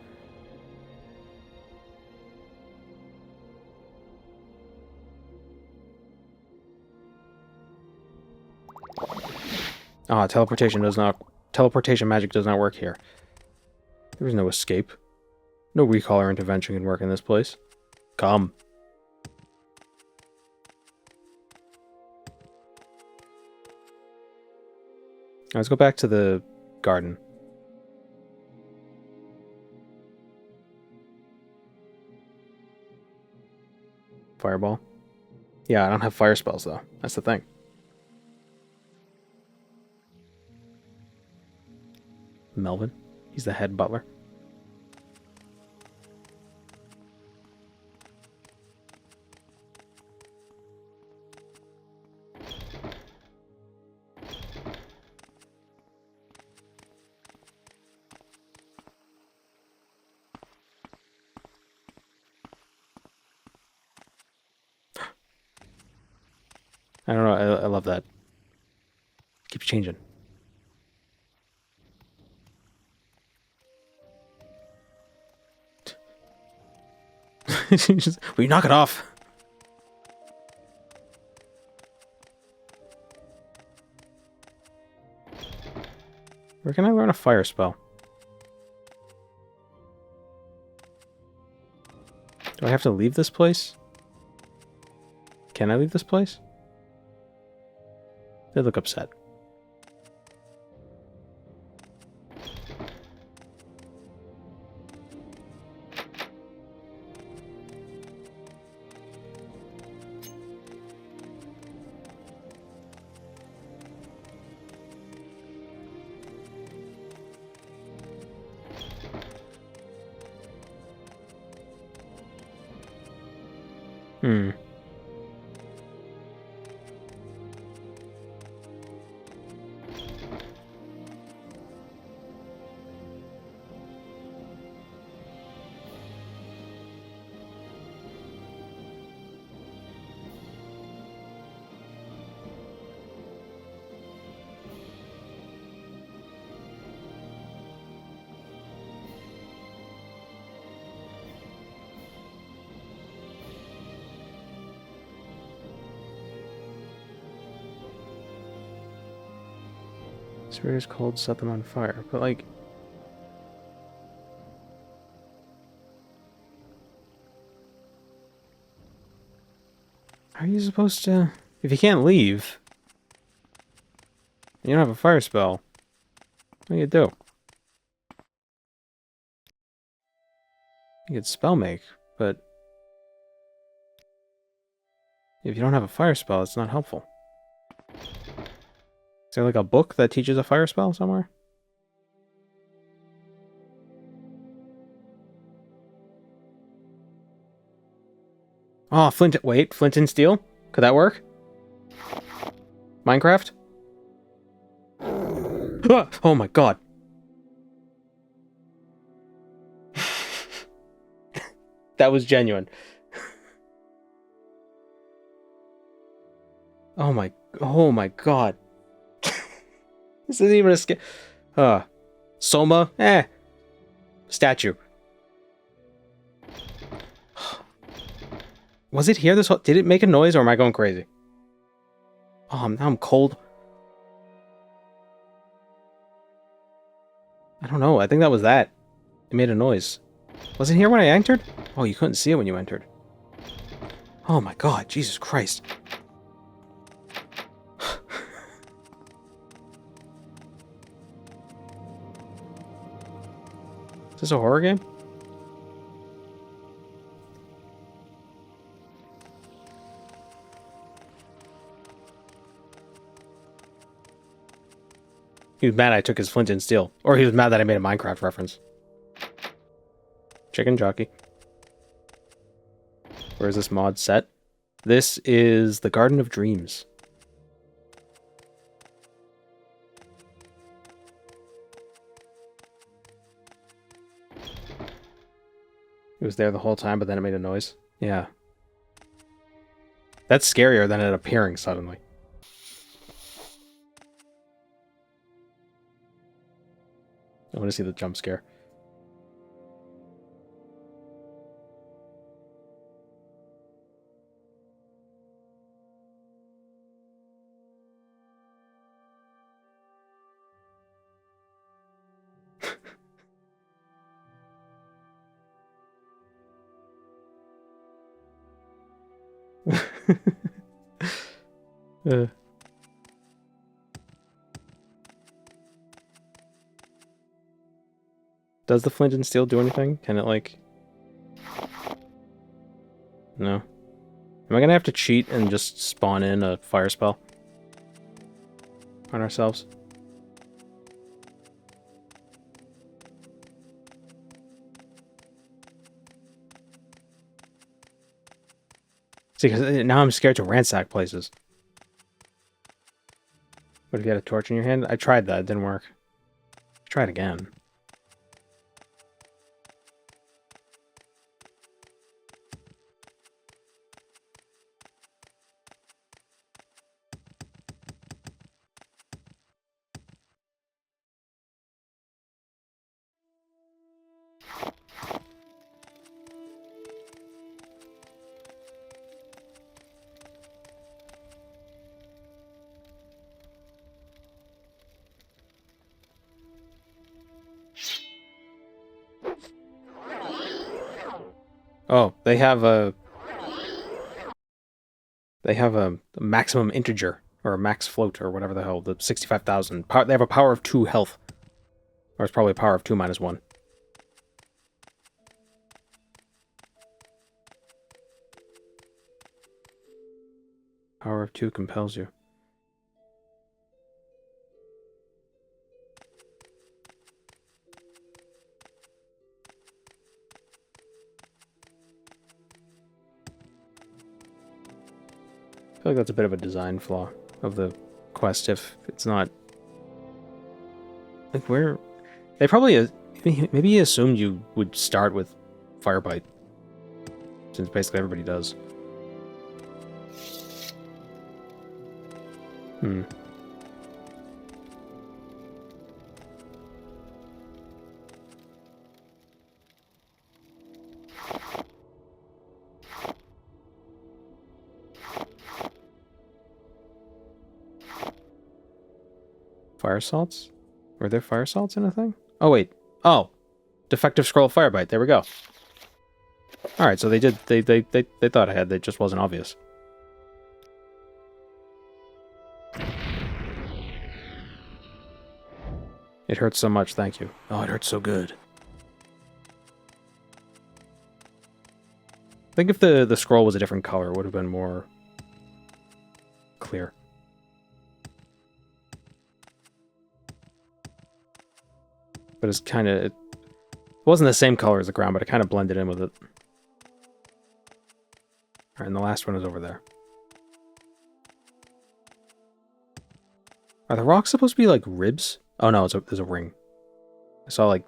Ah, teleportation magic does not work here. There is no escape. No recall or intervention can work in this place. Come. Let's go back to the garden. Fireball. Yeah, I don't have fire spells though. That's the thing. Melvin. He's the head butler. I don't know, I love that. Keeps changing. Will you knock it off? Where can I learn a fire spell? Do I have to leave this place? Can I leave this place? They look upset. Hmm. Spirit is cold, set them on fire. But like... How are you supposed to... If you can't leave... You don't have a fire spell. What do you do? You could spell make, but... If you don't have a fire spell, it's not helpful. Is there like a book that teaches a fire spell somewhere? Oh, wait, flint and steel? Could that work? Minecraft? Ah, oh my god. That was genuine. Oh my god. This isn't even a scare. Soma? Statue. Was it here this whole... Did it make a noise or am I going crazy? Oh, now I'm cold. I don't know. I think that was that. It made a noise. Was it here when I entered? Oh, you couldn't see it when you entered. Oh my god, Jesus Christ. Is this a horror game? He was mad I took his flint and steel. Or he was mad that I made a Minecraft reference. Chicken jockey. Where is this mod set? This is the Garden of Dreams. It was there the whole time, but then it made a noise. Yeah. That's scarier than it appearing suddenly. I want to see the jump scare. Does the flint and steel do anything? Can it, like... No. Am I gonna have to cheat and just spawn in a fire spell? On ourselves? See, because now I'm scared to ransack places. What if you had a torch in your hand? I tried that, it didn't work. Try it again. Oh, they have a maximum integer or a max float or whatever the hell, the 65,000. They have a power of 2 health. Or it's probably a power of 2 minus 1. Power of 2 compels you. I feel like that's a bit of a design flaw of the quest if it's not... Like, where... They probably... Maybe he assumed you would start with Firebite. Since basically everybody does. Fire salts? Were there fire salts in a thing? Oh, wait. Oh! Defective scroll Firebite. There we go. Alright, so they did... They thought ahead. It just wasn't obvious. It hurts so much, thank you. Oh, it hurts so good. I think if the scroll was a different color, it would have been more... clear. But it's kind of... It wasn't the same color as the ground, but it kind of blended in with it. Alright, and the last one is over there. Are the rocks supposed to be like ribs? Oh no, there's a ring. I saw like...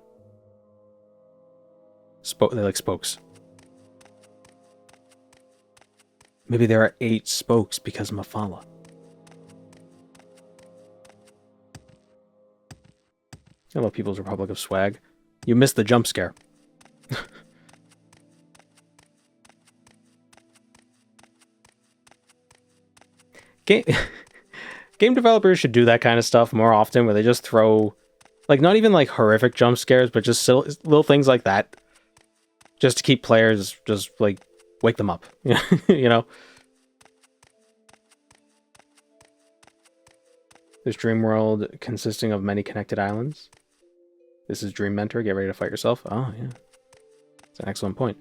They're like spokes. Maybe there are 8 spokes because Mafala. Hello, People's Republic of Swag. You missed the jump scare. Game developers should do that kind of stuff more often, where they just throw, like, not even like horrific jump scares, but just little things like that, just to keep players just like wake them up. You know. This dream world consisting of many connected islands. This is Dream Mentor. Get ready to fight yourself. Oh yeah, it's an excellent point.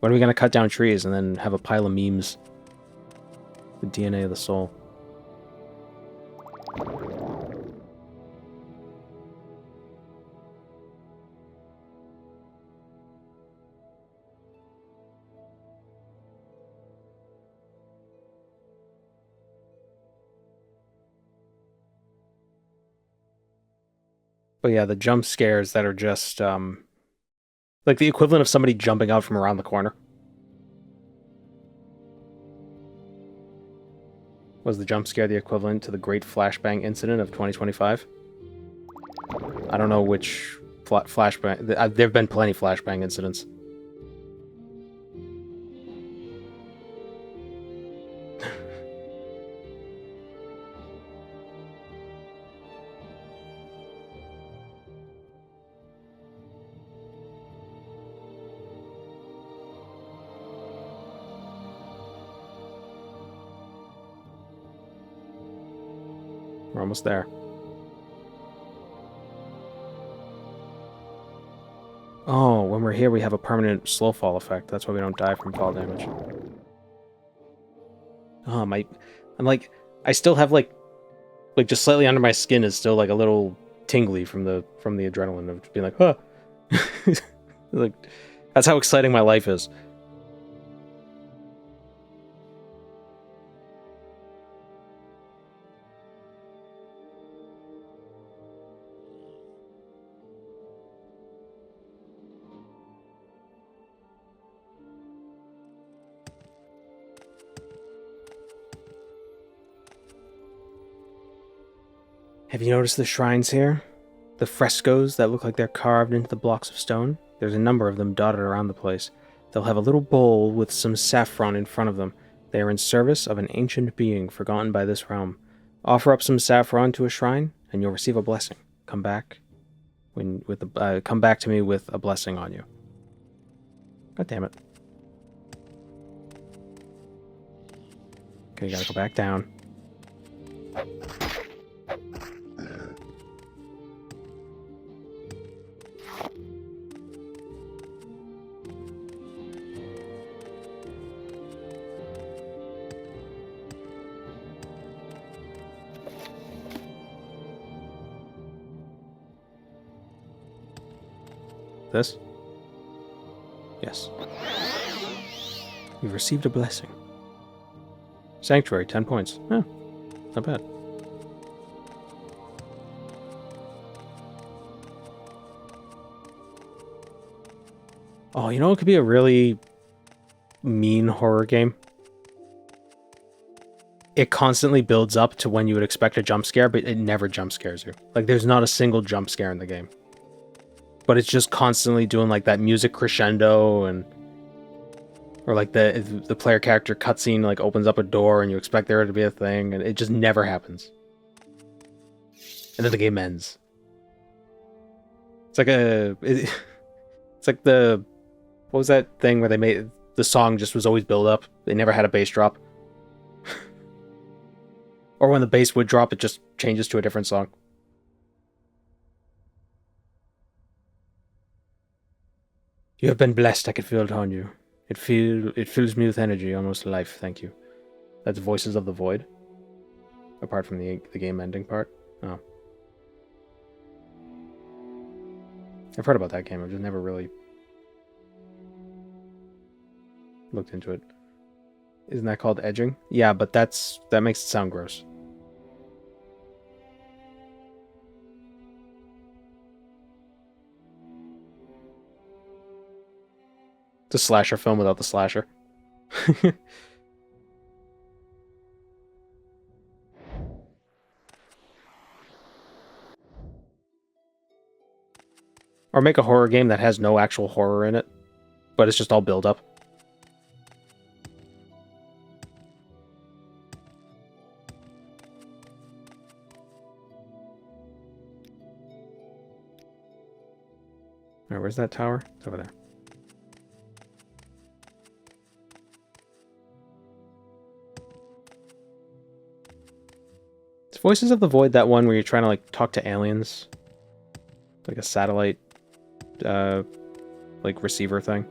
When are we gonna cut down trees and then have a pile of memes? The DNA of the soul. But yeah, the jump scares that are just, like the equivalent of somebody jumping out from around the corner. Was the jump scare the equivalent to the Great Flashbang Incident of 2025? I don't know which flashbang... There have been plenty flashbang incidents. We're almost there. Oh, when we're here, we have a permanent slow fall effect. That's why we don't die from fall damage. Oh, I'm like, I still have like just slightly under my skin is still like a little tingly from the adrenaline of being like, huh. Like, that's how exciting my life is. Have you noticed the shrines here? The frescoes that look like they're carved into the blocks of stone? There's a number of them dotted around the place. They'll have a little bowl with some saffron in front of them. They are in service of an ancient being forgotten by this realm. Offer up some saffron to a shrine, and you'll receive a blessing. Come back to me with a blessing on you. God damn it. Okay, gotta go back down. This? Yes. You've received a blessing. Sanctuary, 10 points. Eh, not bad. Oh, you know it could be a really mean horror game? It constantly builds up to when you would expect a jump scare, but it never jump scares you. Like, there's not a single jump scare in the game. But it's just constantly doing like that music crescendo, and or like the player character cutscene like opens up a door and you expect there to be a thing, and it just never happens. And then the game ends. It's like it's like what was that thing where they made the song just was always build up? They never had a bass drop. Or when the bass would drop, it just changes to a different song. You have been blessed, I can feel it on you. It fills me with energy, almost life, thank you. That's Voices of the Void. Apart from the game ending part. Oh. I've heard about that game, I've just never really looked into it. Isn't that called edging? Yeah, but that makes it sound gross. It's a slasher film without the slasher. Or make a horror game that has no actual horror in it, but it's just all build up. Alright, where's that tower? It's over there. Is Voices of the Void that one where you're trying to like talk to aliens? Like a satellite like receiver thing?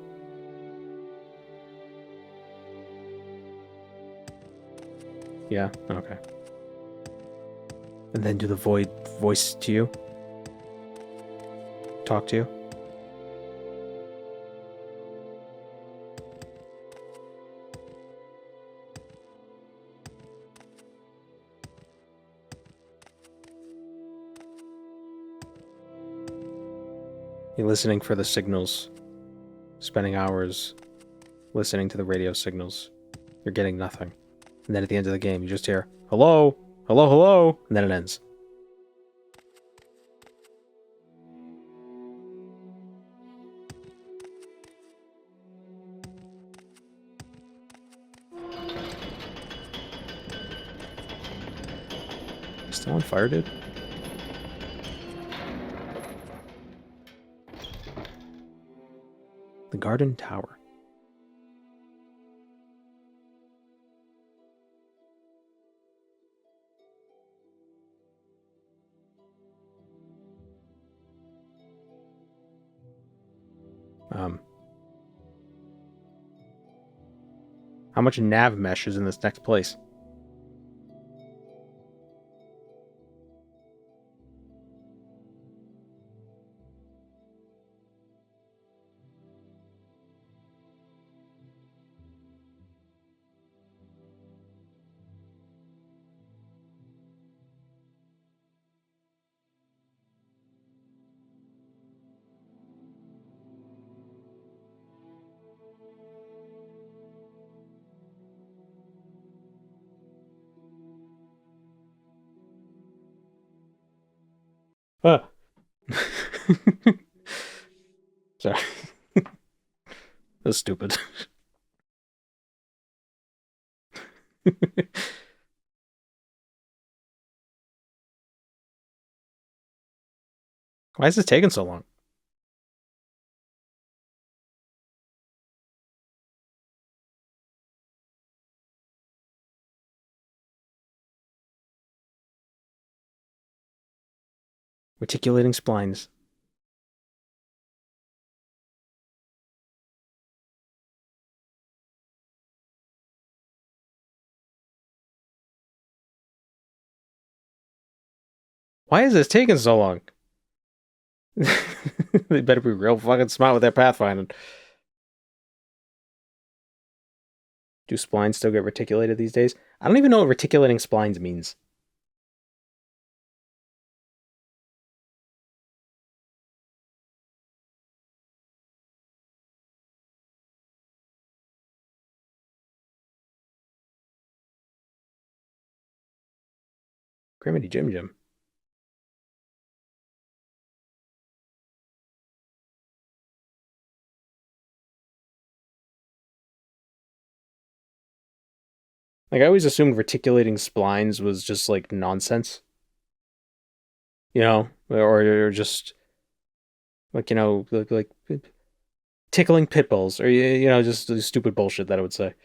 Yeah, okay. And then do the void voice to you? Talk to you? You're listening for the signals, spending hours listening to the radio signals. You're getting nothing. And then at the end of the game, you just hear, hello, hello, hello, and then it ends. Still on fire, dude? The Garden Tower. How much nav mesh is in this next place? Ah. Sorry. That's stupid. Why is this taking so long? Reticulating splines. Why is this taking so long? They better be real fucking smart with their pathfinding. Do splines still get reticulated these days? I don't even know what reticulating splines means. Grimity Jim Jim. Like, I always assumed reticulating splines was just, like, nonsense. You know? Or just, like, you know, like tickling pit bulls. Or, you know, just stupid bullshit that I would say.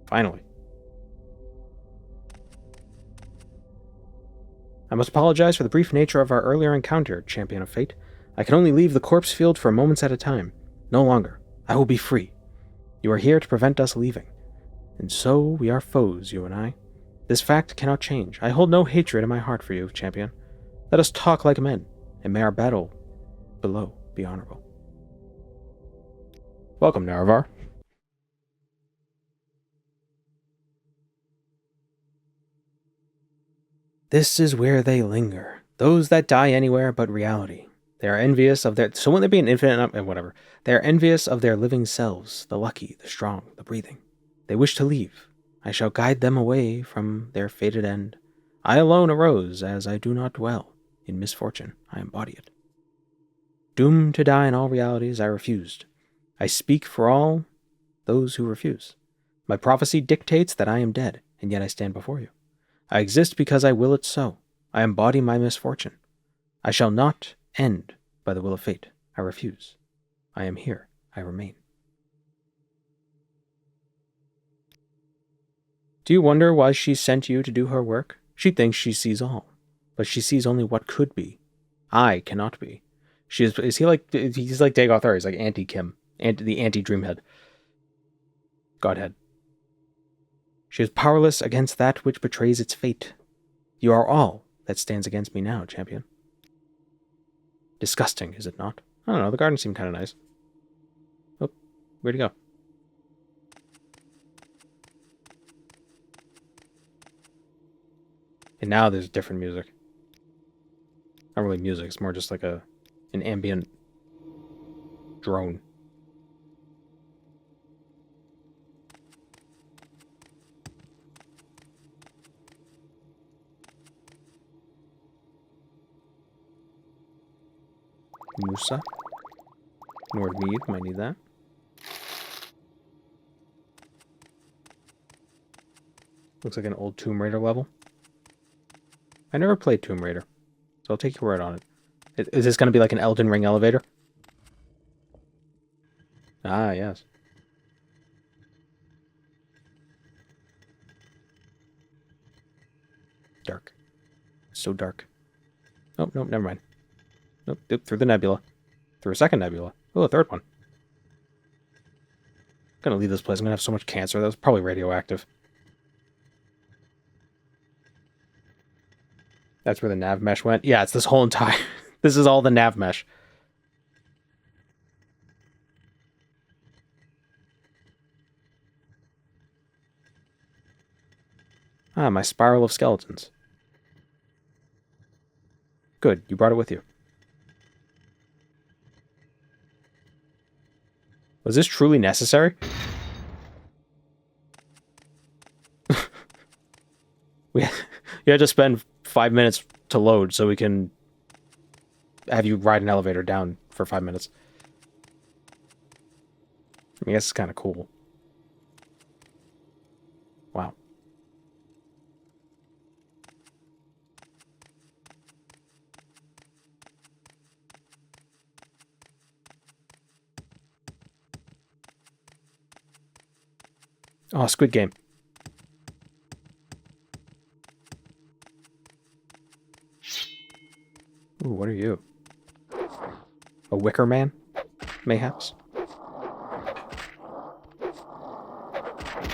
Finally. I must apologize for the brief nature of our earlier encounter, Champion of Fate. I can only leave the corpse field for moments at a time. No longer. I will be free. You are here to prevent us leaving. And so we are foes, you and I. This fact cannot change. I hold no hatred in my heart for you, champion. Let us talk like men, and may our battle below be honorable. Welcome, Naravar. This is where they linger. Those that die anywhere but reality. They are envious of their... So wouldn't there be an infinite... Whatever. They are envious of their living selves, the lucky, the strong, the breathing. They wish to leave. I shall guide them away from their fated end. I alone arose, as I do not dwell. In misfortune, I embody it. Doomed to die in all realities, I refused. I speak for all those who refuse. My prophecy dictates that I am dead, and yet I stand before you. I exist because I will it so. I embody my misfortune. I shall not end by the will of fate. I refuse. I am here. I remain. Do you wonder why she sent you to do her work? She thinks she sees all, but she sees only what could be. I cannot be. He's like Dagoth Ur. He's like anti-Kim, the anti-Dreamhead. Godhead. She is powerless against that which betrays its fate. You are all that stands against me now, champion. Disgusting, is it not? I don't know, the garden seemed kind of nice. Oh, where'd he go? And now there's different music. Not really music, it's more just like an ambient drone. Musa. Nordmead, might need that. Looks like an old Tomb Raider level. I never played Tomb Raider, so I'll take your word on it. Is this going to be like an Elden Ring elevator? Ah, yes. Dark. So dark. Oh, nope, never mind. Nope, through the nebula. Through a second nebula. Oh, a third one. I'm gonna leave this place. I'm gonna have so much cancer. That was probably radioactive. That's where the nav mesh went? Yeah, it's this whole entire... This is all the nav mesh. Ah, my spiral of skeletons. Good, you brought it with you. Was this truly necessary? You had to spend 5 minutes to load so we can have you ride an elevator down for 5 minutes. I mean, I guess it's kind of cool. Wow. Oh, Squid Game. Ooh, what are you? A Wicker Man? Mayhaps?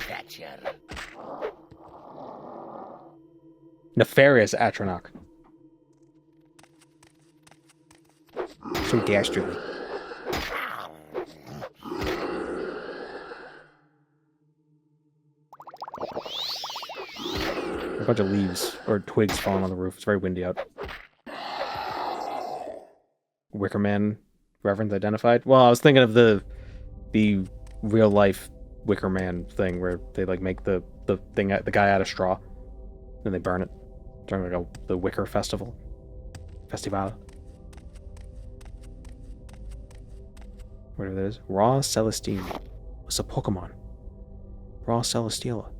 Thatcher. Nefarious Atronach. So dastardly. A bunch of leaves or twigs falling on the roof. It's very windy out. Wicker Man reference identified. Well, I was thinking of the real life Wicker Man thing where they like make the guy out of straw, then they burn it during like the Wicker Festival. Whatever that is. Raw Celestine. What's a Pokemon? Raw Celesteela.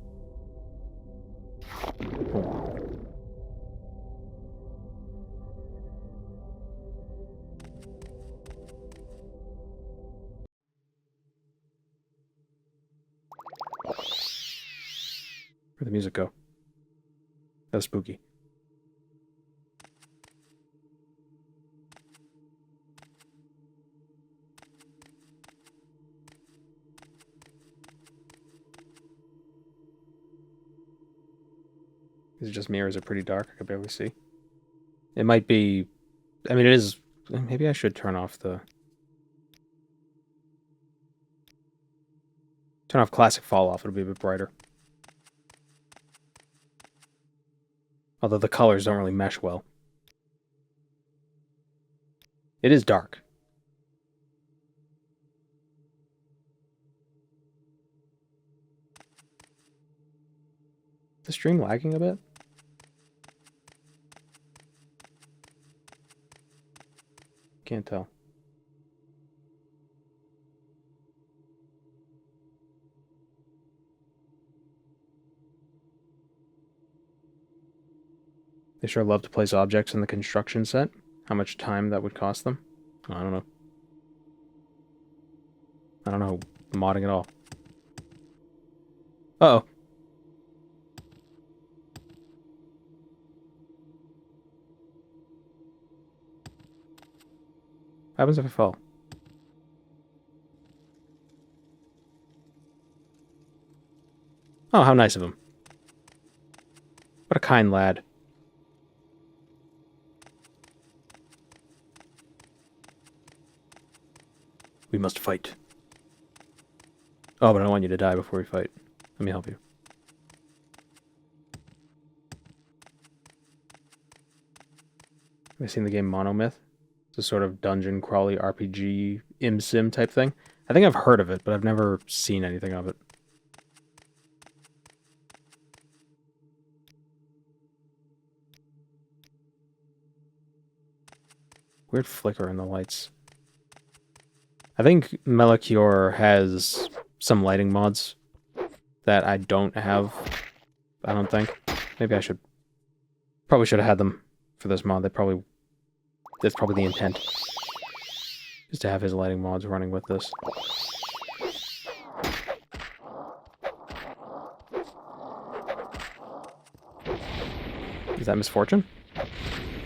Oh. Where'd the music go? That was spooky. Is it just me or is it pretty dark? I can barely see. It might be... I mean, it is... Maybe I should turn off the... Turn off classic fall off. It'll be a bit brighter. Although the colors don't really mesh well. It is dark. Is the stream lagging a bit? Can't tell. They sure love to place objects in the construction set. How much time that would cost them? I don't know. I don't know modding at all. Uh-oh. What happens if I fall? Oh, how nice of him. What a kind lad. We must fight. Oh, but I don't want you to die before we fight. Let me help you. Have you seen the game Monomyth? It's a sort of dungeon crawly RPG sim type thing. I think I've heard of it, but I've never seen anything of it. Weird flicker in the lights. I think Melchior has some lighting mods that I don't have. I don't think. Maybe I should. Probably should have had them for this mod. That's probably the intent. Is to have his lighting mods running with this. Is that Misfortune?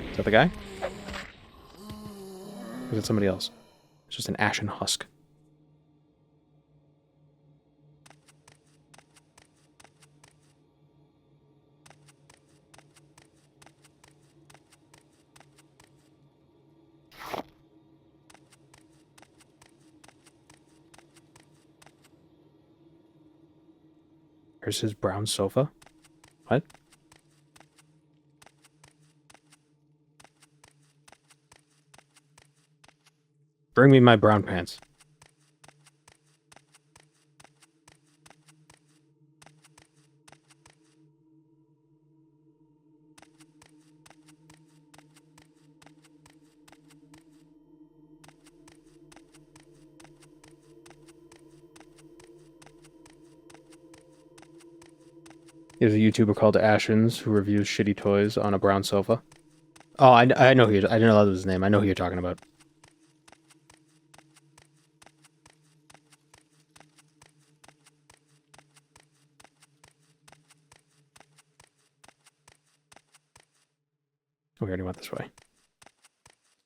Is that the guy? Or is it somebody else? It's just an ashen husk. Here's his brown sofa. What? Bring me my brown pants. There's a YouTuber called Ashens who reviews shitty toys on a brown sofa. Oh, I know who I didn't know that was his name. I know who you're talking about. Oh, we already went this way.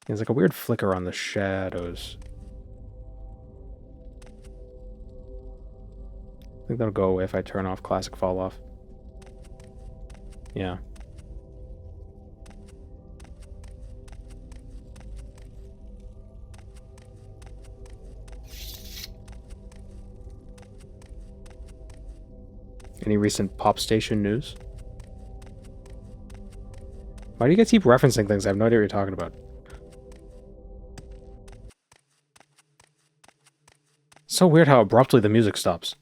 There's like a weird flicker on the shadows. I think that'll go away if I turn off classic fall off. Yeah. Any recent pop station news? Why do you guys keep referencing things? I have no idea what you're talking about. So weird how abruptly the music stops.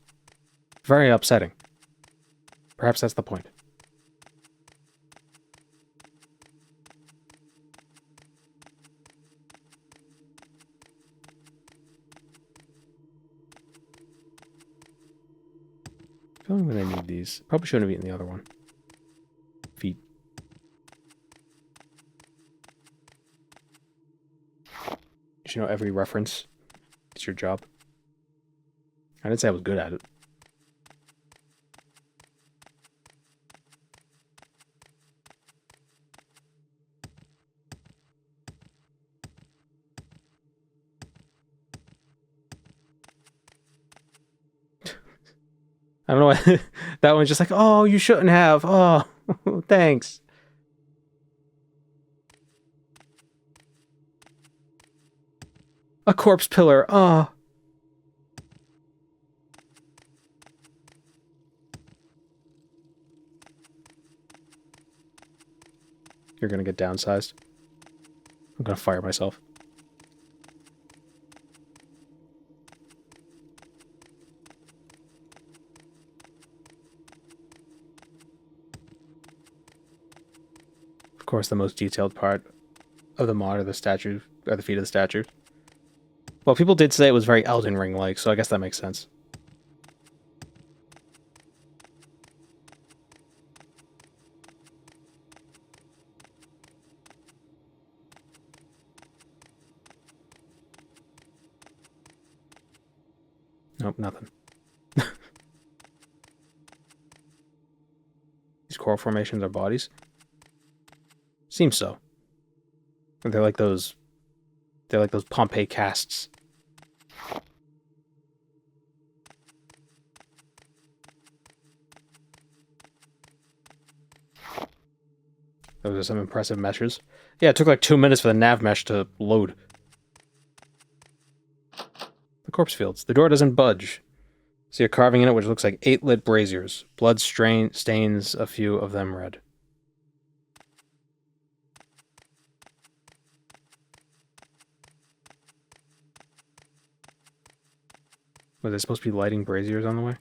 Very upsetting. Perhaps that's the point. I feel like when I need these. Probably shouldn't have eaten the other one. Feet. You should know every reference. It's your job. I didn't say I was good at it. I don't know why. That one's just like, oh, you shouldn't have. Oh. Thanks. A corpse pillar. Oh. You're gonna get downsized. I'm gonna fire myself. Of course, the most detailed part of the mod are the statue, or the feet of the statue. Well, people did say it was very Elden Ring-like, so I guess that makes sense. Nope, nothing. These coral formations are bodies? Seems so. They're like those Pompeii casts. Those are some impressive meshes. Yeah, it took like 2 minutes for the nav mesh to load. The corpse fields. The door doesn't budge. See a carving in it which looks like 8 lit braziers. Blood stains a few of them red. Was they supposed to be lighting braziers on the way?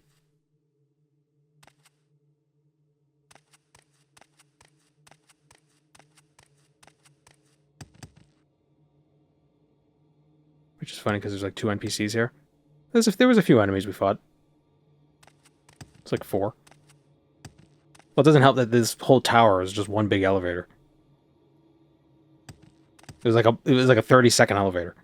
Which is funny because there's like 2 NPCs here. There was a few enemies we fought. It's like 4. Well, it doesn't help that this whole tower is just one big elevator. It was like a 30-second elevator.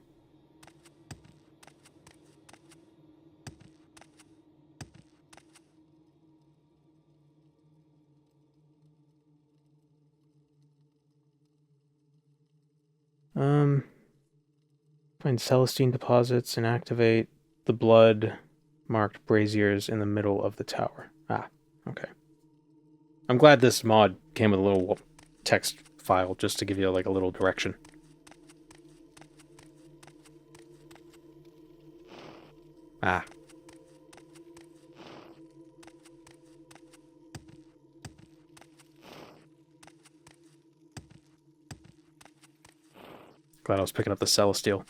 Find Celestine deposits and activate the blood-marked braziers in the middle of the tower. Ah, okay. I'm glad this mod came with a little text file just to give you like a little direction. Ah. Glad I was picking up the Celestial.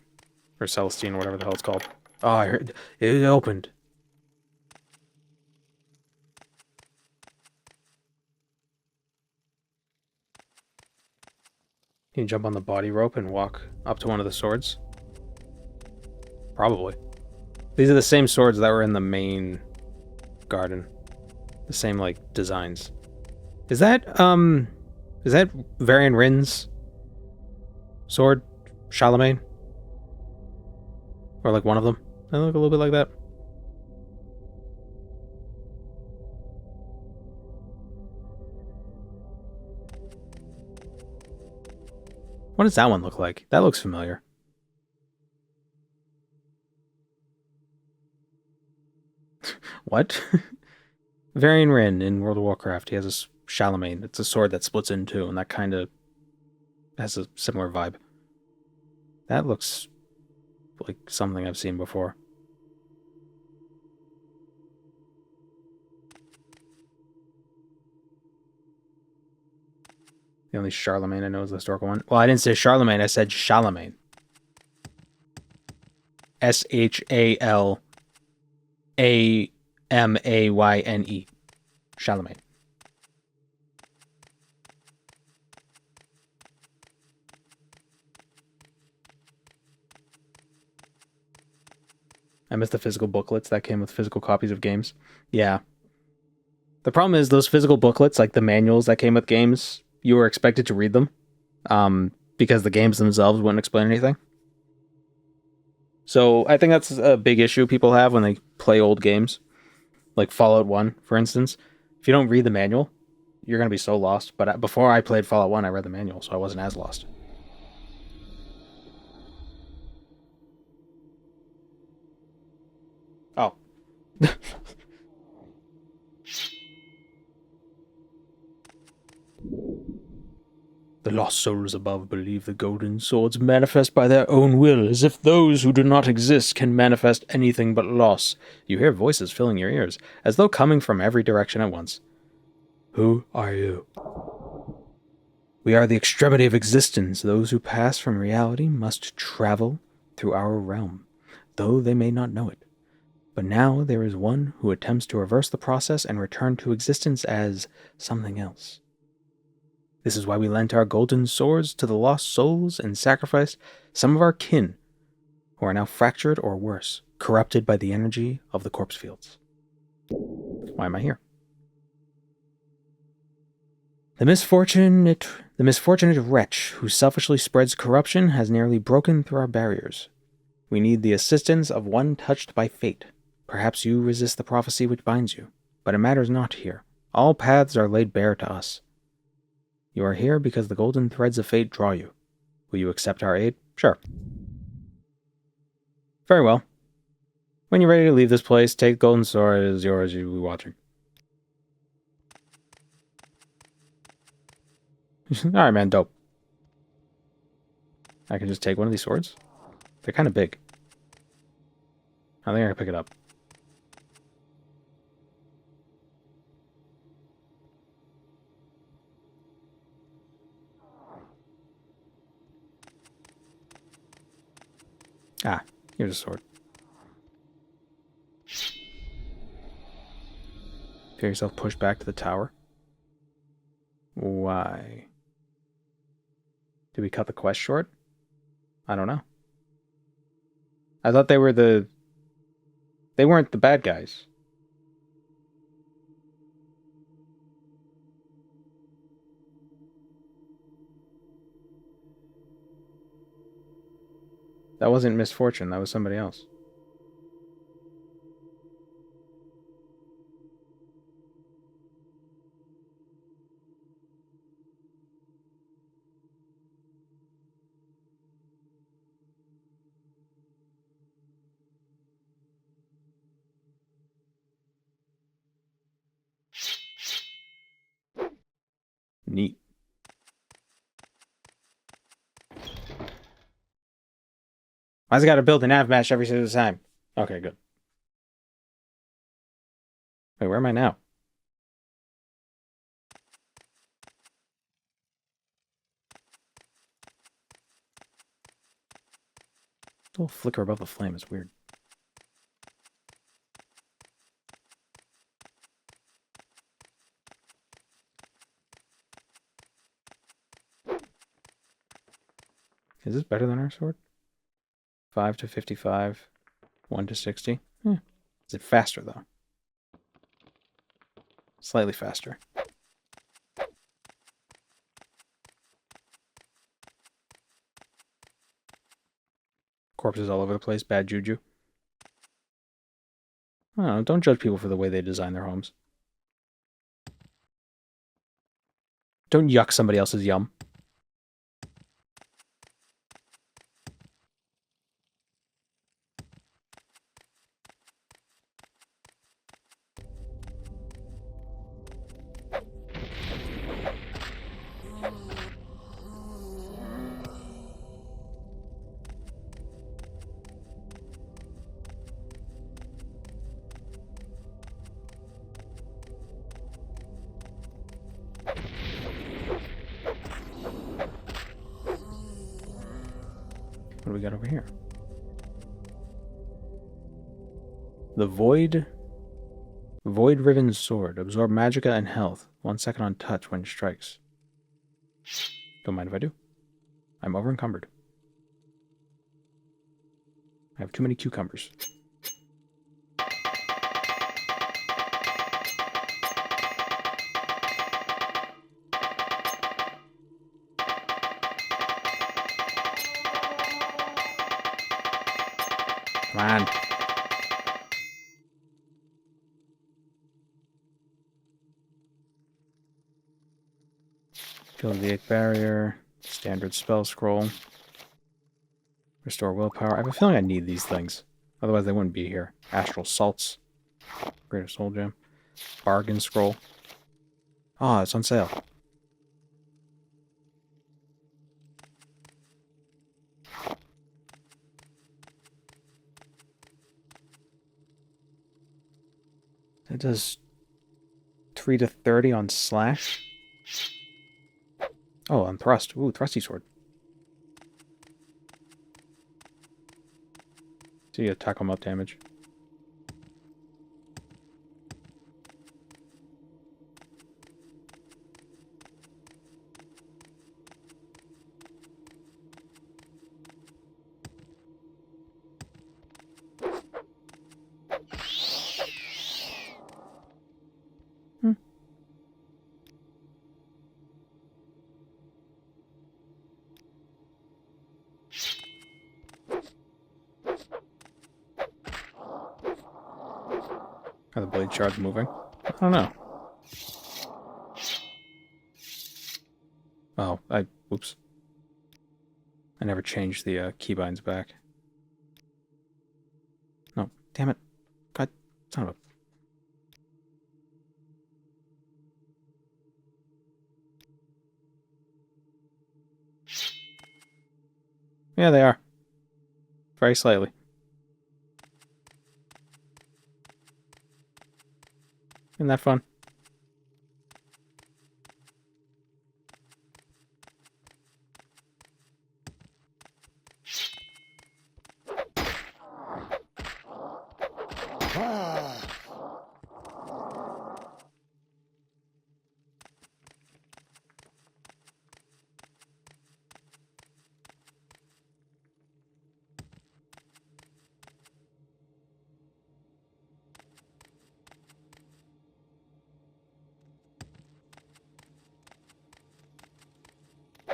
Or Celestine, or whatever the hell it's called. Oh, I heard it opened. Can you jump on the body rope and walk up to one of the swords? Probably. These are the same swords that were in the main garden. The same, like, designs. Is that Varian Rin's sword? Charlemagne? Or like one of them? They look a little bit like that. What does that one look like? That looks familiar. What? Varian Rin in World of Warcraft. He has a Charlemagne. It's a sword that splits in two, and that kind of has a similar vibe. That looks like something I've seen before. The only Charlemagne I know is the historical one. Well, I didn't say Charlemagne, I said Charlemagne. Shalamaine. Charlemagne. I miss the physical booklets that came with physical copies of games. Yeah. The problem is those physical booklets, like the manuals that came with games, you were expected to read them because the games themselves wouldn't explain anything. So I think that's a big issue people have when they play old games. Like Fallout 1, for instance. If you don't read the manual, you're going to be so lost. But before I played Fallout 1, I read the manual, so I wasn't as lost. Oh. The lost souls above believe the golden swords manifest by their own will, as if those who do not exist can manifest anything but loss. You hear voices filling your ears, as though coming from every direction at once. Who are you? We are the extremity of existence. Those who pass from reality must travel through our realm, though they may not know it. But now there is one who attempts to reverse the process and return to existence as something else. This is why we lent our golden swords to the lost souls and sacrificed some of our kin, who are now fractured or worse, corrupted by the energy of the corpse fields. Why am I here? The misfortunate wretch who selfishly spreads corruption has nearly broken through our barriers. We need the assistance of one touched by fate. Perhaps you resist the prophecy which binds you, but it matters not here. All paths are laid bare to us. You are here because the golden threads of fate draw you. Will you accept our aid? Sure. Very well. When you're ready to leave this place, take the golden sword. It is yours. You will be watching. Alright, man. Dope. I can just take one of these swords? They're kind of big. I think I can pick it up. Ah, here's a sword. Feel yourself push back to the tower. Why? Did we cut the quest short? I don't know. I thought they were They weren't the bad guys. That wasn't Misfortune, that was somebody else. Neat. Why's it gotta build a nav match every single time? Okay, good. Wait, where am I now? A little flicker above the flame is weird. Is this better than our sword? 5 to 55, 1 to 60. Is it faster, though? Slightly faster. Corpses all over the place, bad juju. I don't know, don't judge people for the way they design their homes. Don't yuck somebody else's yum. What do we got over here? The Void-Riven Sword. Absorb magicka and health. 1 second on touch when it strikes. Don't mind if I do. I'm over-encumbered. I have too many cucumbers. Come on. Kill the 8th barrier. Standard spell scroll. Restore willpower. I have a feeling I need these things. Otherwise they wouldn't be here. Astral salts. Greater soul gem. Bargain scroll. Ah, it's on sale. It does 3 to 30 on slash. Oh, on thrust. Ooh, thrusty sword. So you attack them up damage. Are the blade shards moving? I don't know. Oh, oops. I never changed the keybinds back. No, damn it. God, son of a... Yeah, they are. Very slightly. Isn't that fun?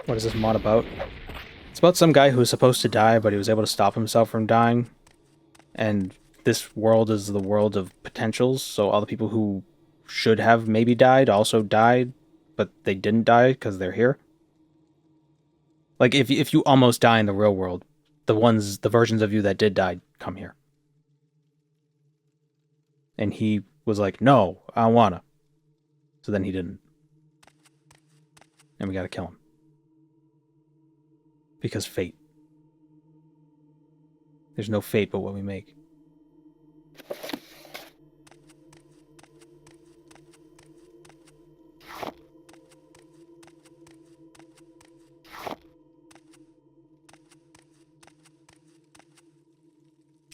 What is this mod about? It's about some guy who was supposed to die, but he was able to stop himself from dying. And this world is the world of potentials, so all the people who should have maybe died also died, but they didn't die because they're here. Like, if you almost die in the real world, the versions of you that did die come here. And he was like, no, I don't wanna. So then he didn't. And we gotta kill him. Because fate. There's no fate but what we make.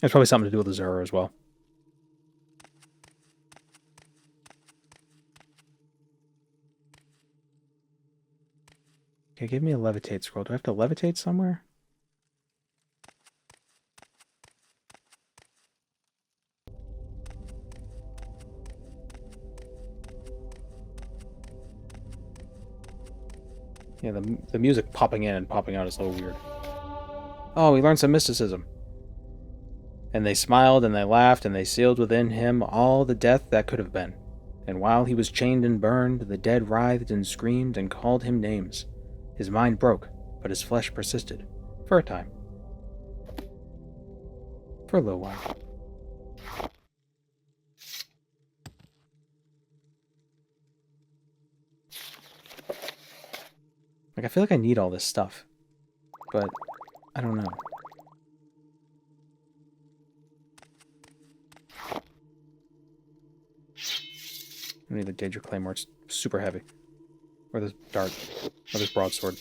There's probably something to do with the Zura as well. Okay, give me a levitate scroll. Do I have to levitate somewhere? Yeah, the music popping in and popping out is a little weird. Oh, we learned some mysticism. And they smiled and they laughed and they sealed within him all the death that could have been. And while he was chained and burned, the dead writhed and screamed and called him names. His mind broke, but his flesh persisted. For a time. For a little while. Like, I feel like I need all this stuff. But, I don't know. I need the Daedra Claymore. It's super heavy. Or this dart. Or this broadsword.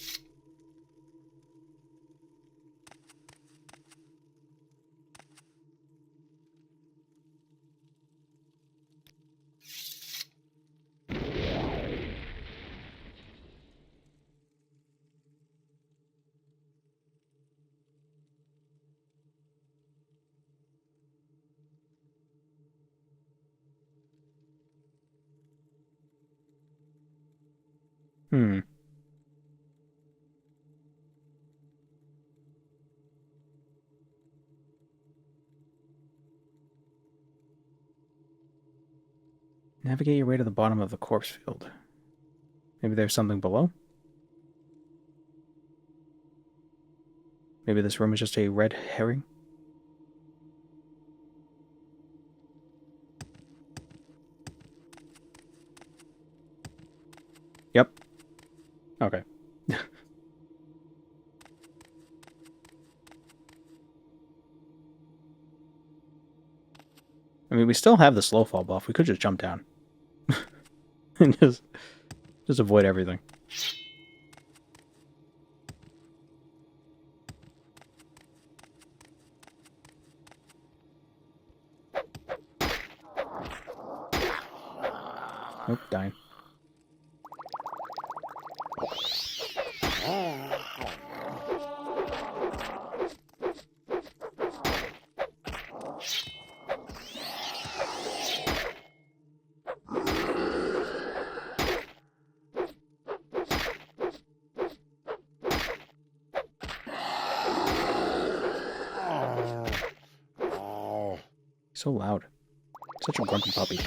Navigate your way to the bottom of the corpse field. Maybe there's something below? Maybe this room is just a red herring? Yep. Okay. I mean, we still have the slow fall buff. We could just jump down. And just avoid everything. Oh, dying. So loud. Such a grumpy puppy.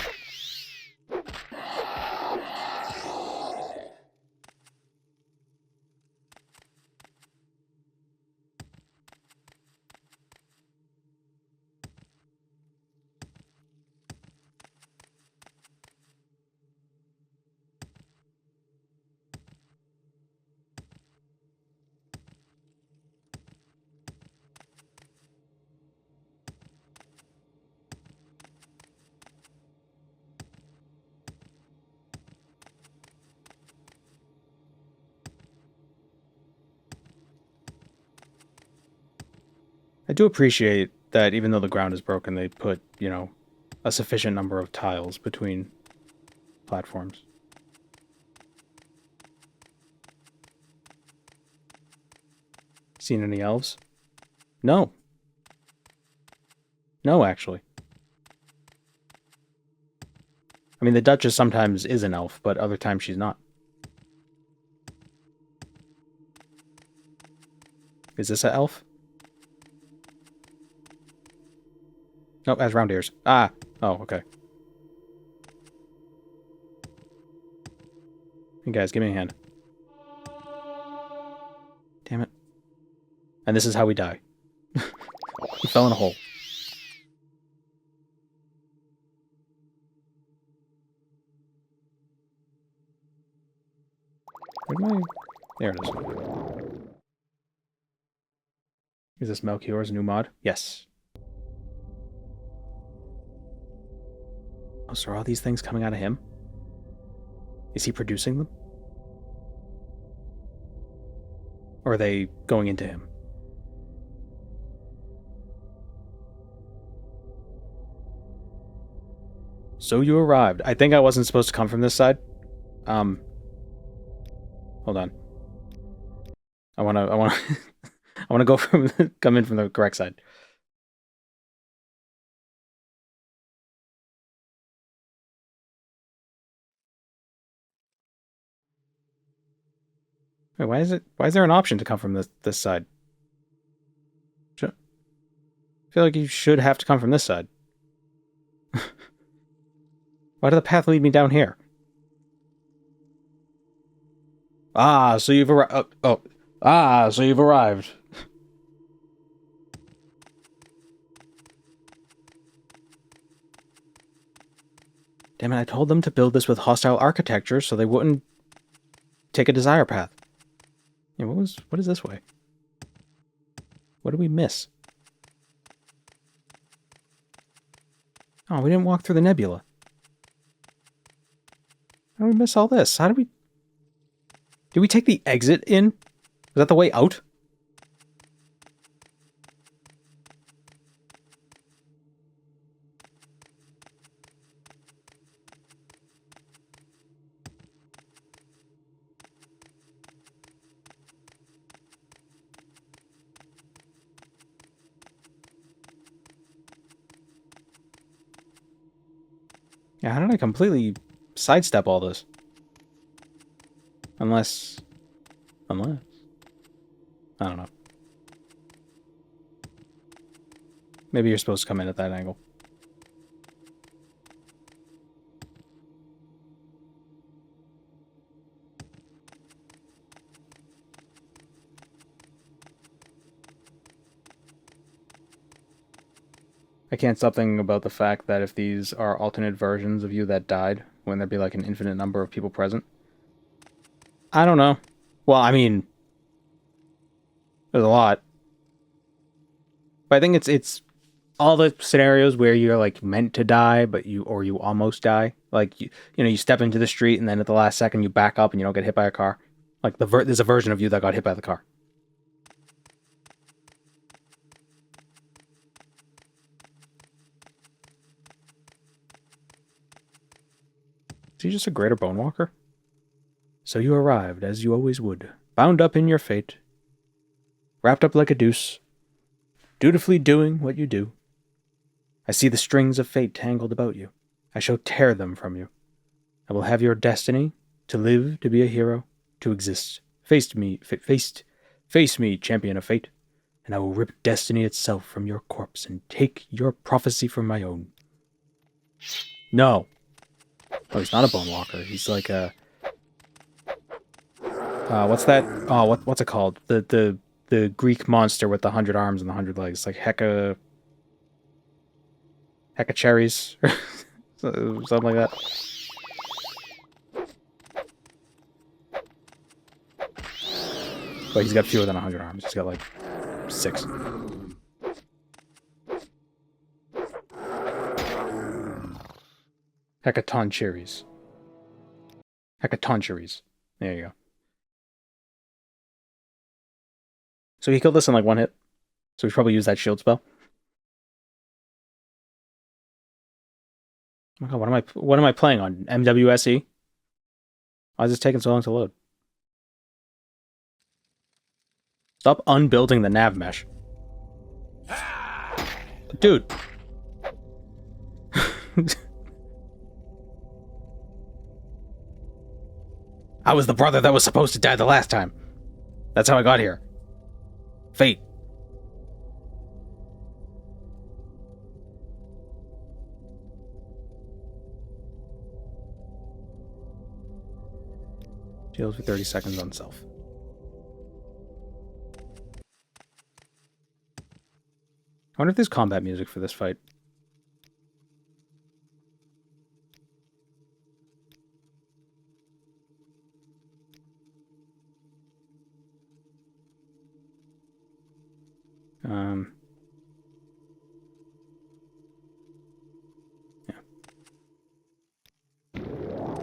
I do appreciate that even though the ground is broken, they put, you know, a sufficient number of tiles between platforms. Seen any elves? No. No, actually. I mean, the Duchess sometimes is an elf, but other times she's not. Is this an elf? Nope, has round ears. Ah! Oh, okay. Hey guys, give me a hand. Damn it. And this is how we die. We fell in a hole. Where's my... There it is. Is this Melchior's new mod? Yes. Oh, so are all these things coming out of him? Is he producing them? Or are they going into him? So you arrived. I think I wasn't supposed to come from this side. Hold on. I wanna I wanna go from come in from the correct side. Wait, why is there an option to come from this side? I feel like you should have to come from this side. Why did the path lead me down here? Ah, so you've arrived. Ah, so you've arrived. Damn it, I told them to build this with hostile architecture so they wouldn't take a desire path. Yeah, what is this way? What did we miss? Oh, we didn't walk through the nebula. How did we miss all this? How did we... Did we take the exit in? Is that the way out? Yeah, how did I completely sidestep all this? Unless... I don't know. Maybe you're supposed to come in at that angle. I can't stop thinking about the fact that if these are alternate versions of you that died, wouldn't there be like an infinite number of people present? I don't know. Well, I mean, there's a lot. But I think it's all the scenarios where you're like meant to die, but you almost die. Like you step into the street and then at the last second you back up and you don't get hit by a car. Like there's a version of you that got hit by the car. Is he just a greater bone walker? So you arrived, as you always would, bound up in your fate, wrapped up like a deuce, dutifully doing what you do. I see the strings of fate tangled about you. I shall tear them from you. I will have your destiny, to live, to be a hero, to exist. Face me, champion of fate, and I will rip destiny itself from your corpse and take your prophecy for my own. No. Oh, he's not a bone walker. He's like a... what's that? Oh, what's it called? The Greek monster with the 100 arms and the 100 legs. Like cherries, something like that. But he's got fewer than 100 arms. He's got like 6. Hecaton cherries. There you go. So he killed this in like 1 hit. So we probably use that shield spell. Oh my god, what am I playing on? MWSE? Why is this taking so long to load? Stop unbuilding the nav mesh. Dude. I was the brother that was supposed to die the last time. That's how I got here. Fate. Deals for 30 seconds on self. I wonder if there's combat music for this fight.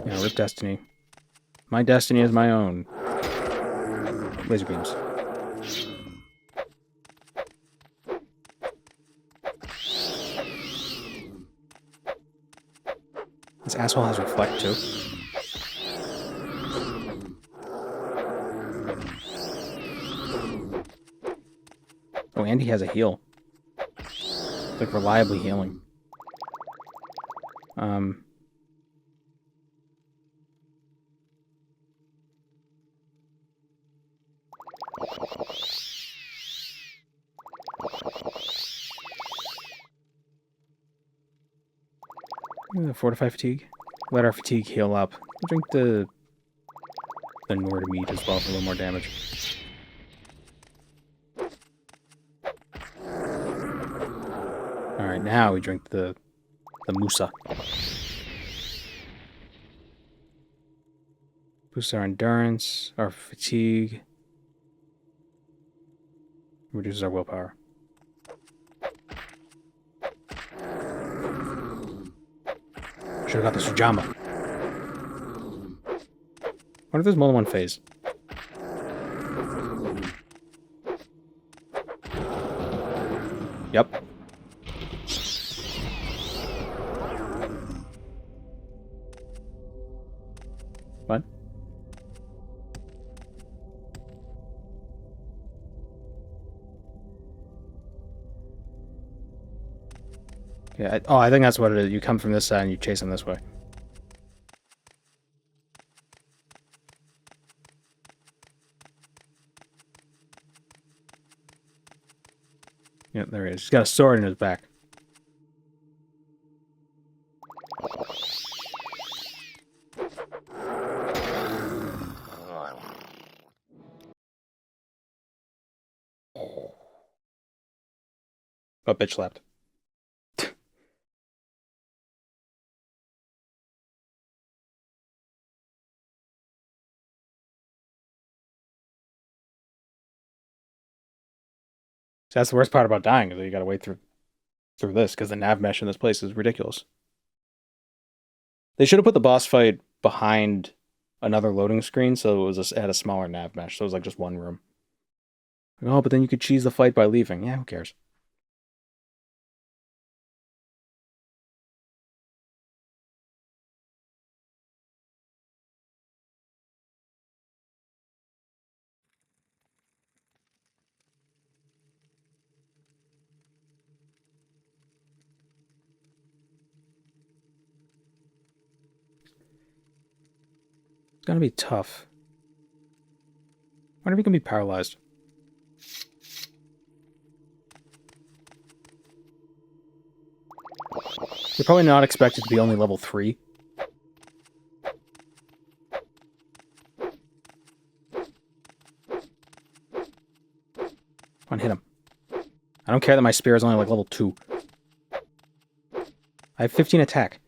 Yeah, rip destiny. My destiny is my own. Laser beams. This asshole has reflect too. Oh, and he has a heal. It's like reliably healing. Fortify fatigue. Let our fatigue heal up. We'll drink the Nord meat as well for a little more damage. Alright, now we drink the Musa. Boosts our endurance, our fatigue. Reduces our willpower. Should've got the Sujama. What if there's more than one phase? Yep. What? Yeah. I think that's what it is. You come from this side and you chase them this way. Yep, there he is. He's got a sword in his back. Oh, bitch slapped. So that's the worst part about dying, is that you gotta wait through through this, because the nav mesh in this place is ridiculous. They should have put the boss fight behind another loading screen, so it had a smaller nav mesh, so it was like just one room. Oh, but then you could cheese the fight by leaving. Yeah, who cares? It's gonna be tough. I wonder if he can be paralyzed. You're probably not expected to be only level 3. Come on, hit him. I don't care that my spear is only like level 2. I have 15 attack.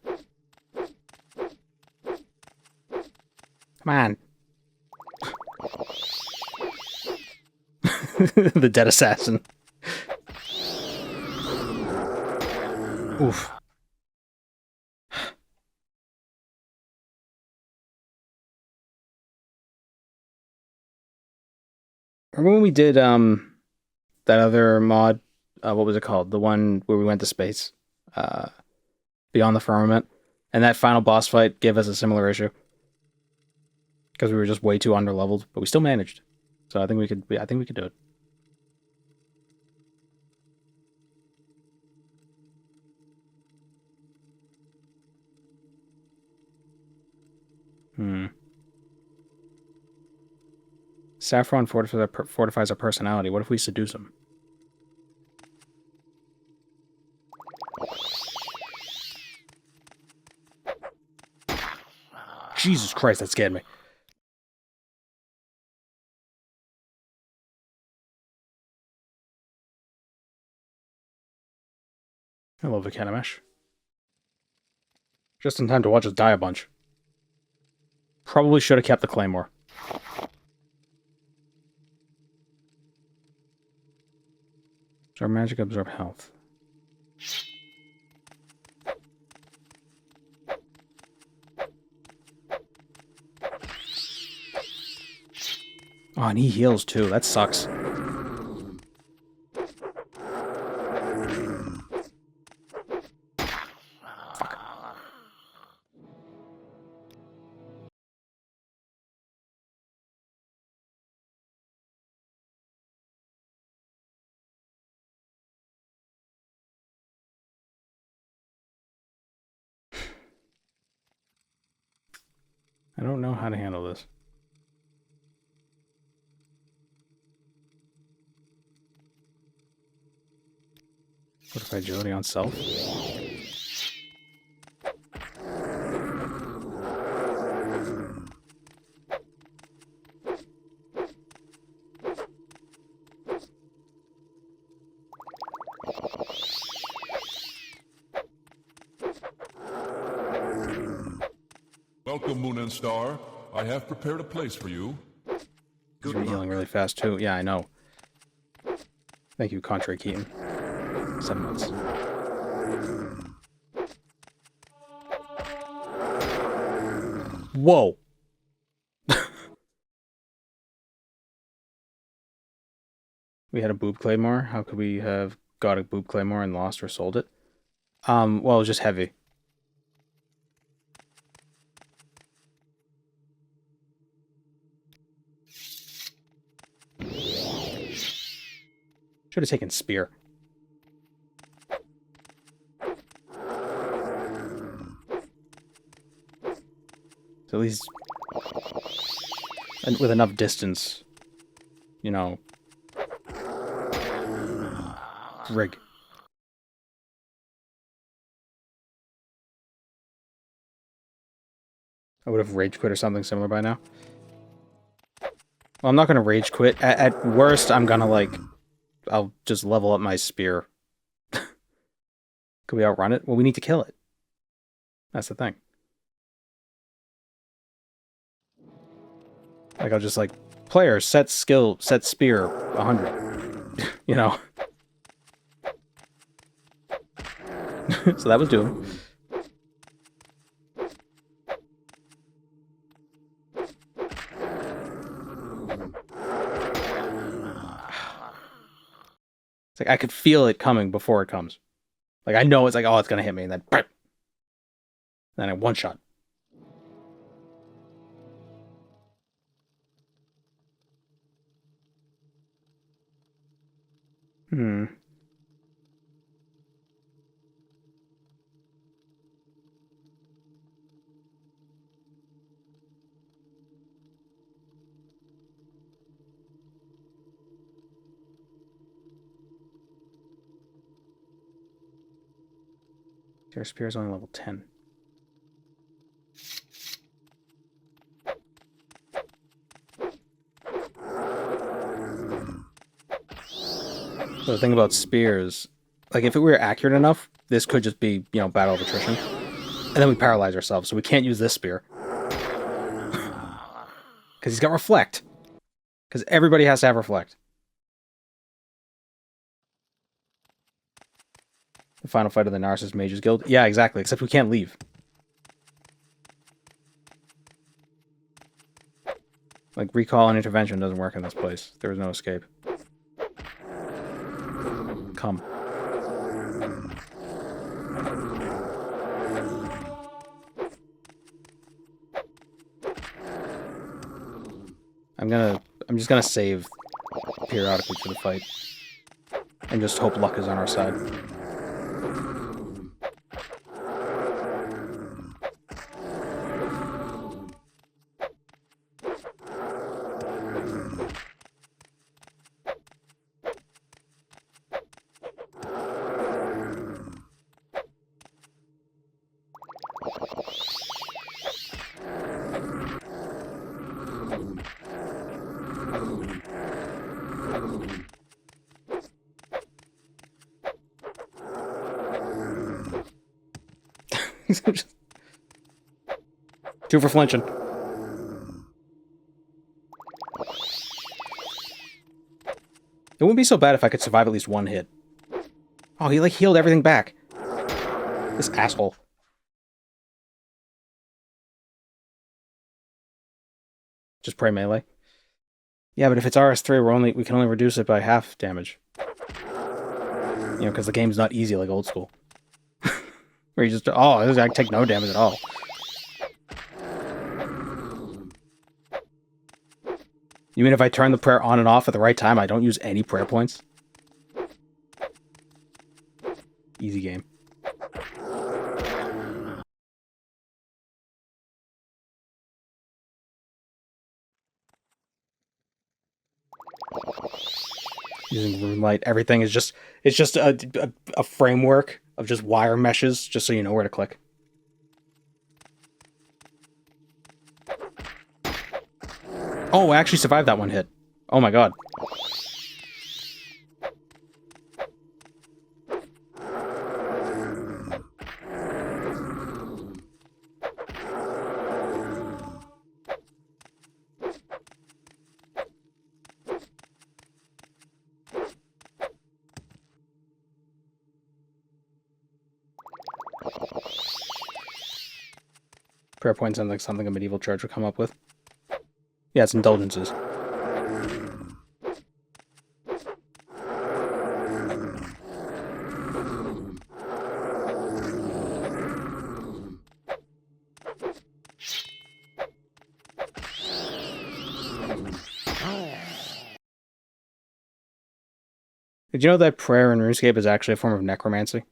Come on. The dead assassin. Oof. Remember when we did that other mod? What was it called? The one where we went to space, Beyond the Firmament, and that final boss fight gave us a similar issue because we were just way too underleveled, but we still managed. So I think we could. I think we could do it. Saffron fortifies our personality. What if we seduce him? Jesus Christ, that scared me. Hello, Vikanamesh. Just in time to watch us die a bunch. Probably should have kept the claymore. Absorb magic, absorb health. Oh, and he heals too. That sucks. Fuck. I don't know how to handle this. Fortify agility on self. Welcome, Moon and Star. I have prepared a place for you. He's healing really fast too. Yeah, I know. Thank you, Contrary Keaton. 7 months. Whoa! We had a boob claymore. How could we have got a boob claymore and lost or sold it? Well, it was just heavy. Should have taken spear. So at least, and with enough distance, you know. Rig. I would have rage quit or something similar by now. Well, I'm not going to rage quit. At worst, I'm going to, like, I'll just level up my spear. Could we outrun it? Well, we need to kill it. That's the thing. Like, I'll just, like, player, set skill, set spear, 100. You know? So that was doable. It's like I could feel it coming before it comes. Like I know it's like, oh, it's gonna hit me, and then I one shot. Hmm. Your spear is only level 10. So the thing about spears, like if it were accurate enough, this could just be, you know, battle of attrition. And then we paralyze ourselves, so we can't use this spear. Because he's got reflect. Because everybody has to have reflect. The final fight of the Narcissus Mages Guild? Yeah, exactly, except we can't leave. Like, recall and intervention doesn't work in this place. There is no escape. Come. I'm just gonna save periodically for the fight. And just hope luck is on our side. Two for flinching. It wouldn't be so bad if I could survive at least one hit. Oh, he like healed everything back. This asshole. Just pray melee. Yeah, but if it's RS3, we can only reduce it by half damage. You know, because the game's not easy like old school. Where you just, oh, I take no damage at all. You mean if I turn the prayer on and off at the right time, I don't use any prayer points? Easy game. Using Moonlight, everything is just, it's just a framework of just wire meshes, just so you know where to click. Oh, I actually survived that one hit. Oh my god. Prayer point sounds like something a medieval church would come up with. Yeah, it's indulgences. Did you know that prayer in RuneScape is actually a form of necromancy?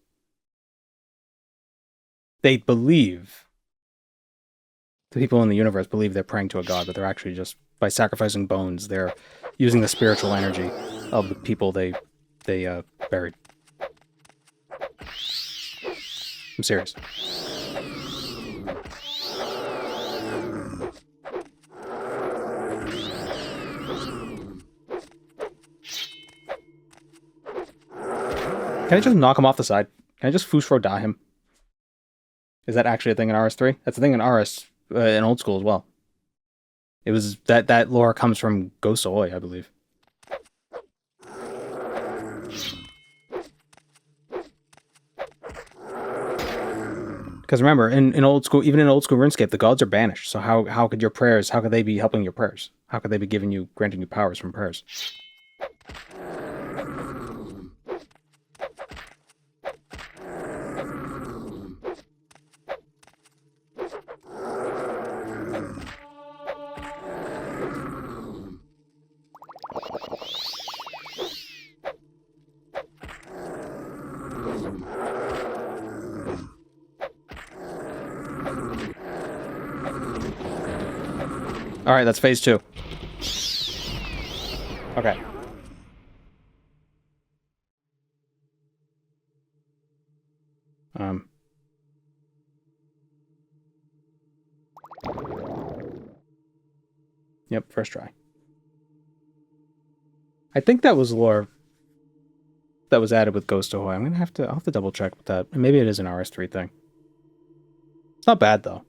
They believe, the people in the universe believe they're praying to a god, but they're actually just, by sacrificing bones, they're using the spiritual energy of the people they buried. I'm serious. Can I just knock him off the side? Can I just Fusro die him? Is that actually a thing in RS3? That's a thing in RS, in old school as well. It was, that lore comes from Ghost Oi, I believe. Because remember, in old school, even in old school RuneScape, the gods are banished. So how could your prayers? How could they be helping your prayers? How could they be granting you powers from prayers? All right, that's phase 2. Okay. Yep, first try. I think that was lore that was added with Ghost Ahoy. I'll have to double check with that. Maybe it is an RS3 thing. It's not bad though.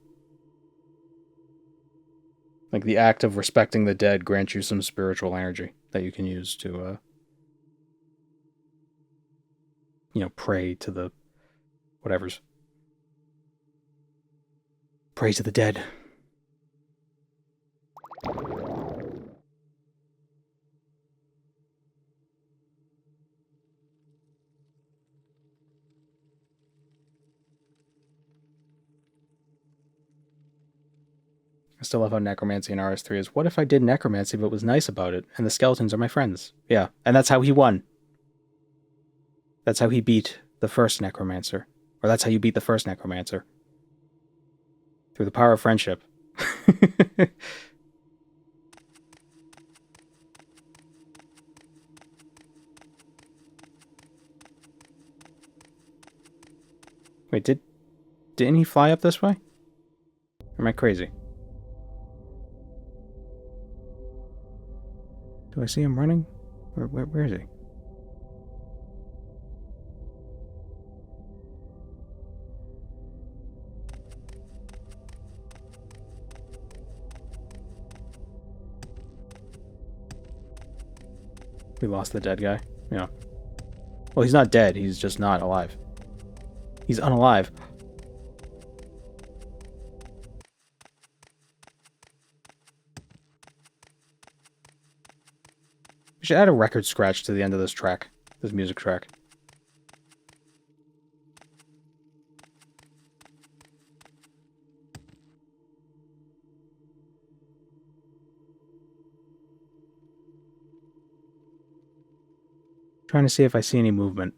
Like the act of respecting the dead grants you some spiritual energy that you can use to pray to the whatever's. Pray to the dead. I still love how necromancy in RS3 is, what if I did necromancy but was nice about it, and the skeletons are my friends? Yeah, and that's how he won. That's how he beat the first necromancer. Or that's how you beat the first necromancer. Through the power of friendship. Wait, didn't he fly up this way? Or am I crazy? Do I see him running? Where is he? We lost the dead guy. Yeah. Well, he's not dead. He's just not alive. He's unalive. We should add a record scratch to the end of this track. This music track. Trying to see if I see any movement.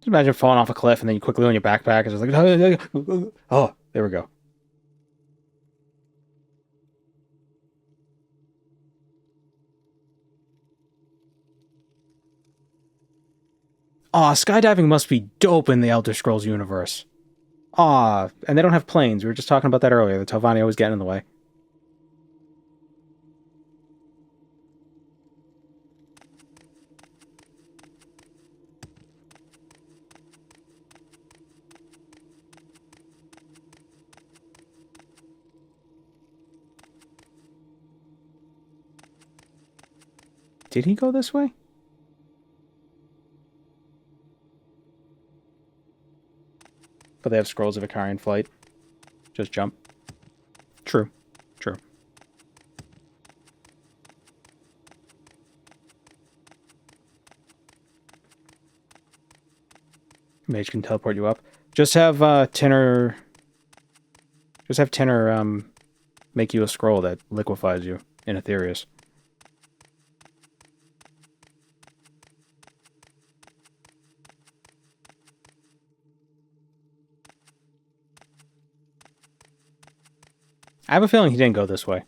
Just imagine falling off a cliff and then you quickly on your backpack and just like, oh, there we go. Aw, skydiving must be dope in the Elder Scrolls universe. Aw, and they don't have planes. We were just talking about that earlier. The Telvanni always getting in the way. Did he go this way? But they have scrolls of Icarian flight. Just jump. True. True. Mage can teleport you up. Just have Tinner... Just have Tinner make you a scroll that liquefies you in Aetherius. I have a feeling he didn't go this way.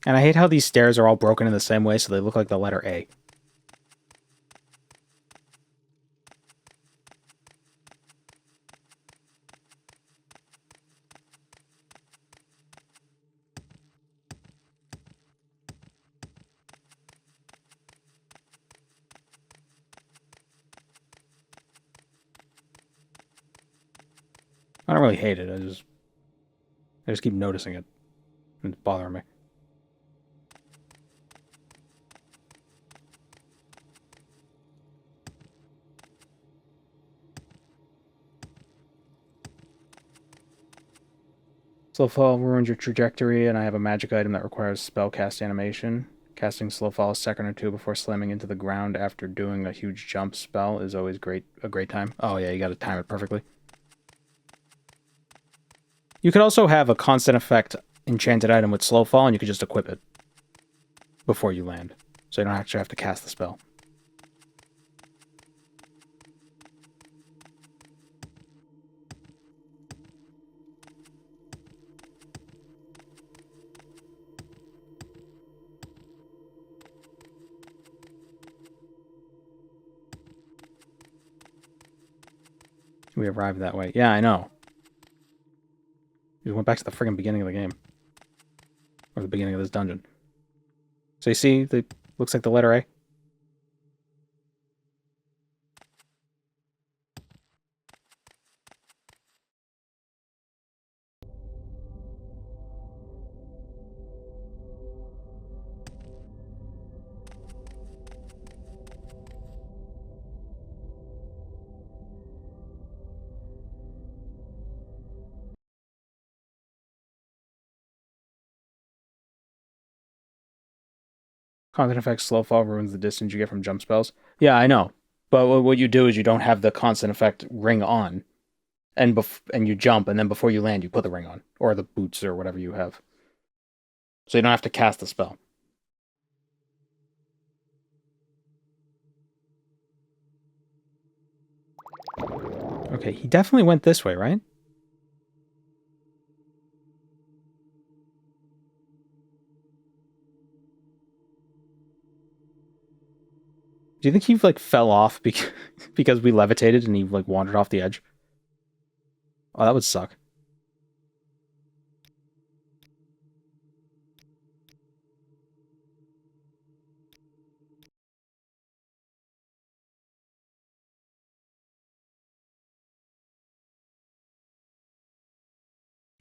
And I hate how these stairs are all broken in the same way, so they look like the letter A. I don't really hate it. I just keep noticing it. And it's bothering me. Slow fall ruins your trajectory, and I have a magic item that requires spellcast animation. Casting slow fall a second or two before slamming into the ground after doing a huge jump spell is always a great time. Oh yeah, you gotta time it perfectly. You could also have a constant effect enchanted item with slow fall, and you could just equip it before you land, so you don't actually have to cast the spell. We arrived that way. Yeah, I know. We went back to the friggin' beginning of the game. Or the beginning of this dungeon. So you see, looks like the letter A. Constant effect slow fall ruins the distance you get from jump spells. Yeah, I know. But what you do is you don't have the constant effect ring on. And you jump, and then before you land, you put the ring on. Or the boots, or whatever you have. So you don't have to cast the spell. Okay, he definitely went this way, right? Do you think he, like, fell off because we levitated and he, like, wandered off the edge? Oh, that would suck.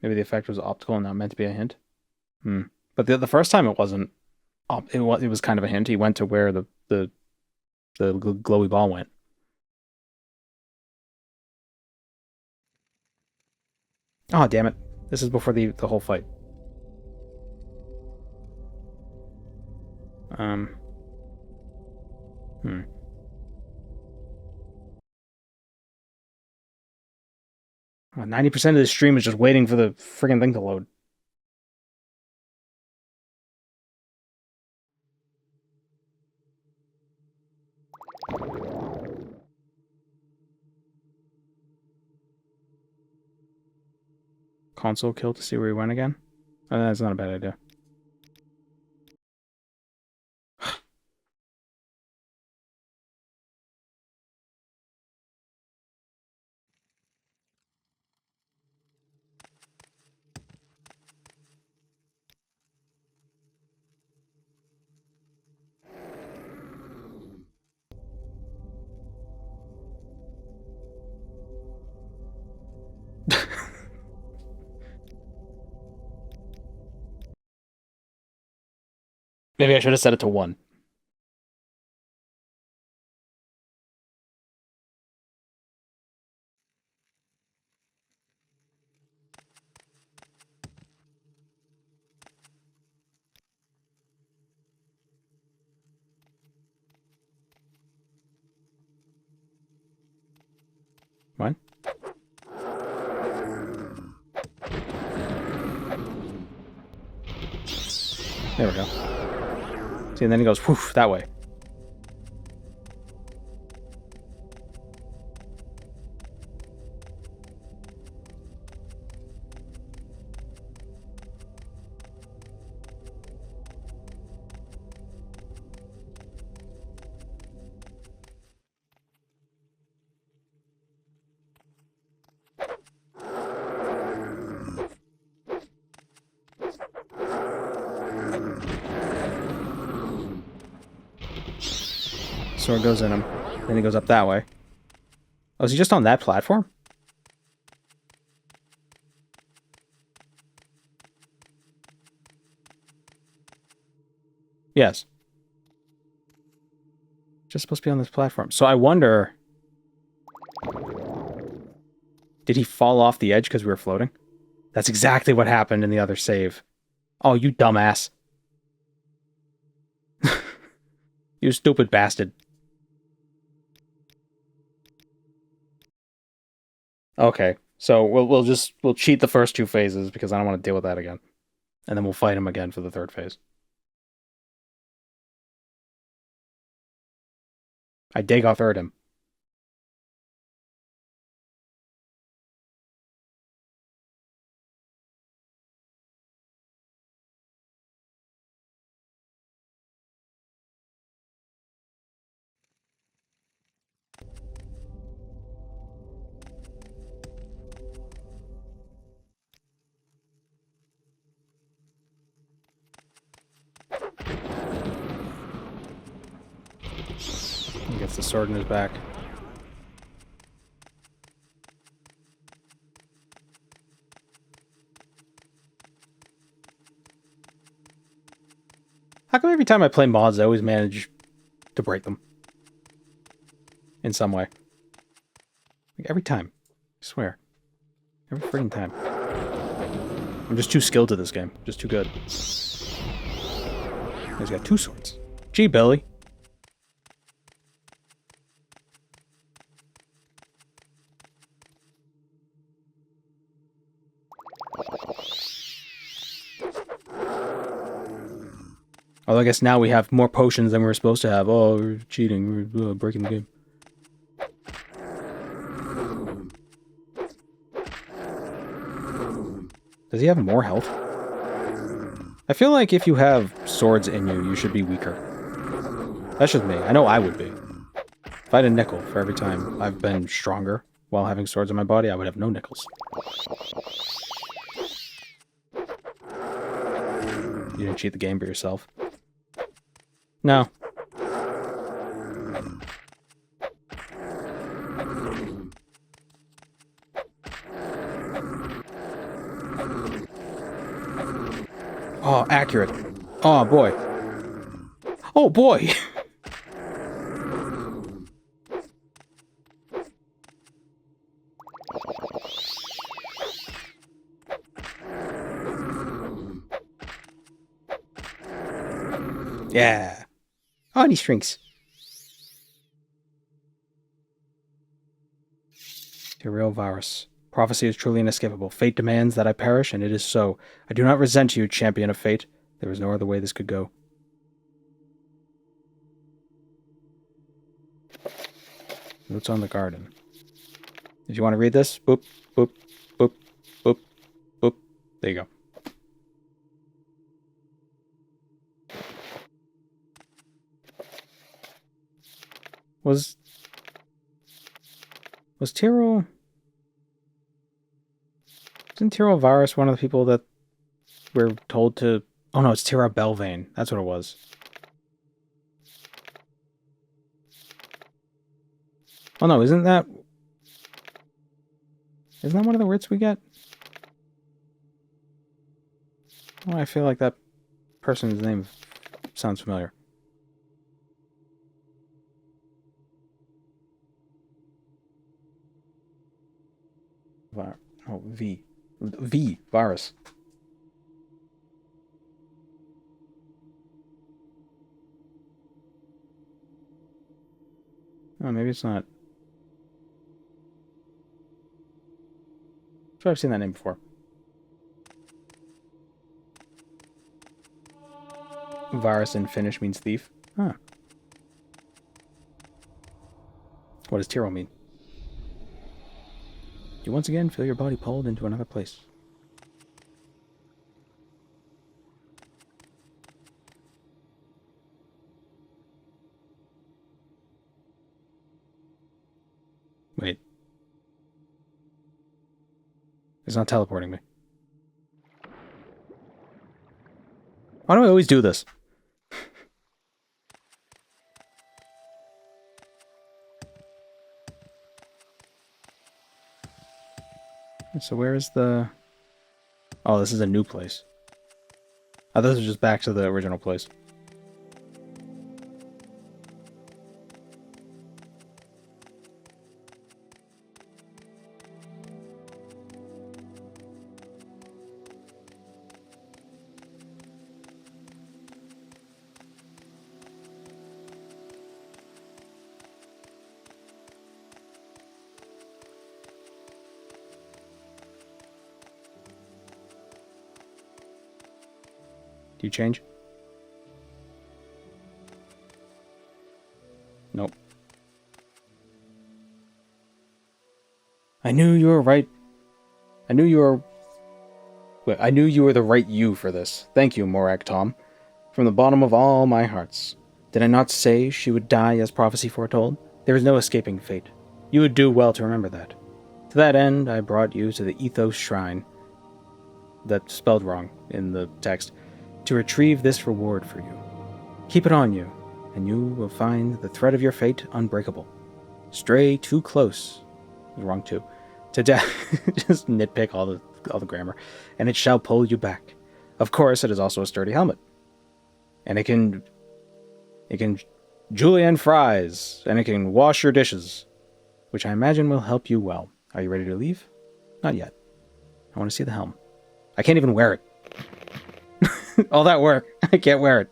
Maybe the effect was optical and not meant to be a hint? But the first time it wasn't. It was kind of a hint. He went to where the glowy ball went. Oh, damn it. This is before the whole fight. Hmm. 90% of the stream is just waiting for the friggin' thing to load. Console kill to see where he went again? That's not a bad idea. Maybe I should have set it to 1. What? There we go. See, and then he goes, whoof, that way. Sword goes in him. Then he goes up that way. Oh, is he just on that platform? Yes. Just supposed to be on this platform. So I wonder... Did he fall off the edge because we were floating? That's exactly what happened in the other save. Oh, you dumbass. You stupid bastard. Okay, so we'll cheat the first 2 phases because I don't want to deal with that again. And then we'll fight him again for the 3rd phase. I Dagoth him. He gets the sword in his back. How come every time I play mods, I always manage to break them? In some way. Like every time. I swear. Every freaking time. I'm just too skilled at this game. Just too good. He's got 2 swords. Gee, Billy. Although I guess now we have more potions than we were supposed to have. Oh, we're cheating. We're breaking the game. Does he have more health? I feel like if you have swords in you, you should be weaker. That's just me. I know I would be. If I had a nickel for every time I've been stronger while having swords in my body, I would have no nickels. You didn't cheat the game but yourself. No. Oh, accurate. Oh, boy. Oh, boy! Yeah. Oh, and he shrinks. The real virus. Prophecy is truly inescapable. Fate demands that I perish, and it is so. I do not resent you, champion of fate. There is no other way this could go. Notes on the garden. Did you want to read this? Boop, boop, boop, boop, boop. There you go. Was Tyrell... Isn't Tyrell Varus one of the people that we're told to... Oh no, it's Tira Belvane. That's what it was. Oh no, isn't that one of the writs we get? Oh, I feel like that person's name sounds familiar. Virus. Oh, maybe it's not. I'm sure I've seen that name before. Virus in Finnish means thief. Huh. What does Tyrell mean? You once again feel your body pulled into another place. Wait. It's not teleporting me. Why do I always do this? So where is the... Oh, this is a new place. Oh, this is just back to the original place. You change? Nope. I knew you were right. I knew you were the right you for this. Thank you, Morag Tong, from the bottom of all my hearts. Did I not say she would die as prophecy foretold? There is no escaping fate. You would do well to remember that. To that end, I brought you to the Ethos Shrine. That's spelled wrong in the text. To retrieve this reward for you. Keep it on you, and you will find the thread of your fate unbreakable. Stray too close. Wrong too. To death. Just nitpick all the grammar. And it shall pull you back. Of course, it is also a sturdy helmet. And it can julienne fries, and it can wash your dishes, which I imagine will help you well. Are you ready to leave? Not yet. I want to see the helm. I can't even wear it. All that work. I can't wear it.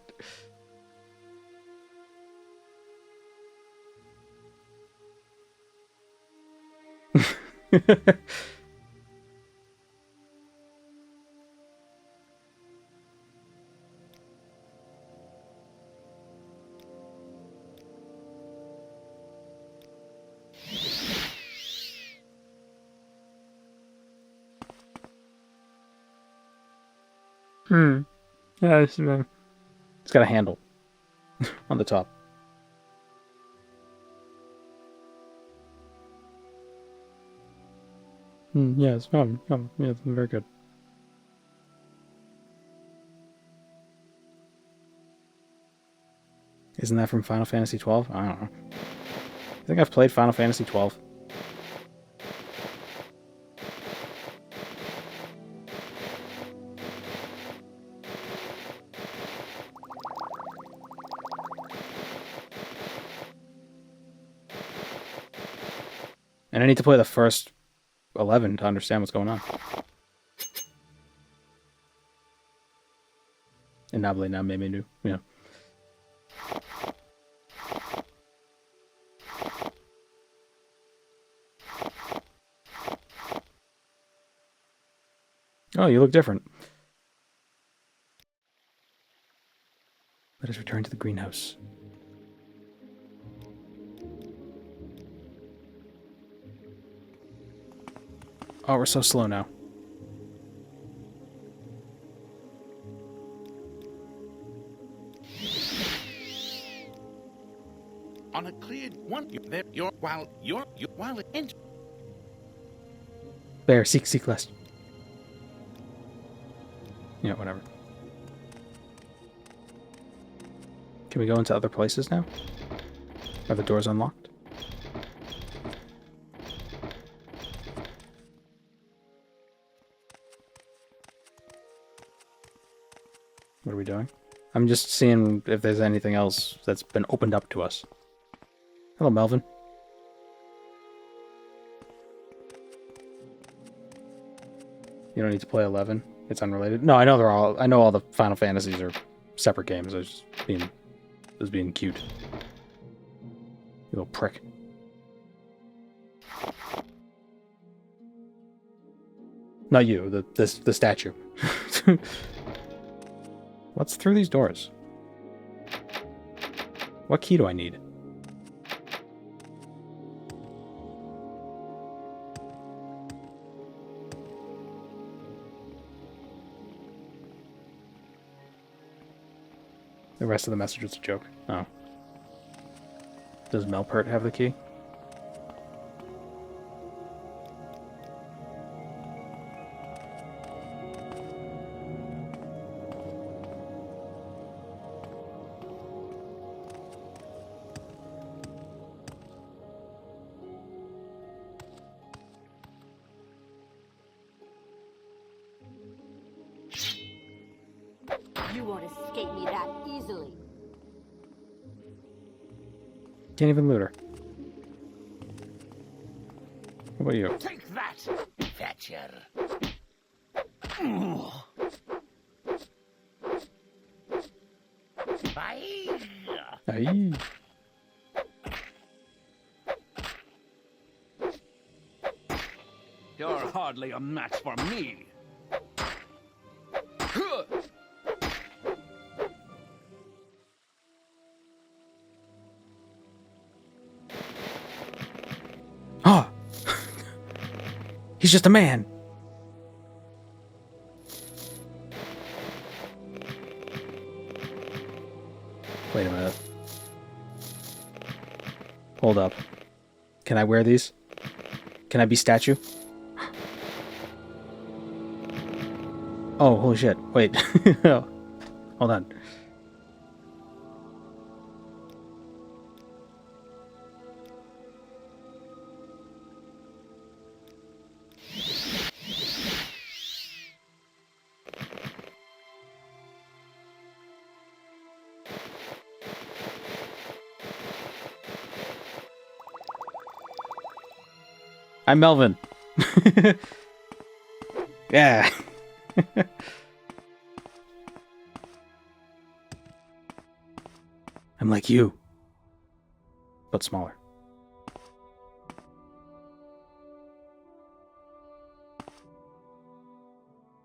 Yeah, it's got a handle on the top. Yeah, it's fun. Yeah, it's very good. Isn't that from Final Fantasy 12? I don't know. I think I've played Final Fantasy 12. And I need to play the first 11 to understand what's going on. Inable na menu. Yeah. Oh, you look different. Let us return to the greenhouse. Oh, we're so slow now. On a cleared one, while it Bear, seek less. Yeah, whatever. Can we go into other places now? Are the doors unlocked? What are we doing? I'm just seeing if there's anything else that's been opened up to us. Hello, Melvin. You don't need to play 11. It's unrelated. No, I know they're all. I know all the Final Fantasies are separate games. I was just being cute. You little prick. Not you. The statue. What's through these doors? What key do I need? The rest of the message was a joke. Oh. Does Melpert have the key? You won't escape me that easily. Can't even loot her. What about you? Take that, Thatcher. Aye. You're hardly a match for me. He's just a man. Wait a minute. Hold up. Can I wear these? Can I be statue? Oh, holy shit. Wait. Hold on. I'm Melvin. Yeah. I'm like you, but smaller.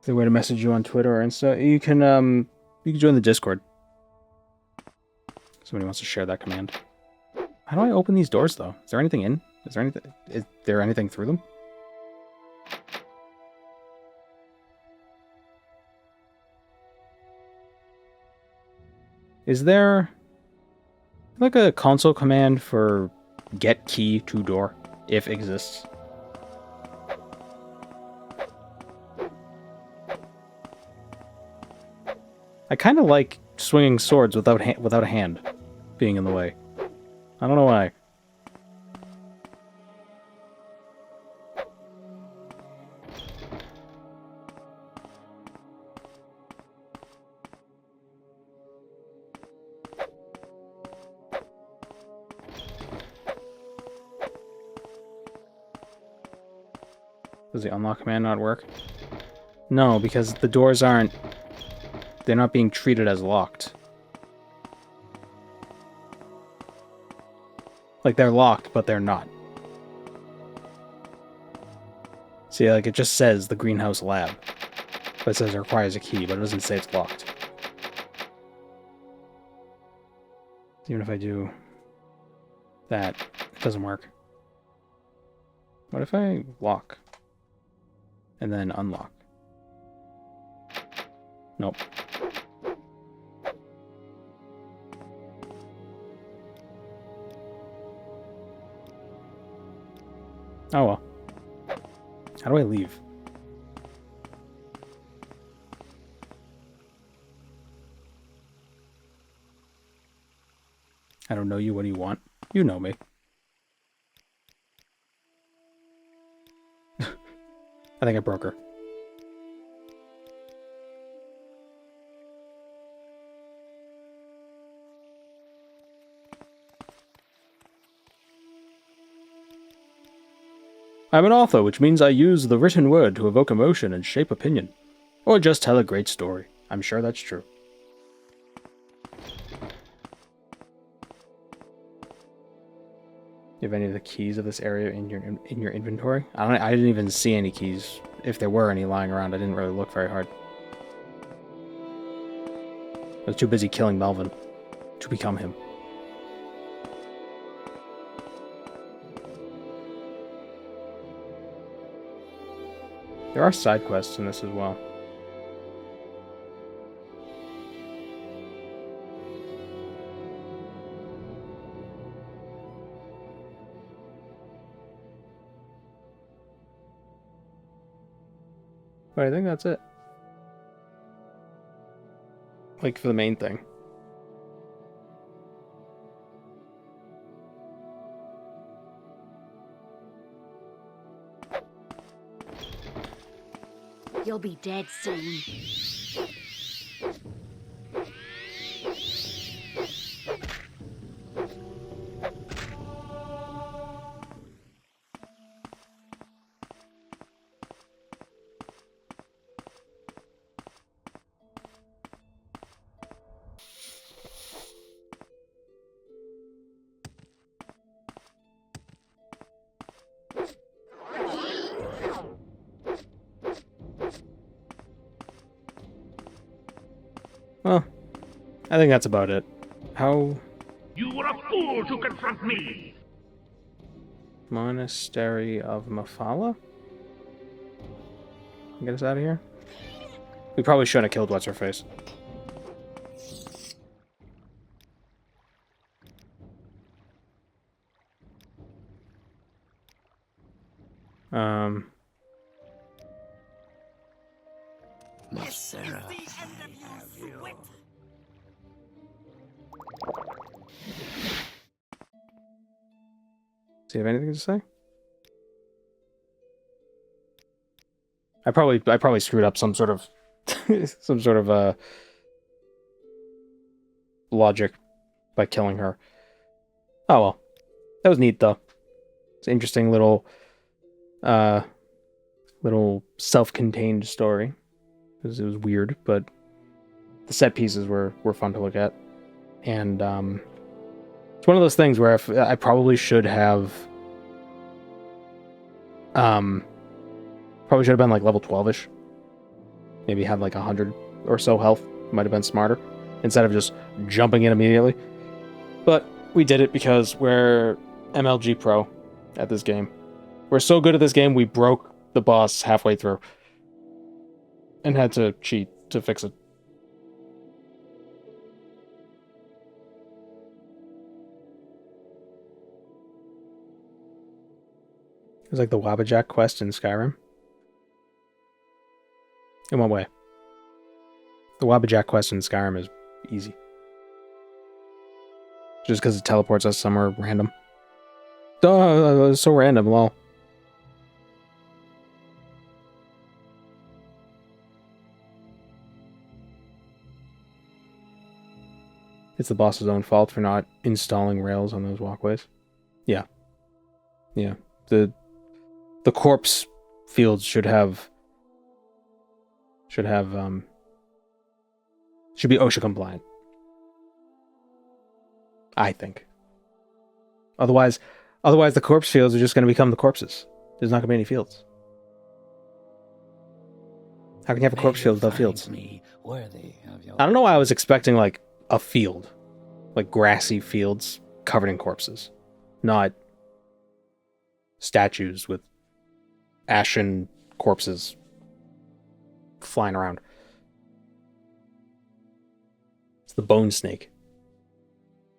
Is there a way to message you on Twitter or Insta? You can join the Discord. Somebody wants to share that command. How do I open these doors though? Is there anything in? Is there anything through them? Is there like a console command for get key to door, if exists? I kind of like swinging swords without a hand being in the way. I don't know why. Does the unlock command not work? No, because the doors aren't... They're not being treated as locked. Like, they're locked, but they're not. See, like, it just says the greenhouse lab. But it says it requires a key, but it doesn't say it's locked. Even if I do that, it doesn't work. What if I lock? And then unlock? Nope. Oh well. How do I leave? I don't know you. What do you want? You know me. I think I broke her. I'm an author, which means I use the written word to evoke emotion and shape opinion. Or just tell a great story. I'm sure that's true. You have any of the keys of this area in your inventory? I didn't even see any keys. If there were any lying around, I didn't really look very hard. I was too busy killing Melvin to become him. There are side quests in this as well. But I think that's it. Like, for the main thing. You'll be dead soon. Well, I think that's about it. How... You were a fool to confront me! Monastery of Mafala? Get us out of here. We probably shouldn't have killed What's-Her-Face. Miss Sarah, I have you. Does he have anything to say? I probably screwed up some sort of logic by killing her. Oh well. That was neat though. It's an interesting little self-contained story. It was weird, but the set pieces were fun to look at. And it's one of those things where I probably should have been like level 12ish. Maybe had like 100 or so health. Might have been smarter instead of just jumping in immediately. But we did it because we're MLG pro at this game. We're so good at this game, we broke the boss halfway through and had to cheat to fix it. It was like the Wabbajack quest in Skyrim. In what way? The Wabbajack quest in Skyrim is easy. Just because it teleports us somewhere random. Duh, it's so random, lol. It's the boss's own fault for not installing rails on those walkways. Yeah. Yeah. The corpse fields should be OSHA compliant. I think. Otherwise the corpse fields are just going to become the corpses. There's not going to be any fields. How can you have a corpse field without fields? Me worthy of your I don't know why I was expecting like a field. Like grassy fields covered in corpses. Not statues with ashen corpses flying around. It's the bone snake.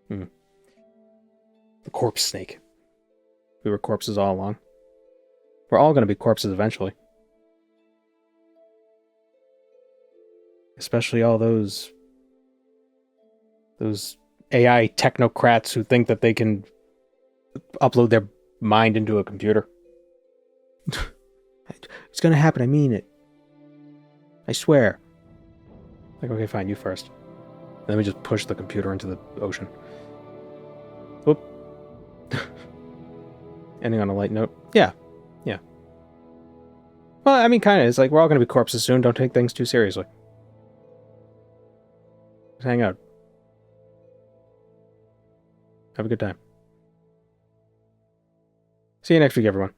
The corpse snake. We were corpses all along. We're all going to be corpses eventually. Especially all those AI technocrats who think that they can upload their mind into a computer. It's going to happen, I mean it. I swear. Like, okay, fine, you first. Let me just push the computer into the ocean. Whoop. Ending on a light note. Yeah. Yeah. Well, I mean, kind of. It's like, we're all going to be corpses soon. Don't take things too seriously. Just hang out. Have a good time. See you next week, everyone.